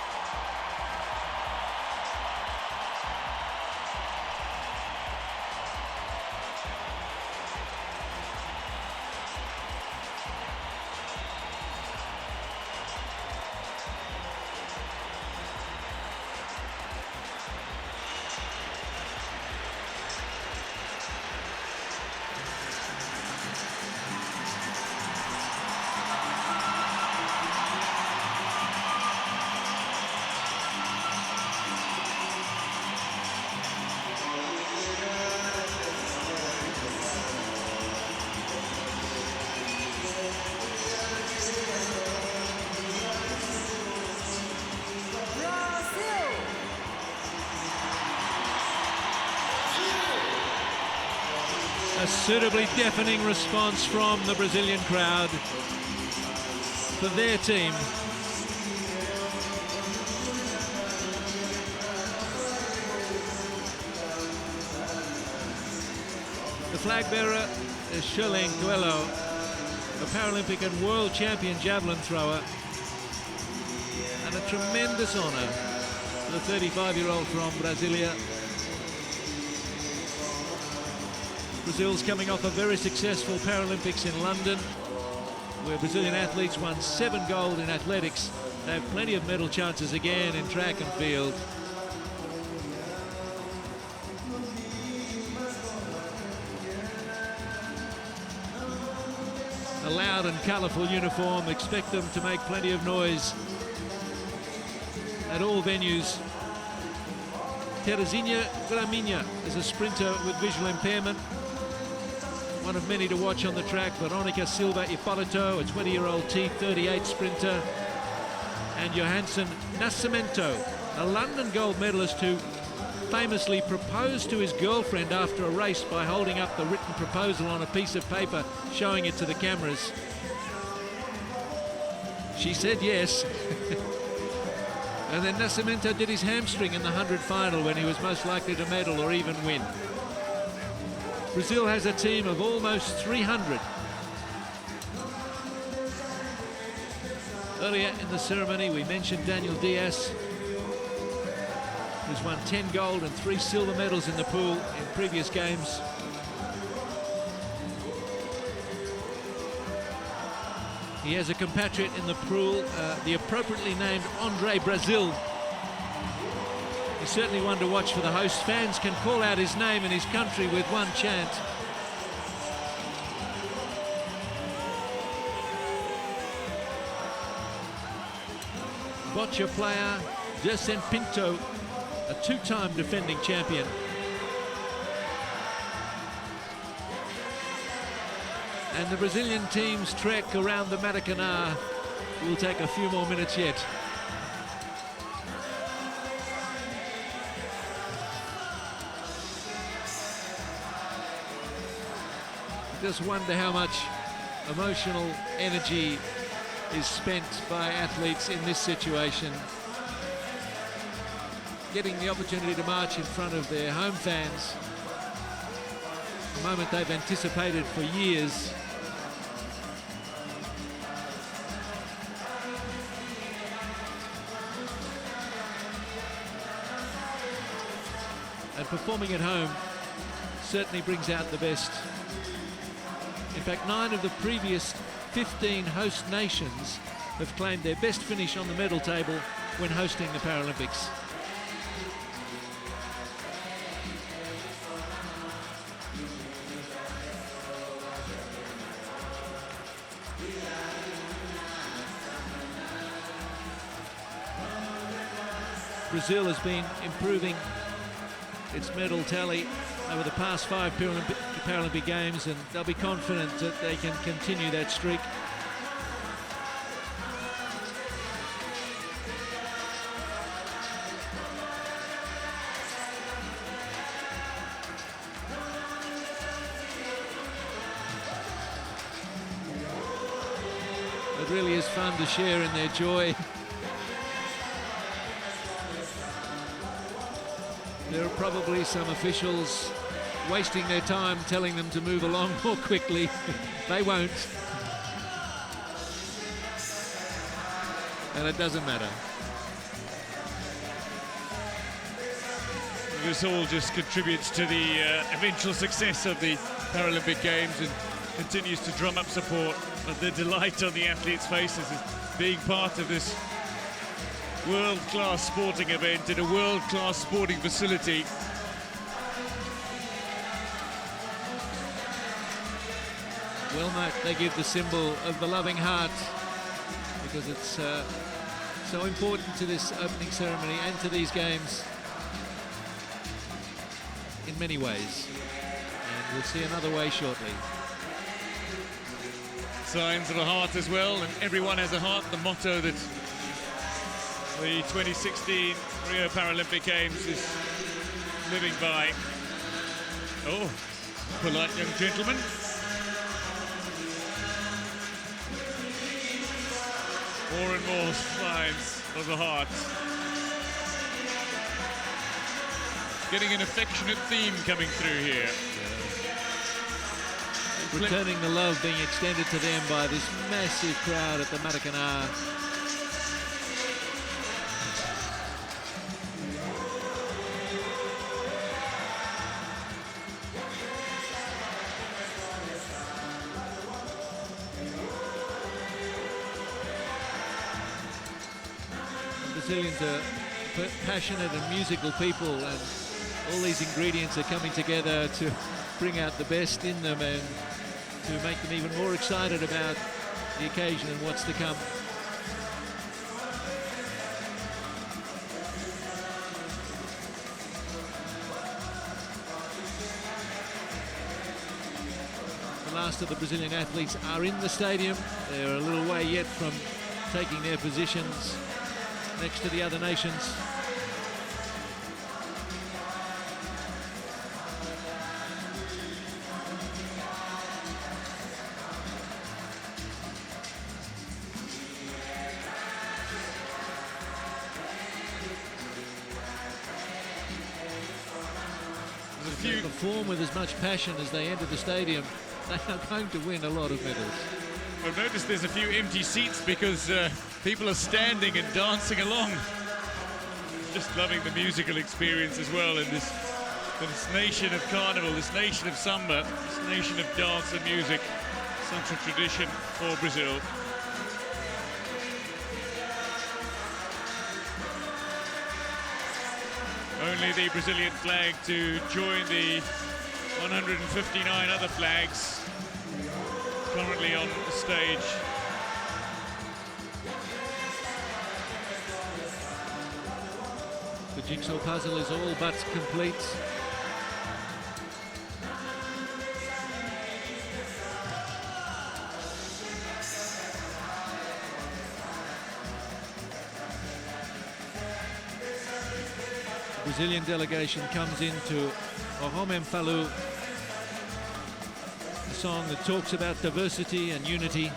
A suitably deafening response from the Brazilian crowd for their team. The flag bearer is Shirlene Coelho, a Paralympic and world champion javelin thrower, and a tremendous honour for the 35-year-old from Brasilia. Brazil's coming off a very successful Paralympics in London, where Brazilian athletes won 7 gold in athletics. They have plenty of medal chances again in track and field. A loud and colourful uniform, expect them to make plenty of noise at all venues. Terezinha Graminha is a sprinter with visual impairment, one of many to watch on the track. Veronica Silva Ippolito, a 20-year-old T38 sprinter, and Johansson Nascimento, a London gold medalist who famously proposed to his girlfriend after a race by holding up the written proposal on a piece of paper, showing it to the cameras. She said yes. And then Nascimento did his hamstring in the 100 final when he was most likely to medal or even win. Brazil has a team of almost 300. Earlier in the ceremony, we mentioned Daniel Diaz, who's won 10 gold and 3 silver medals in the pool in previous games. He has a compatriot in the pool, the appropriately named Andre Brasil. He's certainly one to watch for the host. Fans can call out his name and his country with one chant. Boccia player Dersen Pinto, a 2-time defending champion. And the Brazilian team's trek around the Maracanã will take a few more minutes yet. Just wonder how much emotional energy is spent by athletes in this situation. Getting the opportunity to march in front of their home fans, a moment they've anticipated for years. And performing at home certainly brings out the best. In fact, 9 of the previous 15 host nations have claimed their best finish on the medal table when hosting the Paralympics. Brazil has been improving its medal tally over the past 5 Paralympic Games, and they'll be confident that they can continue that streak. It really is fun to share in their joy. There are probably some officials wasting their time telling them to move along more quickly. They won't. And it doesn't matter. This all just contributes to the eventual success of the Paralympic Games and continues to drum up support of the delight on the athletes' faces as being part of this world-class sporting event in a world-class sporting facility. Well, Matt, they give the symbol of the loving heart because it's so important to this opening ceremony and to these games in many ways. And we'll see another way shortly. Signs of a heart as well, and everyone has a heart, the motto that the 2016 Rio Paralympic Games is living by. Oh, polite young gentleman. More and more signs of the heart. Getting an affectionate theme coming through here. Returning the love being extended to them by this massive crowd at the Maracanã. Brazilians are passionate and musical people, and all these ingredients are coming together to bring out the best in them and to make them even more excited about the occasion and what's to come. The last of the Brazilian athletes are in the stadium. They're a little way yet from taking their positions next to the other nations. They perform with as much passion as they enter the stadium. They are going to win a lot of medals. I've noticed there's a few empty seats because people are standing and dancing along. Just loving the musical experience as well in this nation of carnival, this nation of samba, this nation of dance and music. Such a tradition for Brazil. Only the Brazilian flag to join the 159 other flags currently on the stage. The jigsaw puzzle is all but complete. The Brazilian delegation comes into Ohomem Falu, a song that talks about diversity and unity.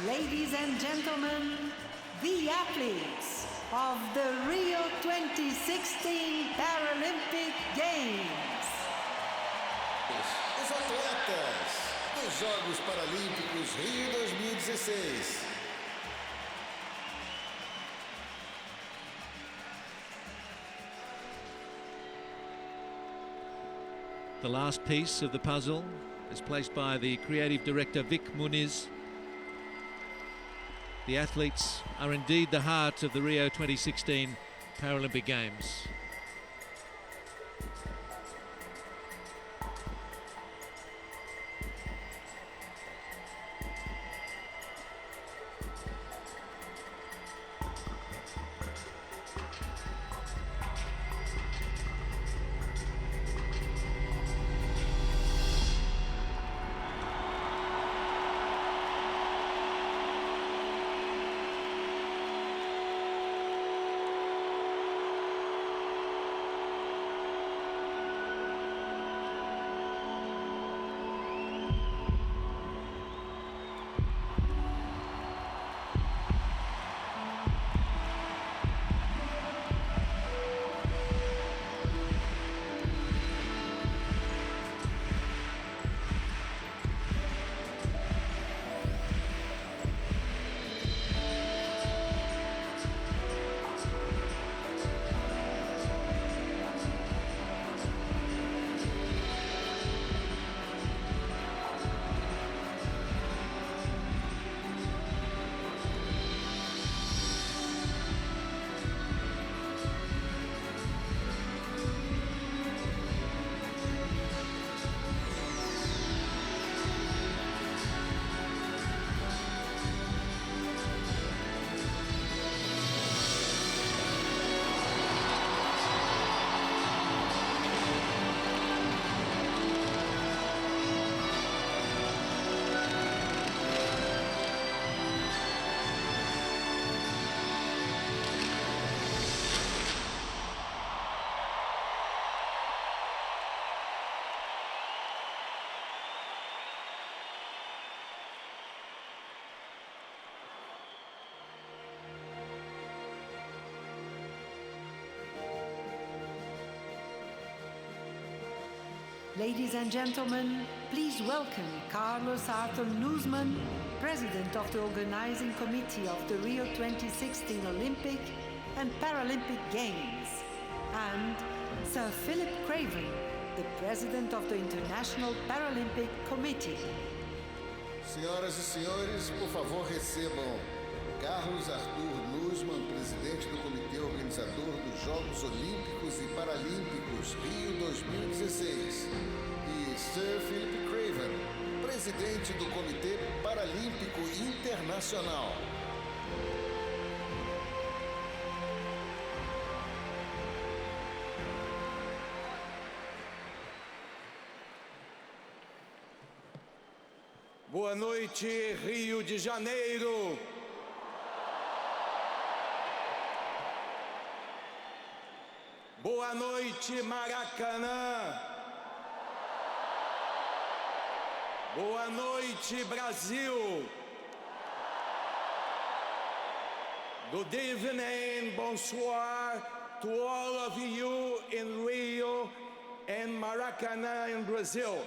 Ladies and gentlemen, the athletes of the Rio 2016 Paralympic Games. Os atletas dos Jogos Paralímpicos Rio 2016. The last piece of the puzzle is placed by the creative director Vic Muniz. The athletes are indeed the heart of the Rio 2016 Paralympic Games. Ladies and gentlemen, please welcome Carlos Arthur Nuzman, President of the Organizing Committee of the Rio 2016 Olympic and Paralympic Games, and Sir Philip Craven, the President of the International Paralympic Committee. Senhoras e senhores, por favor, recebam Carlos Arthur Nuzman, presidente do Comitê Organizador dos Jogos Olímpicos e Paralímpicos Rio 2016, e Sir Philip Craven, presidente do Comitê Paralímpico Internacional. Boa noite, Rio de Janeiro. Boa noite, Maracanã. Boa noite, Brasil. Good evening, bonsoir to all of you in Rio and Maracanã in Brazil.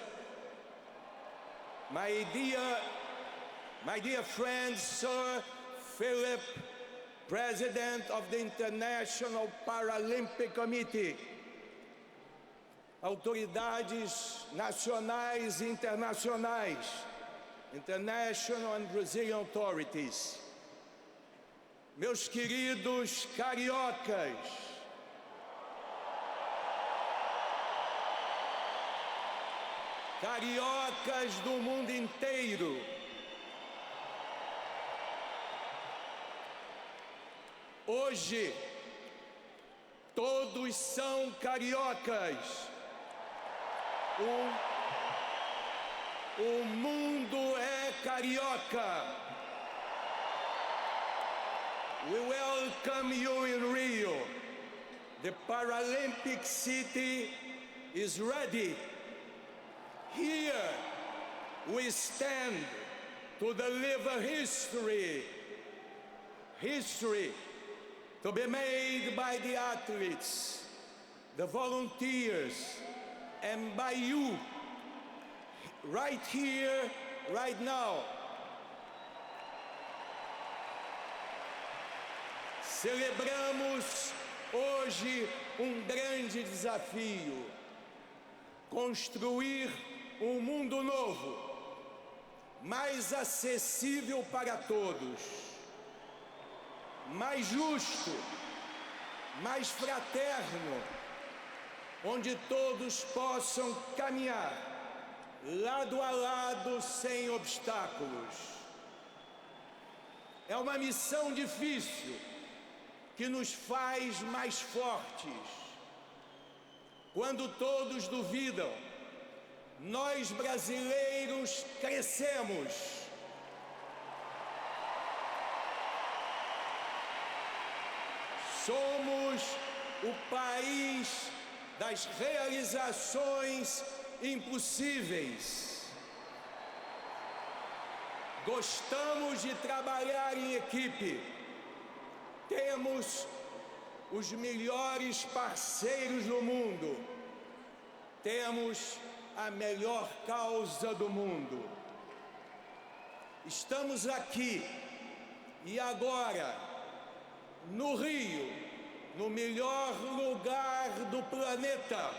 My dear friend, Sir Philip, President of the International Paralympic Committee, autoridades nacionais e internacionais, international and Brazilian authorities, meus queridos cariocas, cariocas do mundo inteiro, hoje todos são cariocas. O mundo é carioca. We welcome you in Rio. The Paralympic city is ready. Here we stand to deliver history to be made by the athletes, the volunteers, and by you, right here, right now. Celebramos hoje grande desafio: construir mundo novo, mais acessível para todos, mais justo, mais fraterno, onde todos possam caminhar lado a lado sem obstáculos. É uma missão difícil que nos faz mais fortes. Quando todos duvidam, nós brasileiros crescemos. Somos o país das realizações impossíveis. Gostamos de trabalhar em equipe. Temos os melhores parceiros do mundo. Temos a melhor causa do mundo. Estamos aqui e agora no Rio, no melhor lugar do planeta.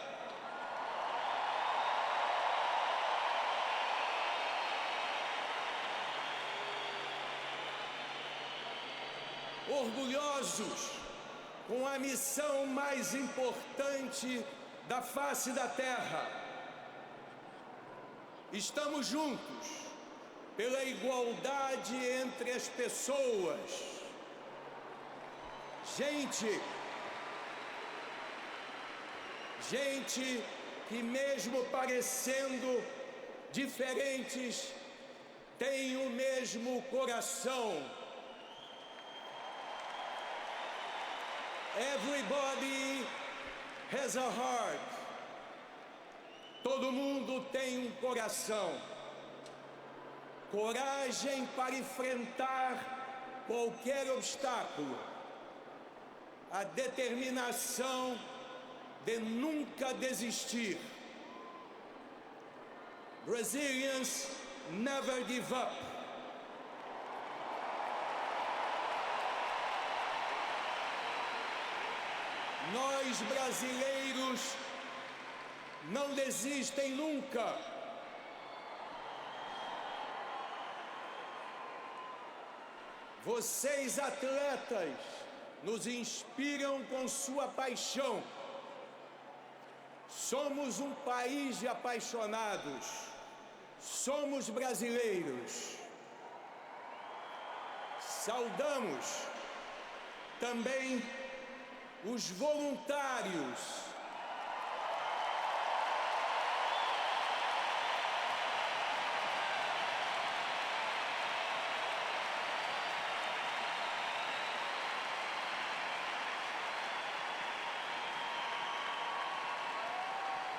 Orgulhosos com a missão mais importante da face da Terra. Estamos juntos pela igualdade entre as pessoas. Gente que mesmo parecendo diferentes, tem o mesmo coração. Everybody has a heart. Todo mundo tem coração. Coragem para enfrentar qualquer obstáculo. A determinação de nunca desistir. Brazilians never give up. Nós, brasileiros, não desistem nunca. Vocês, atletas, nos inspiram com sua paixão. Somos um país de apaixonados. Somos brasileiros. Saudamos também os voluntários.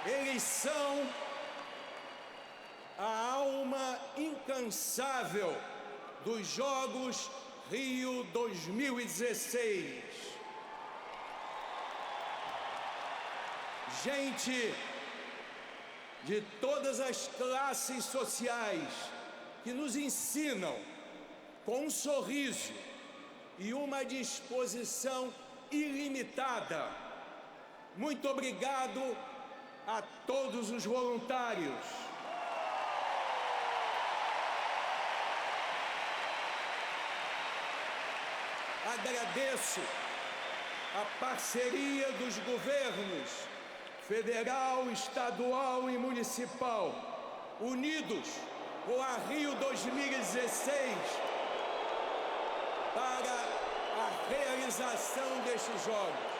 Eles são a alma incansável dos Jogos Rio 2016. Gente de todas as classes sociais que nos ensinam com um sorriso e uma disposição ilimitada. Muito obrigado a todos os voluntários. Agradeço a parceria dos governos federal, estadual e municipal, unidos com a Rio 2016 para a realização destes Jogos.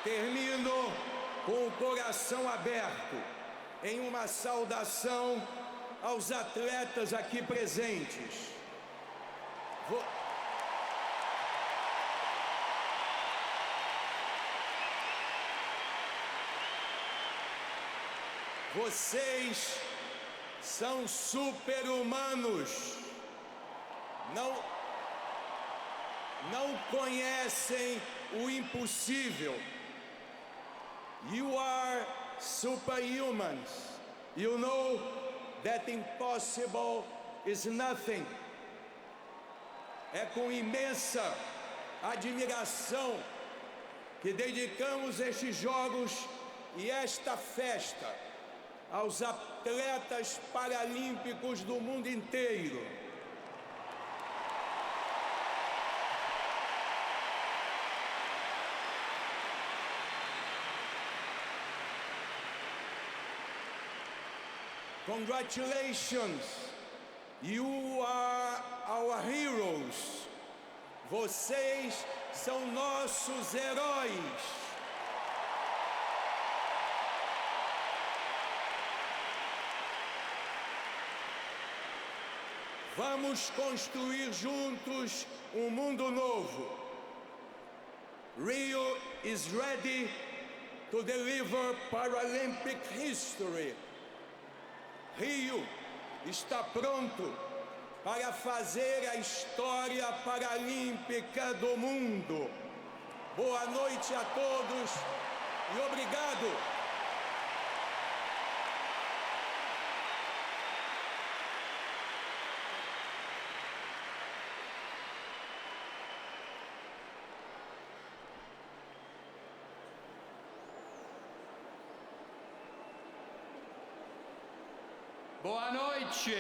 Termino com o coração aberto em uma saudação aos atletas aqui presentes. Vocês são super-humanos. Não conhecem o impossível. You are superhumans. You know that impossible is nothing. É com imensa admiração que dedicamos estes Jogos e esta festa aos atletas paralímpicos do mundo inteiro. Congratulations, you are our heroes. Vocês são nossos heróis. Vamos construir juntos um mundo novo. Rio is ready to deliver Paralympic history. Rio está pronto para fazer a história paralímpica do mundo. Boa noite a todos e obrigado. Boa noite.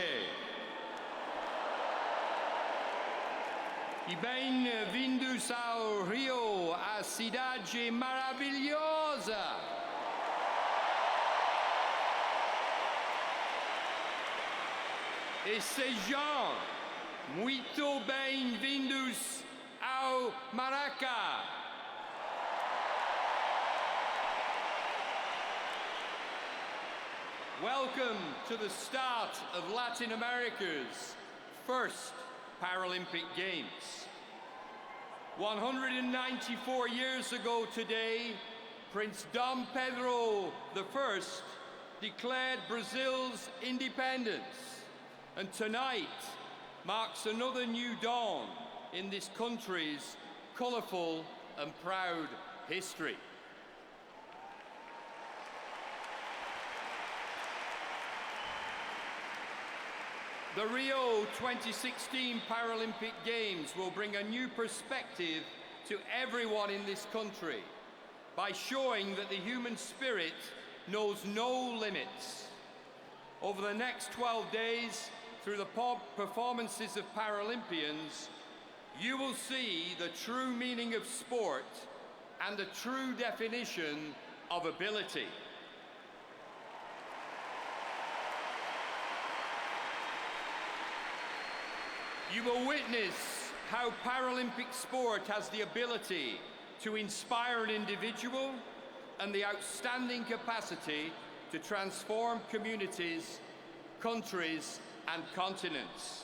E bem-vindos ao Rio, a cidade maravilhosa. E sejam muito bem-vindos ao Maraca. Welcome to the start of Latin America's first Paralympic Games. 194 years ago today, Prince Dom Pedro I declared Brazil's independence, and tonight marks another new dawn in this country's colourful and proud history. The Rio 2016 Paralympic Games will bring a new perspective to everyone in this country by showing that the human spirit knows no limits. Over the next 12 days, through the performances of Paralympians, you will see the true meaning of sport and the true definition of ability. You will witness how Paralympic sport has the ability to inspire an individual and the outstanding capacity to transform communities, countries, and continents.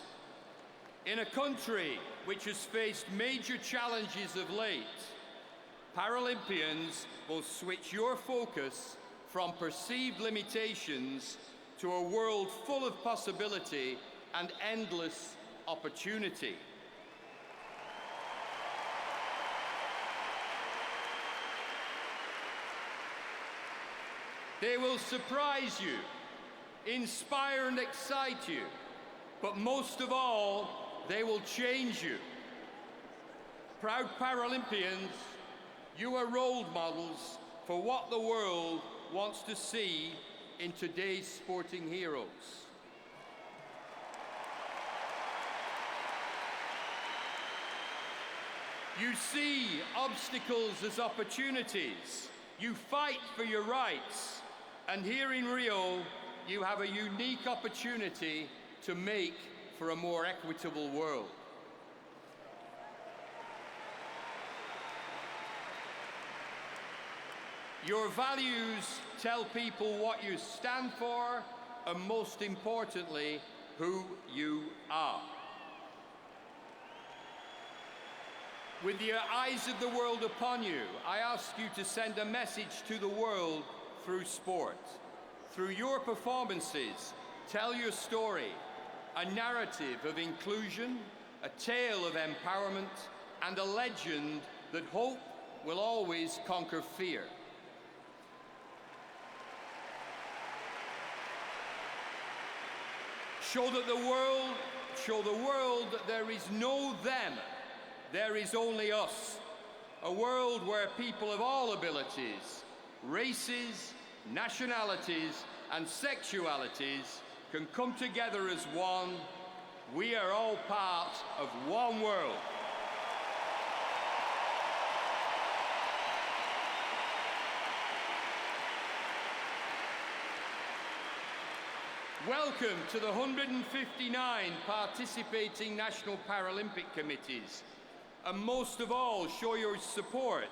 In a country which has faced major challenges of late, Paralympians will switch your focus from perceived limitations to a world full of possibility and endless opportunity. They will surprise you, inspire and excite you, but most of all, they will change you. Proud Paralympians, you are role models for what the world wants to see in today's sporting heroes. You see obstacles as opportunities. You fight for your rights. And here in Rio, you have a unique opportunity to make for a more equitable world. Your values tell people what you stand for, and most importantly, who you are. With the eyes of the world upon you, I ask you to send a message to the world through sport. Through your performances, tell your story, a narrative of inclusion, a tale of empowerment, and a legend that hope will always conquer fear. Show the world that there is no them. There is only us, a world where people of all abilities, races, nationalities, and sexualities can come together as one. We are all part of one world. Welcome to the 159 participating National Paralympic Committees. And most of all, show your support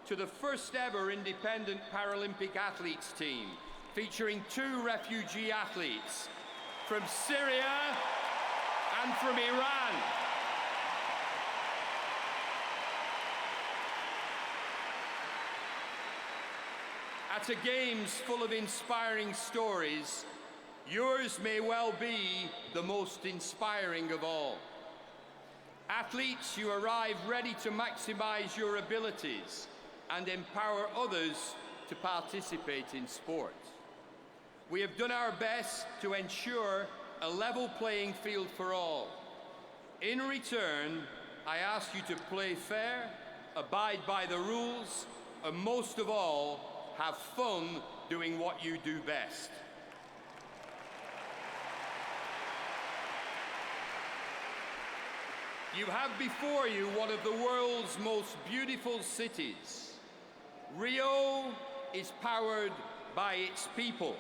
to the first ever independent Paralympic athletes team, featuring 2 refugee athletes from Syria and from Iran. At a Games full of inspiring stories, yours may well be the most inspiring of all. Athletes, you arrive ready to maximize your abilities and empower others to participate in sport. We have done our best to ensure a level playing field for all. In return, I ask you to play fair, abide by the rules, and most of all, have fun doing what you do best. You have before you one of the world's most beautiful cities. Rio is powered by its people,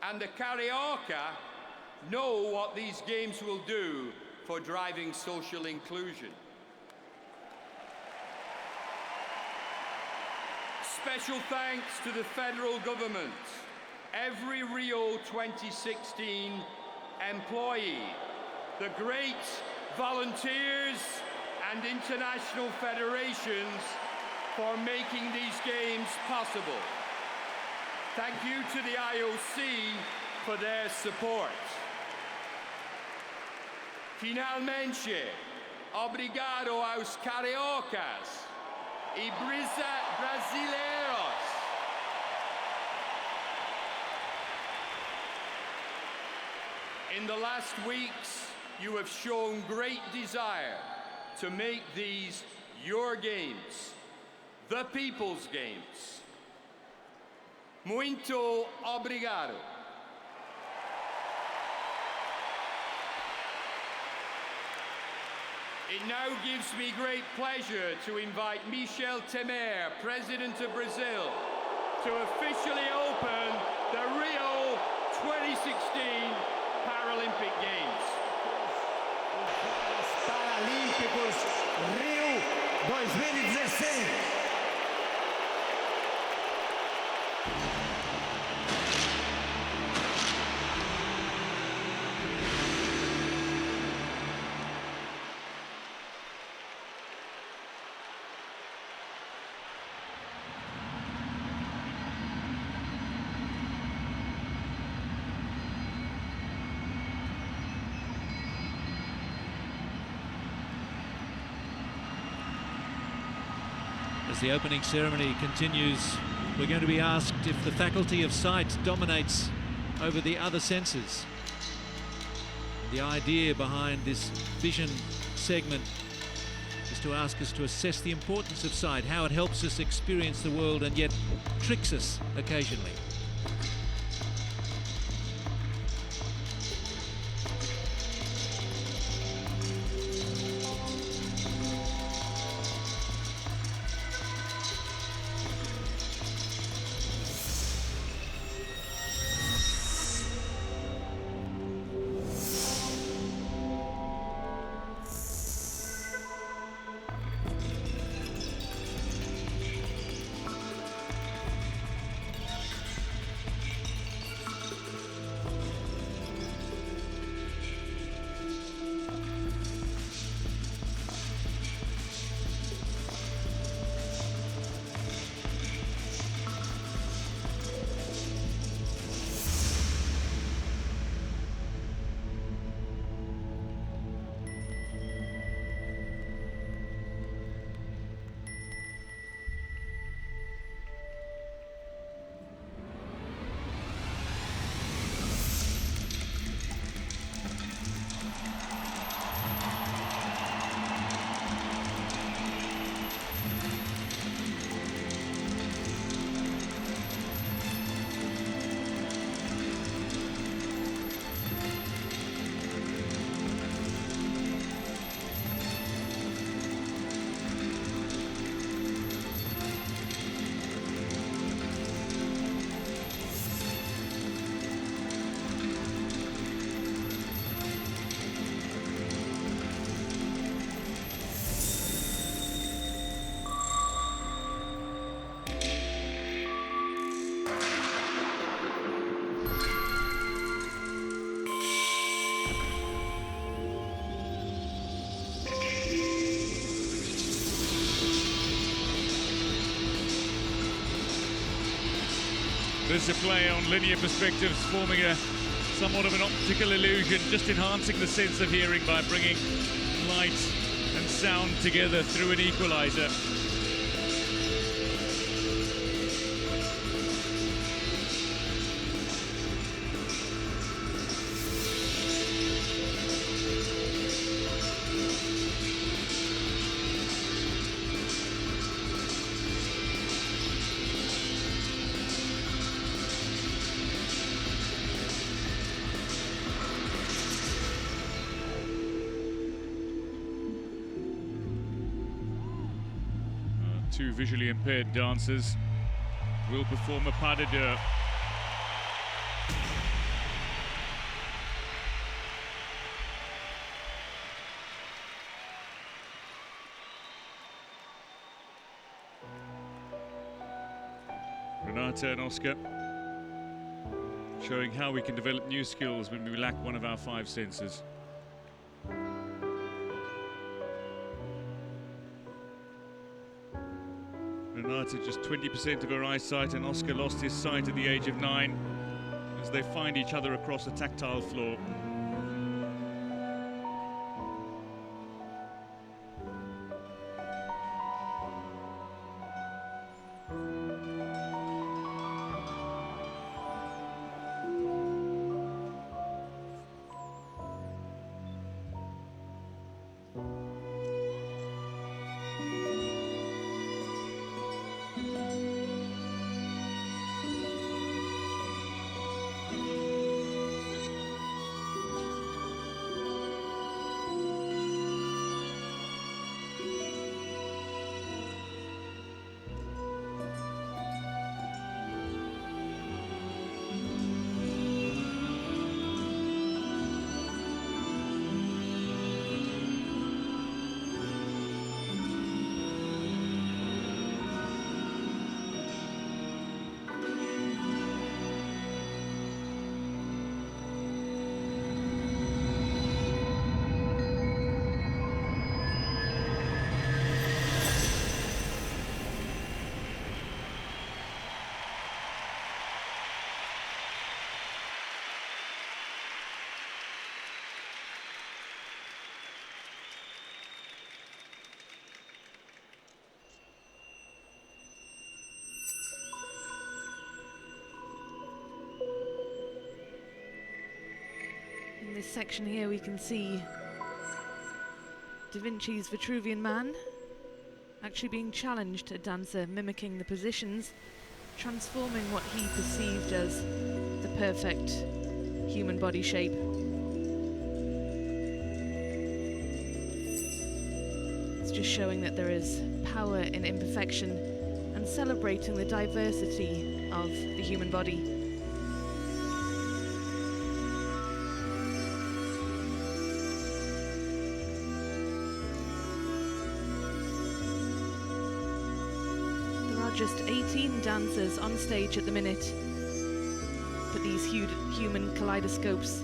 and the Carioca know what these games will do for driving social inclusion. Special thanks to the federal government, every Rio 2016 employee, the great volunteers and international federations for making these games possible. Thank you to the IOC for their support. Finalmente, obrigado aos cariocas e brasileiros. In the last weeks, you have shown great desire to make these your games, the people's games. Muito obrigado. It now gives me great pleasure to invite Michel Temer, President of Brazil, to officially open the Rio 2016 Paralympic Games. Paralímpicos Rio 2016. As the opening ceremony continues, we're going to be asked if the faculty of sight dominates over the other senses. The idea behind this vision segment is to ask us to assess the importance of sight, how it helps us experience the world and yet tricks us occasionally. There's a play on linear perspectives, forming a somewhat of an optical illusion, just enhancing the sense of hearing by bringing light and sound together through an equalizer. Two visually impaired dancers will perform a pas de deux. Renata and Oscar showing how we can develop new skills when we lack one of our 5 senses. Renata just 20% of her eyesight, and Oscar lost his sight at the age of 9 as they find each other across a tactile floor. In this section here we can see Da Vinci's Vitruvian Man actually being challenged, a dancer mimicking the positions, transforming what he perceived as the perfect human body shape. It's just showing that there is power in imperfection and celebrating the diversity of the human body. Just 18 dancers on stage at the minute, but these human kaleidoscopes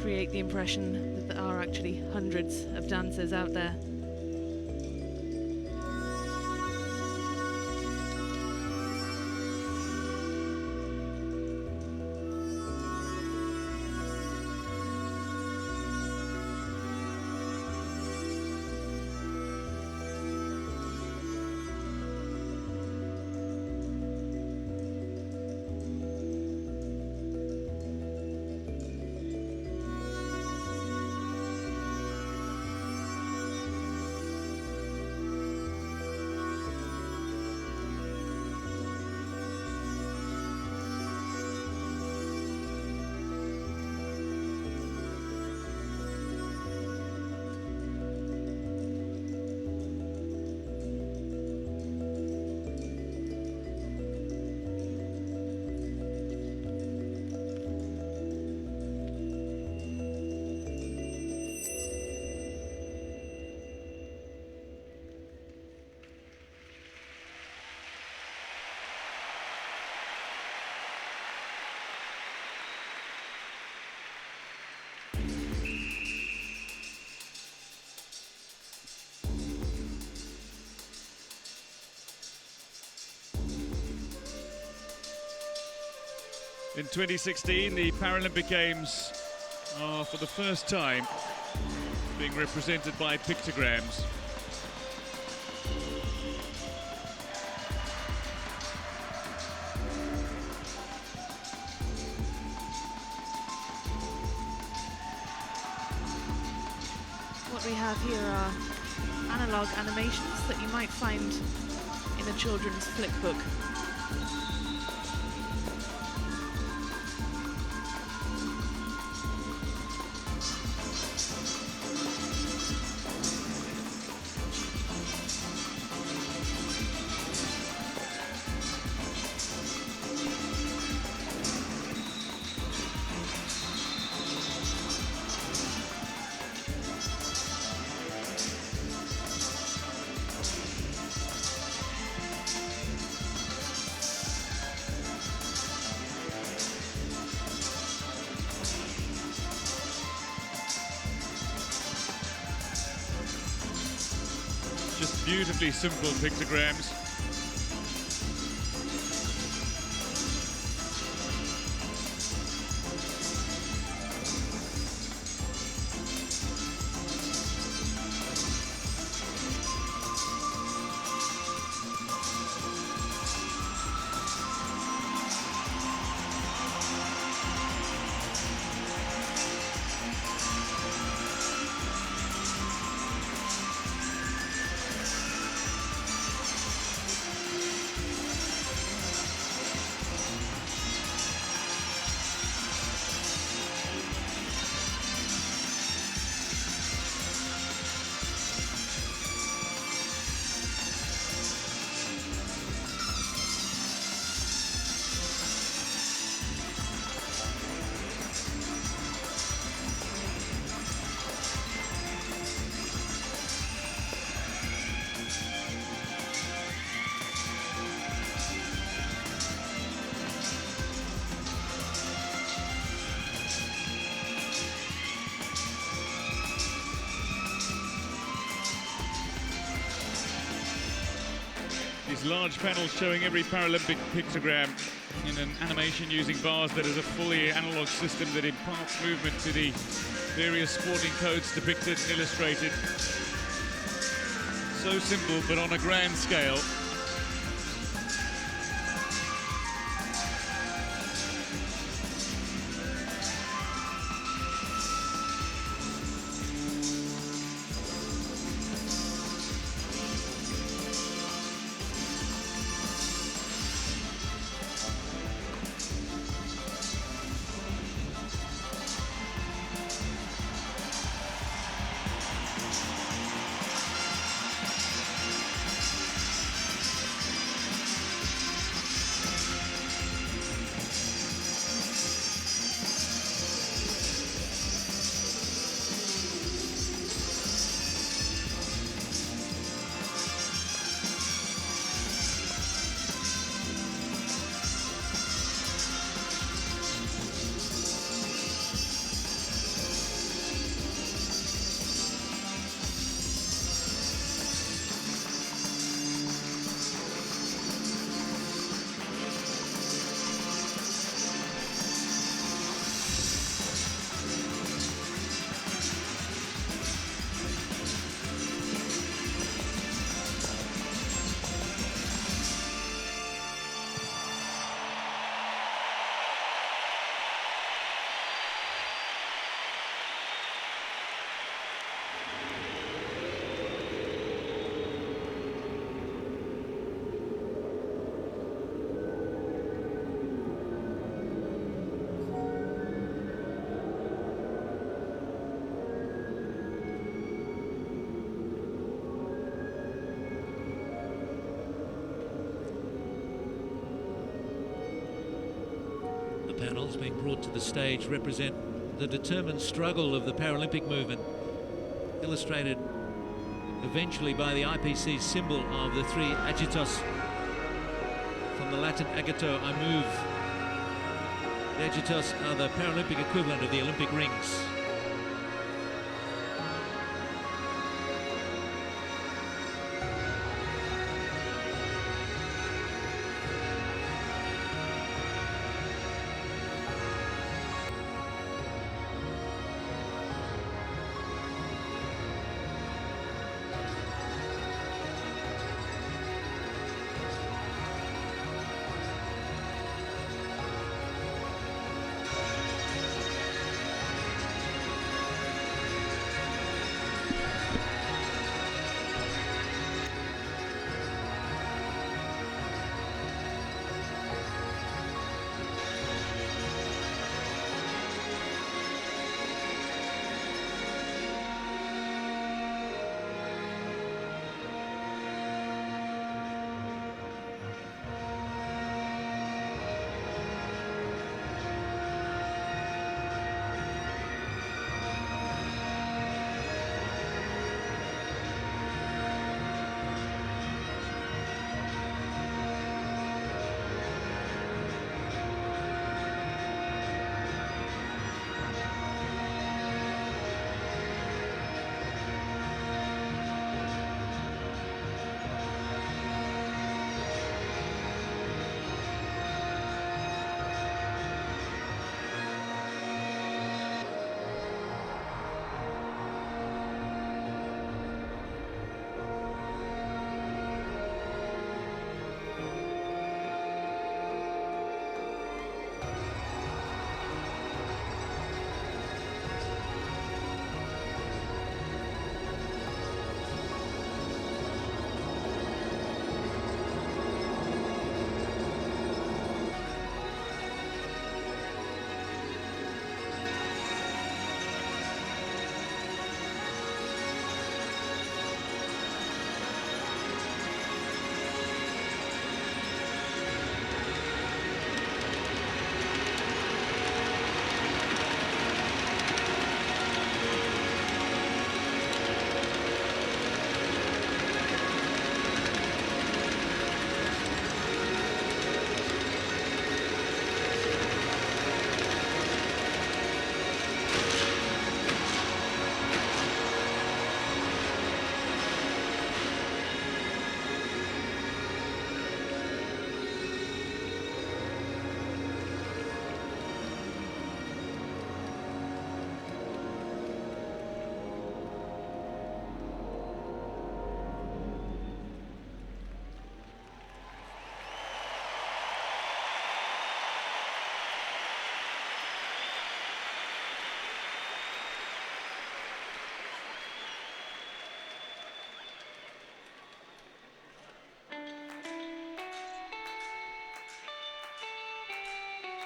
create the impression that there are actually hundreds of dancers out there. In 2016, the Paralympic Games are for the first time being represented by pictograms. What we have here are analog animations that you might find in a children's flick book. Just beautifully simple pictograms. These large panels showing every Paralympic pictogram in an animation using bars that is a fully analog system that imparts movement to the various sporting codes depicted and illustrated. So simple, but on a grand scale. Panels being brought to the stage represent the determined struggle of the Paralympic movement, illustrated eventually by the IPC symbol of the three agitos, from the Latin agito, I move. The agitos are the Paralympic equivalent of the Olympic rings.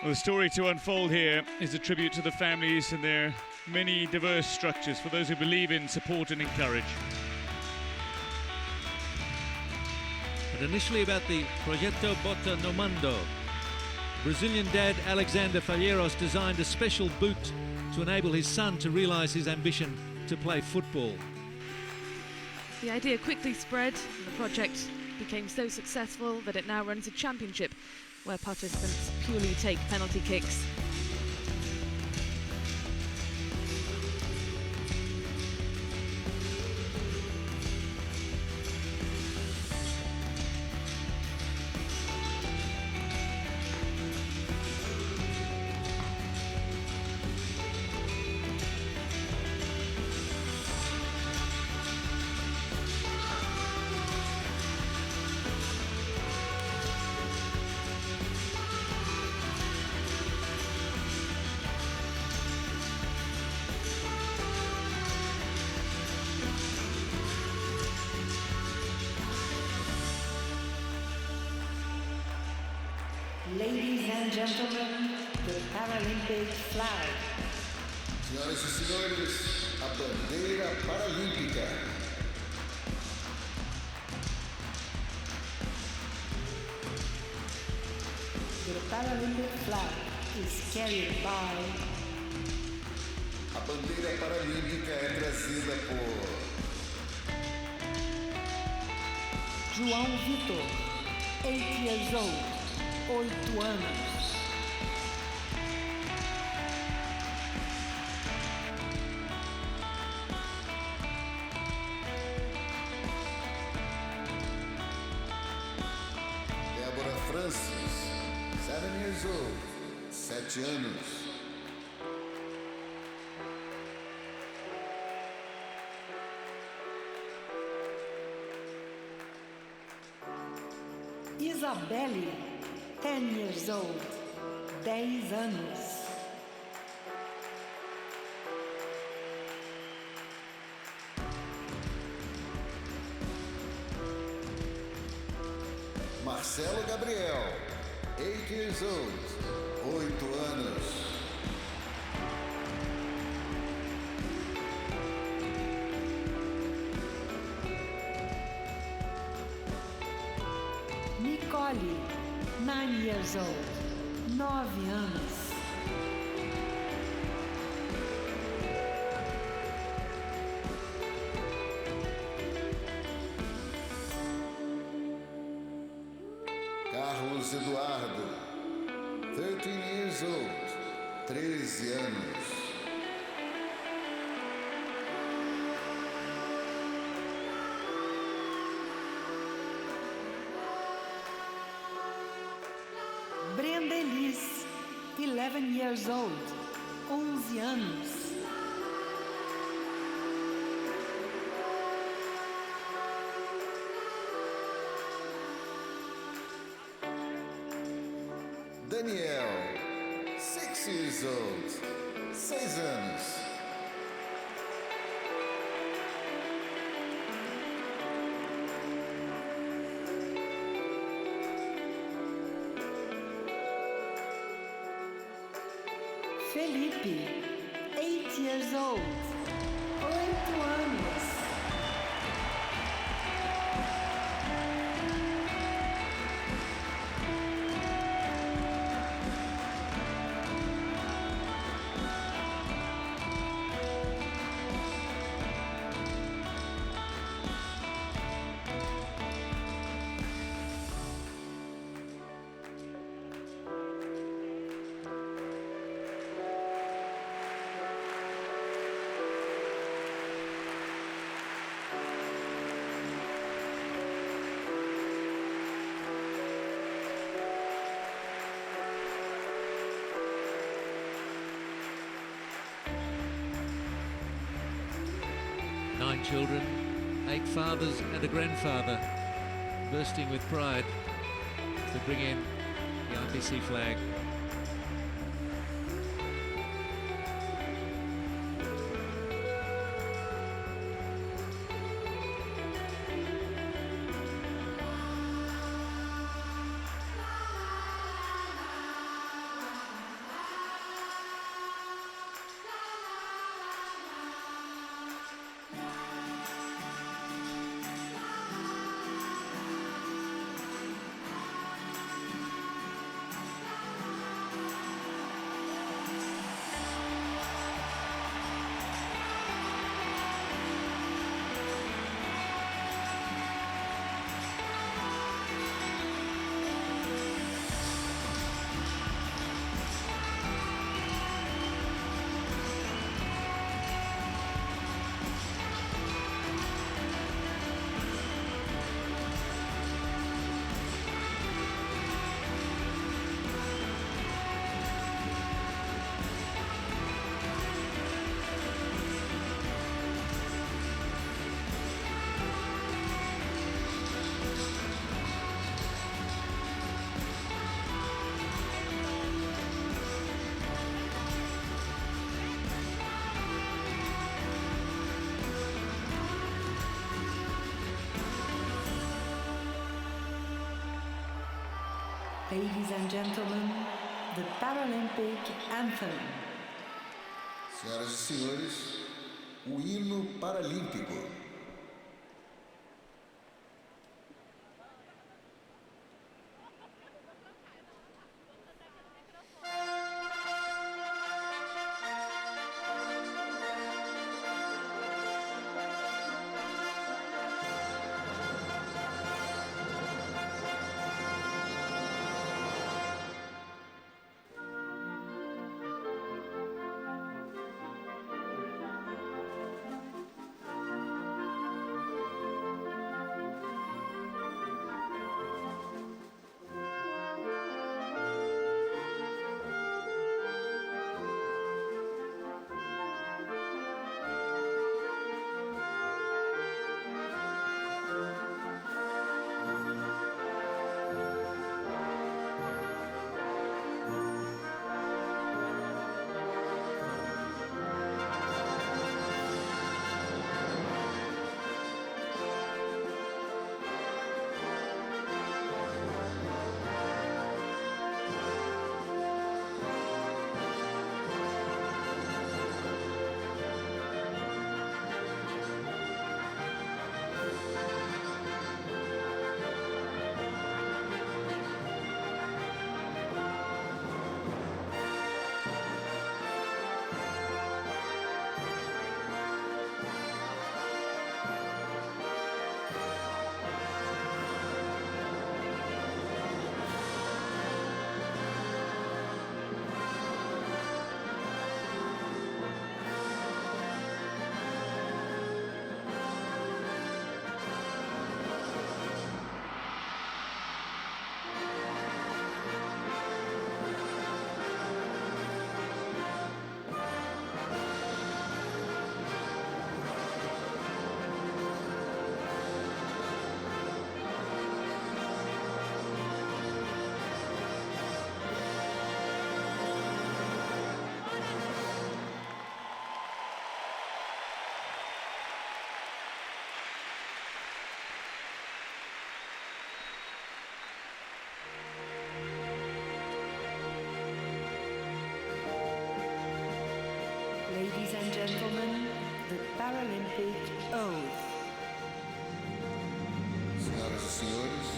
Well, the story to unfold here is a tribute to the families and their many diverse structures for those who believe in, support and encourage. But initially about the Progetto Botta no Mando. Brazilian dad Alexander Falheiros designed a special boot to enable his son to realise his ambition to play football. The idea quickly spread and the project became so successful that it now runs a championship where participants purely take penalty kicks. Ladies and gentlemen, the Paralympic flag. Senhoras e senhores, a bandeira paralímpica. The Paralympic flag is carried by... A bandeira paralímpica é trazida por João Vitor, 8 years old, 8 anos. Débora Francis, 7 years old, 7 anos. Isabelle, 10 years old, 10 anos. Marcelo Gabriel, 8 years old, 8 anos. Nicole, 9 years old, 9 anos. Carlos Eduardo, 13 years old, 13 anos. Brenda Elis, 11 years old, 11 anos. Daniel, 6 years old, 6 anos. Felipe, 8 years old, 8 anos. Nine children, 8 fathers and a grandfather, bursting with pride to bring in the IPC flag. Ladies and gentlemen, the Paralympic anthem. Senhoras e senhores, o hino paralímpico. Ladies and gentlemen, the Paralympic oath. Senhoras e senhores,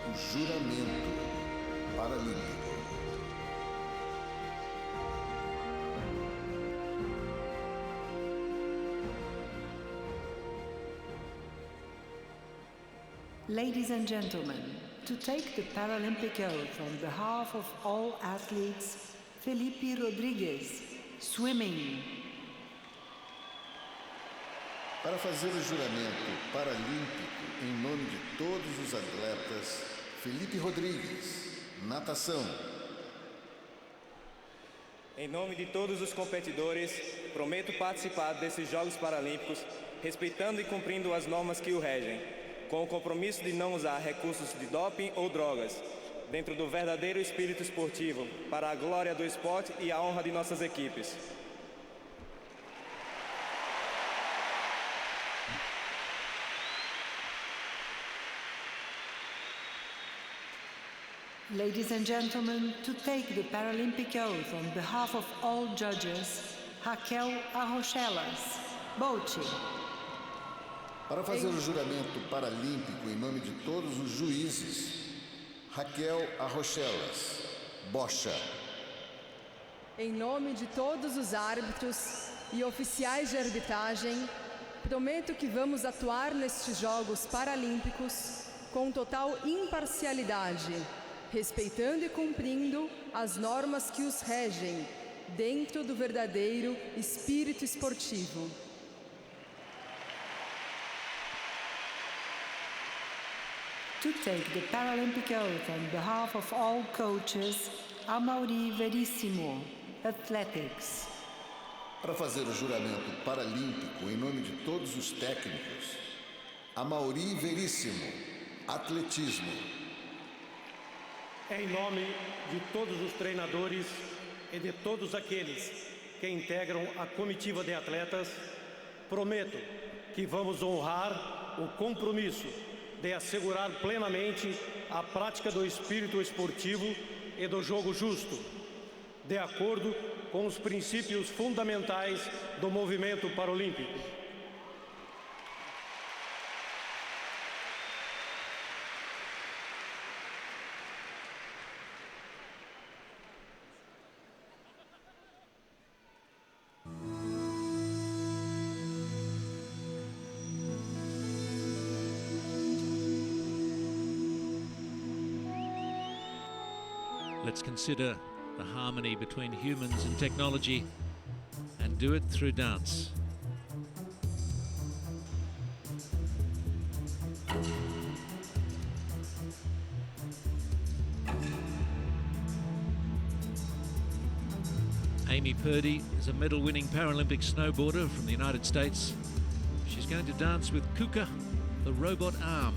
o juramento paralímpico. Ladies and gentlemen, to take the Paralympic oath on behalf of all athletes, Felipe Rodrigues, swimming. Para fazer o juramento paralímpico em nome de todos os atletas, Felipe Rodrigues, natação. Em nome de todos os competidores, prometo participar desses Jogos Paralímpicos, respeitando e cumprindo as normas que o regem, com o compromisso de não usar recursos de doping ou drogas, dentro do verdadeiro espírito esportivo, para a glória do esporte e a honra de nossas equipes. Ladies and gentlemen, to take the Paralympic oath on behalf of all judges, Raquel Arrochelas, bote. Para fazer o juramento paralímpico em nome de todos os juízes, Raquel Arrochelas, bocha. Em nome de todos os árbitros e oficiais de arbitragem, prometo que vamos atuar nestes Jogos Paralímpicos com total imparcialidade, respeitando e cumprindo as normas que os regem, dentro do verdadeiro espírito esportivo. To take the Paralympic oath on behalf of all coaches, Amaury Verissimo, athletics. Para fazer o juramento paralímpico em nome de todos os técnicos, Amaury Verissimo, atletismo. Em nome de todos os treinadores e de todos aqueles que integram a comitiva de atletas, prometo que vamos honrar o compromisso de assegurar plenamente a prática do espírito esportivo e do jogo justo, de acordo com os princípios fundamentais do movimento paralímpico. Let's consider the harmony between humans and technology and do it through dance. Amy Purdy is a medal-winning Paralympic snowboarder from the United States. She's going to dance with Kuka, the robot arm.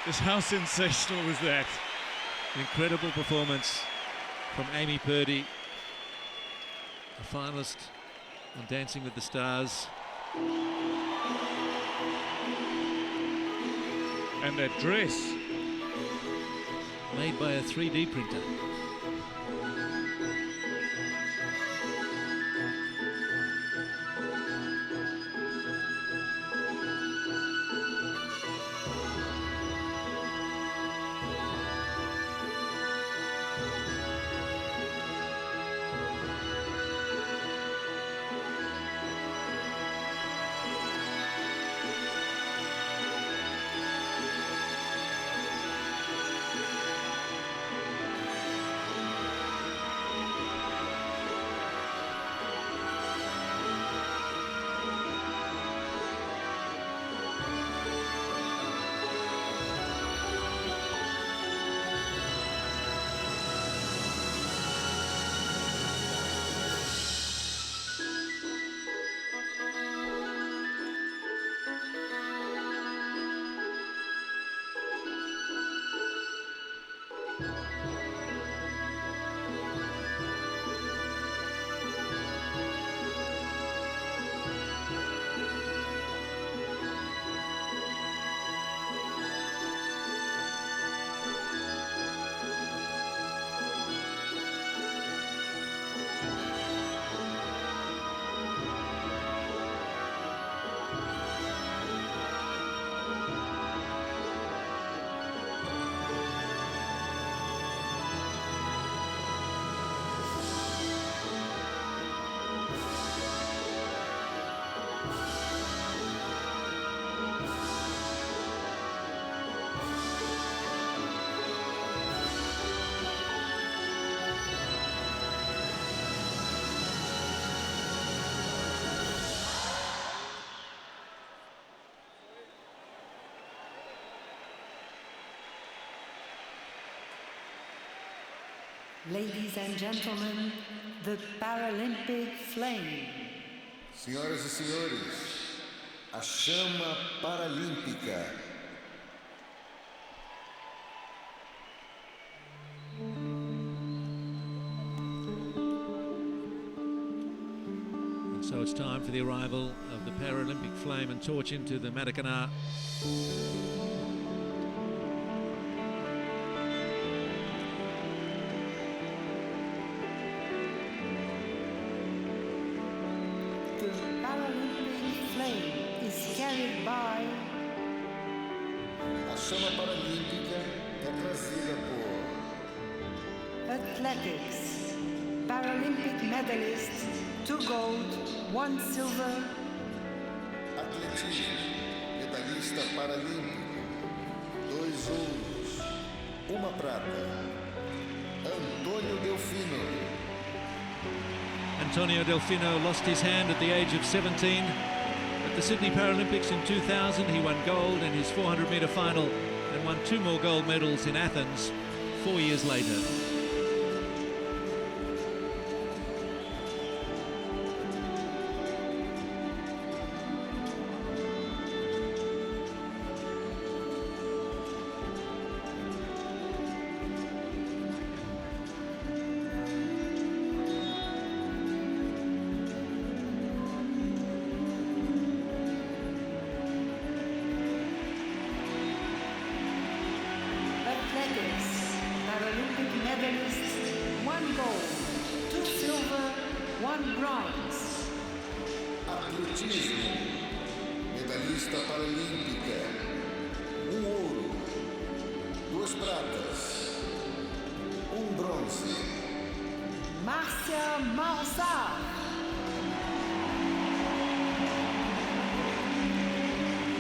Just how sensational was that? An incredible performance from Amy Purdy, a finalist on Dancing with the Stars. And that dress. Made by a 3D printer. Ladies and gentlemen, the Paralympic flame. Senhoras e senhores, a chama paralímpica. So it's time for the arrival of the Paralympic flame and torch into the Maracanã. The Paralympic flame is carried by... A chama paralímpica é trazida por Athletics, Paralympic medalists, 2 gold, 1 silver. atletismo, medalhista paralímpico, 2 ouros, 1 prata. Antonio Delfino. Antonio Delfino lost his hand at the age of 17. At the Sydney Paralympics in 2000, he won gold in his 400-metre final and won 2 more gold medals in Athens 4 years later. Athletics, Paralympic medalists, 1 gold, 2 silver, 1 bronze. Atletismo, medalhista paralímpica, 1 ouro, 2 pratas, 1 bronze. Márcia Malsar.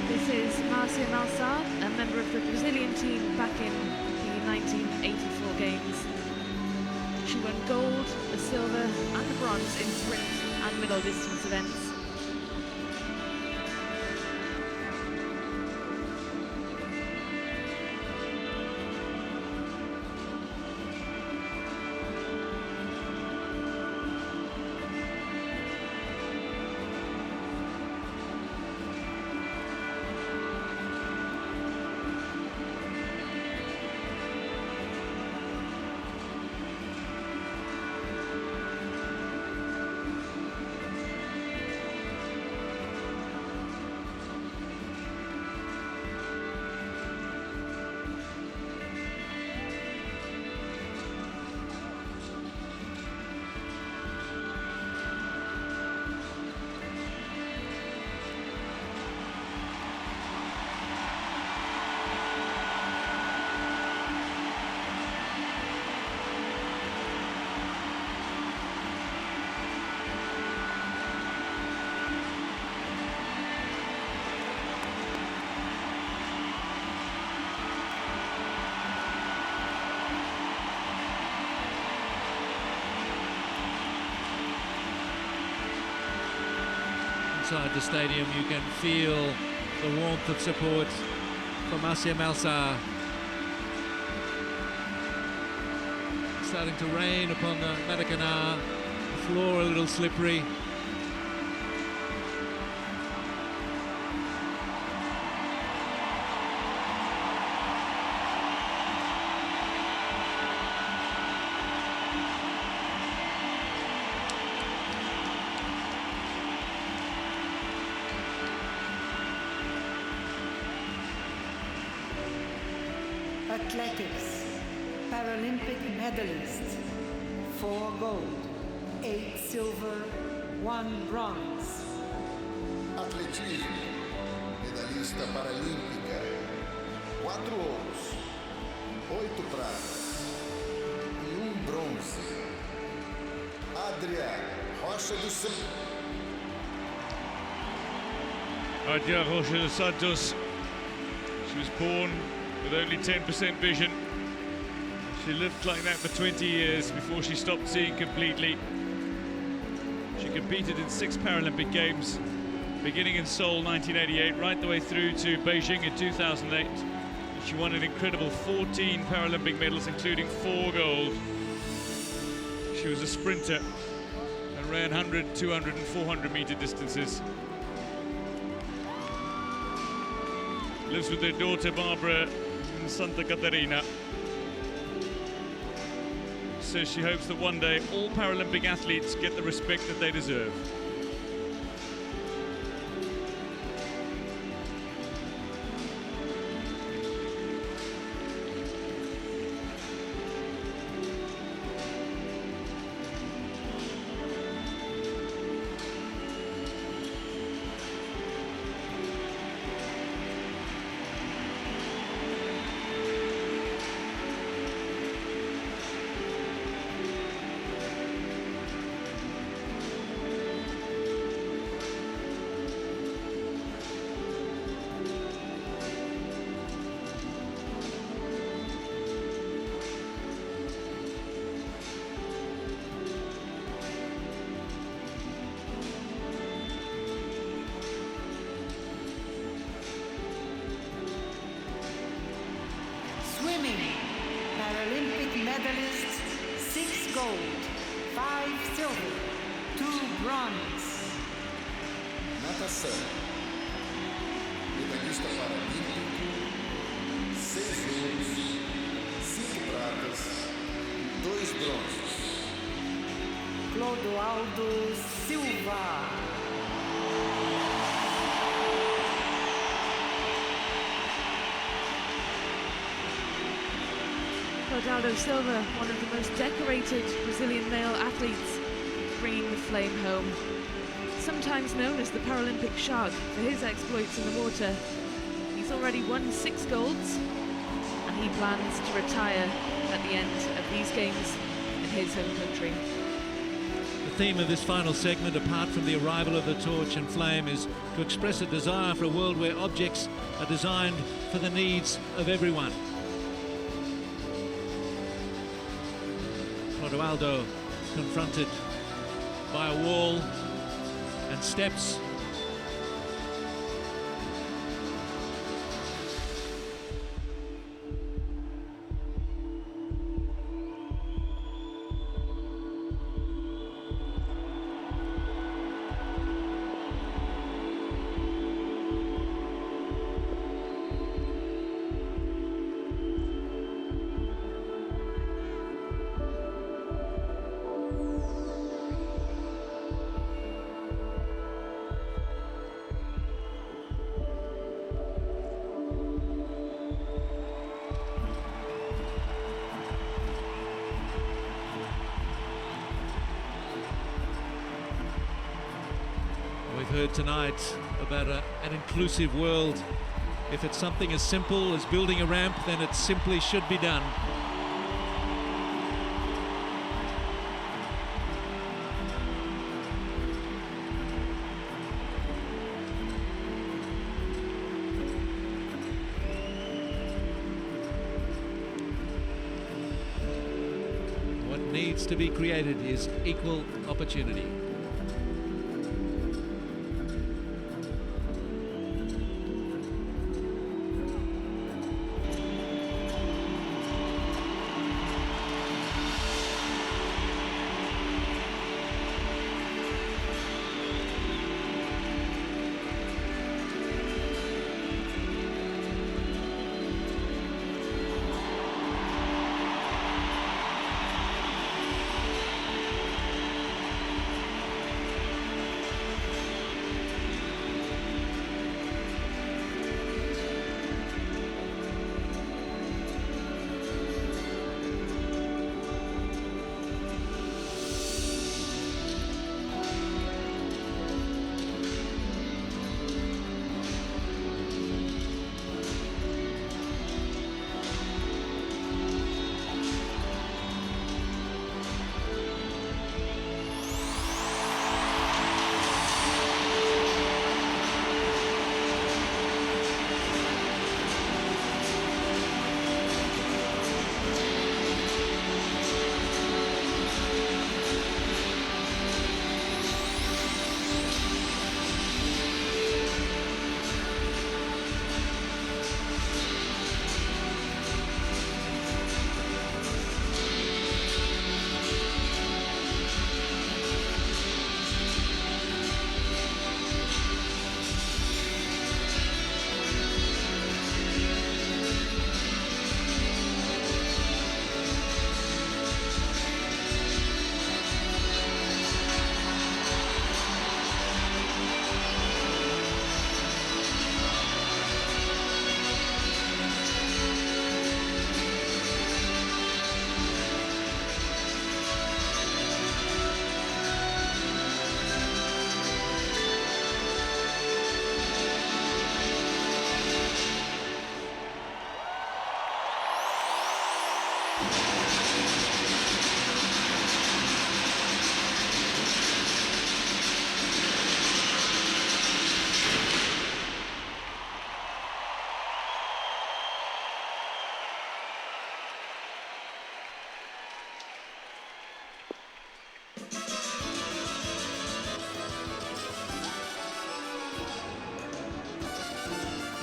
This is Márcia Malsar, a member of the Brazilian team back in the 1984 Games. She won gold, a silver and a bronze in sprint and middle distance events. Inside the stadium, you can feel the warmth of support for Márcia Malsar. Starting to rain upon the Maracanã, the floor a little slippery. Athletics, Paralympic medalists, 4 gold, 8 silver, 1 bronze. Atletismo, medalhista paralímpica, 4 ouros, 8 pratas e 1 bronze. Adria Rocha dos Santos. Adria Rocha dos Santos. She was born with only 10% vision. She lived like that for 20 years before she stopped seeing completely. She competed in 6 Paralympic Games, beginning in Seoul 1988, right the way through to Beijing in 2008. She won an incredible 14 Paralympic medals, including 4 gold. She was a sprinter and ran 100, 200 and 400 meter distances. Lives with their daughter Barbara in Santa Catarina. Says she hopes that one day all Paralympic athletes get the respect that they deserve. Swimming, Paralympic medalists, 6 gold, 5 silver, 2 bronze. Natação. Medalhista paralímpico, 6 ouros, 5 pratas, 2 bronzes. Clodoaldo Silva. Clodoaldo Silva, one of the most decorated Brazilian male athletes, bringing the flame home. Sometimes known as the Paralympic Shark for his exploits in the water. He's already won 6 golds, and he plans to retire at the end of these games in his home country. The theme of this final segment, apart from the arrival of the torch and flame, is to express a desire for a world where objects are designed for the needs of everyone. Clodoaldo confronted by a wall and steps. We've heard tonight about an inclusive world. If it's something as simple as building a ramp, then it simply should be done. What needs to be created is equal opportunity.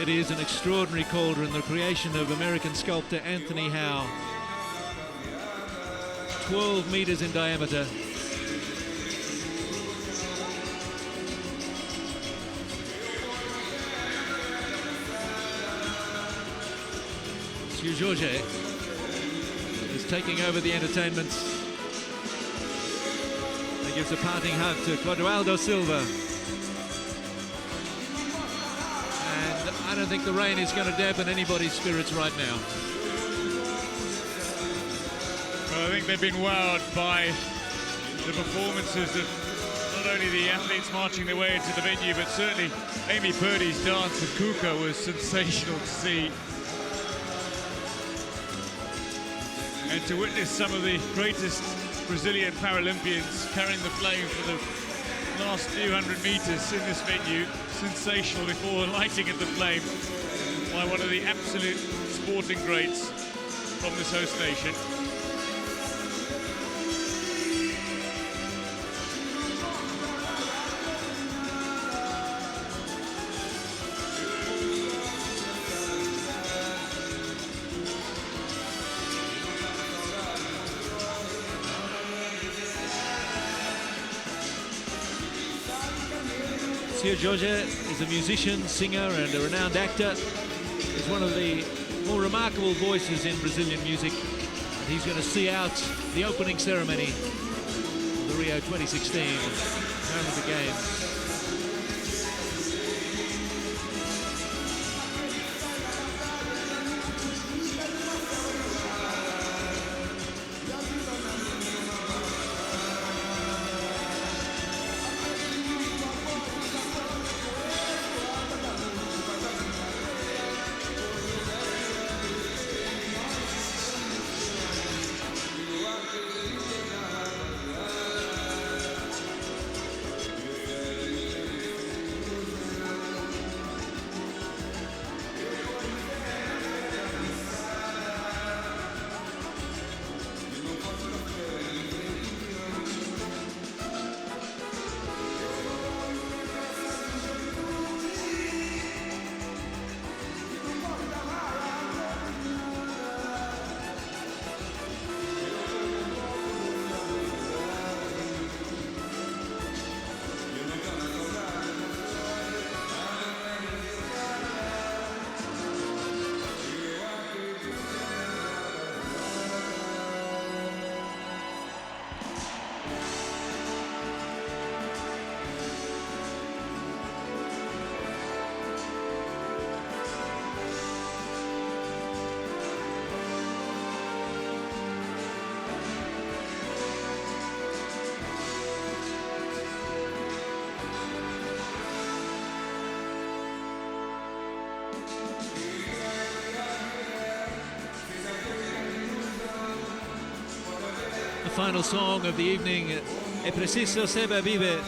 It is an extraordinary cauldron, the creation of American sculptor Anthony Howe. 12 meters in diameter. Monsieur Georges is taking over the entertainment. He gives a parting hug to Clodoaldo Silva. And I don't think the rain is going to dampen anybody's spirits right now. Well, I think they've been wowed by the performances of not only the athletes marching their way into the venue, but certainly Amy Purdy's dance with Kuka was sensational to see. And to witness some of the greatest Brazilian Paralympians carrying the flame for the last few hundred meters in this venue, sensational before lighting at the flame by one of the absolute sporting greats from this host nation. Monsieur Georges is a musician, singer and a renowned actor. He's one of the more remarkable voices in Brazilian music. And he's going to see out the opening ceremony of the Rio 2016 Paralympic Games. The final song of the evening, É Preciso Saber Viver.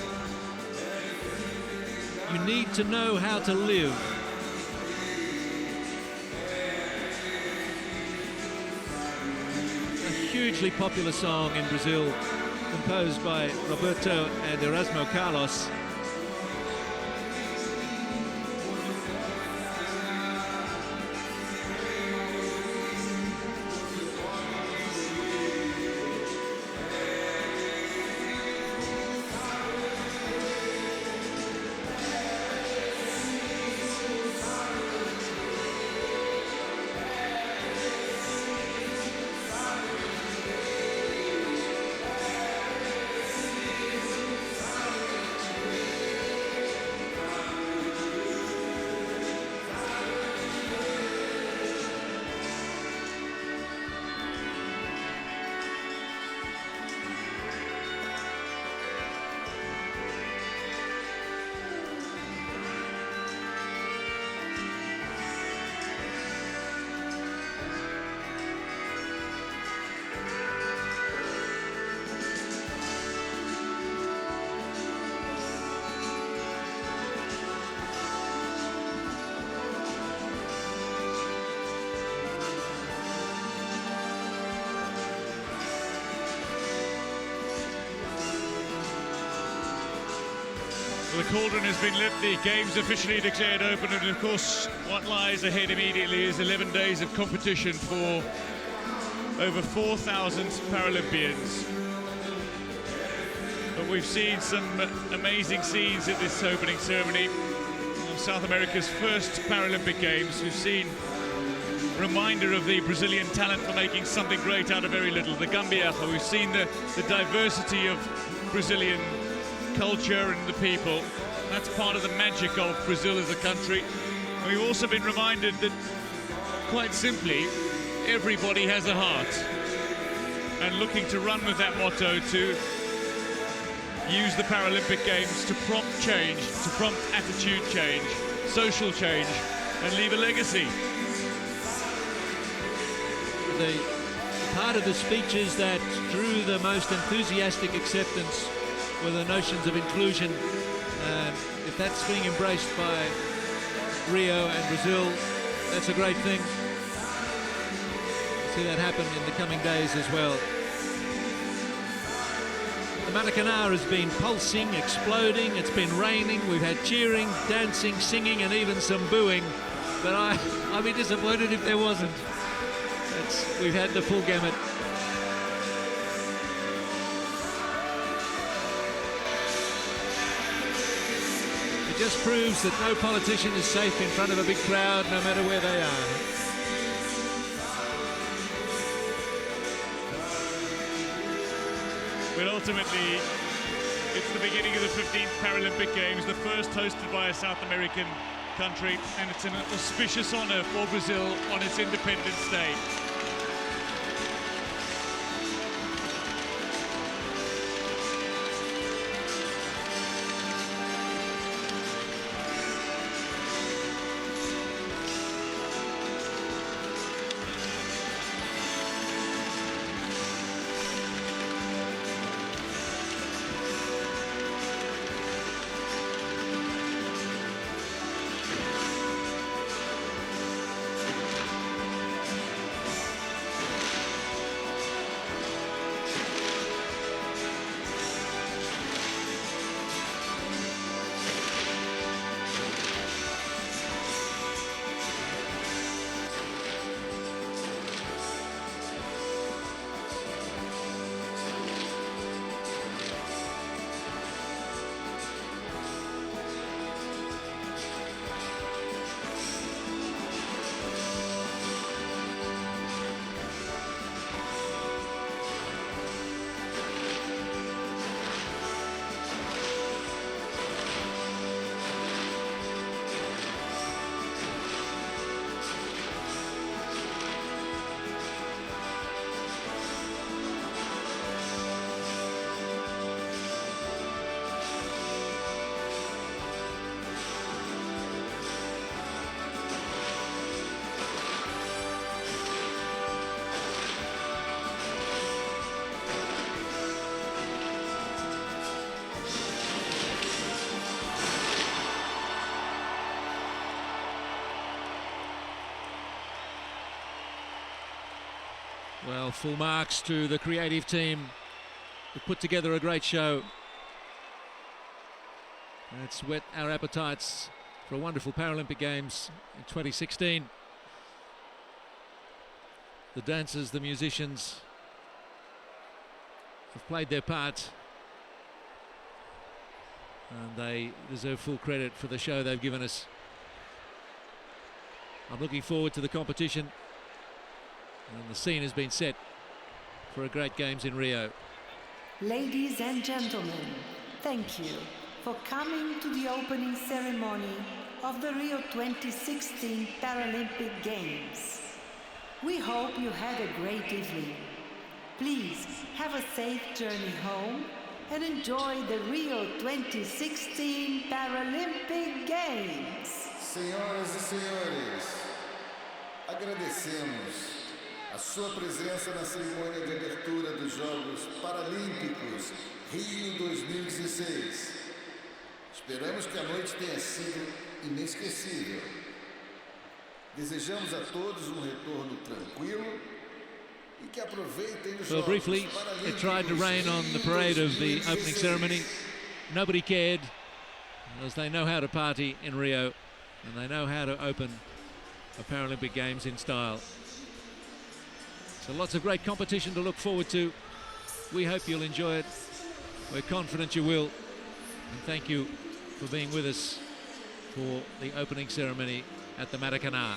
You need to know how to live. A hugely popular song in Brazil, composed by Roberto and Erasmo Carlos. The Cauldron has been lit, the games officially declared open, and of course what lies ahead immediately is 11 days of competition for over 4,000 Paralympians. But we've seen some amazing scenes at this opening ceremony of South America's first Paralympic Games. We've seen a reminder of the Brazilian talent for making something great out of very little, the gambiarra. We've seen the diversity of Brazilian culture and the people. That's part of the magic of Brazil as a country. We've also been reminded that, quite simply, everybody has a heart, and looking to run with that motto, to use the Paralympic Games to prompt change, to prompt attitude change, social change, and leave a legacy. The part of the speeches that drew the most enthusiastic acceptance were the notions of inclusion. If that's being embraced by Rio and Brazil, that's a great thing. See that happen in the coming days as well. The Maracanã has been pulsing, exploding, it's been raining, we've had cheering, dancing, singing, and even some booing, but I'd be disappointed if there wasn't. We've had the full gamut. It just proves that no politician is safe in front of a big crowd, no matter where they are. But ultimately, it's the beginning of the 15th Paralympic Games, the first hosted by a South American country, and it's an auspicious honor for Brazil on its Independence Day. Well, full marks to the creative team who put together a great show. It's whet our appetites for a wonderful Paralympic Games in 2016. The dancers, the musicians have played their part, and they deserve full credit for the show they've given us. I'm looking forward to the competition, and the scene has been set for a great Games in Rio. Ladies and gentlemen, thank you for coming to the opening ceremony of the Rio 2016 Paralympic Games. We hope you had a great evening. Please have a safe journey home and enjoy the Rio 2016 Paralympic Games. Senhoras e senhores, agradecemos a sua presença na cerimônia de abertura dos Jogos Paralímpicos Rio 2016. Esperamos que a noite tenha sido inesquecível. Desejamos a todos retorno tranquilo e que aproveitem os Well, briefly, it tried to rain on the parade of the opening ceremony. Nobody cared. as they know how to party in Rio, and they know how to open a Paralympic Games in style. So lots of great competition to look forward to. We hope you'll enjoy it. We're confident you will. And thank you for being with us for the opening ceremony at the Maracanã.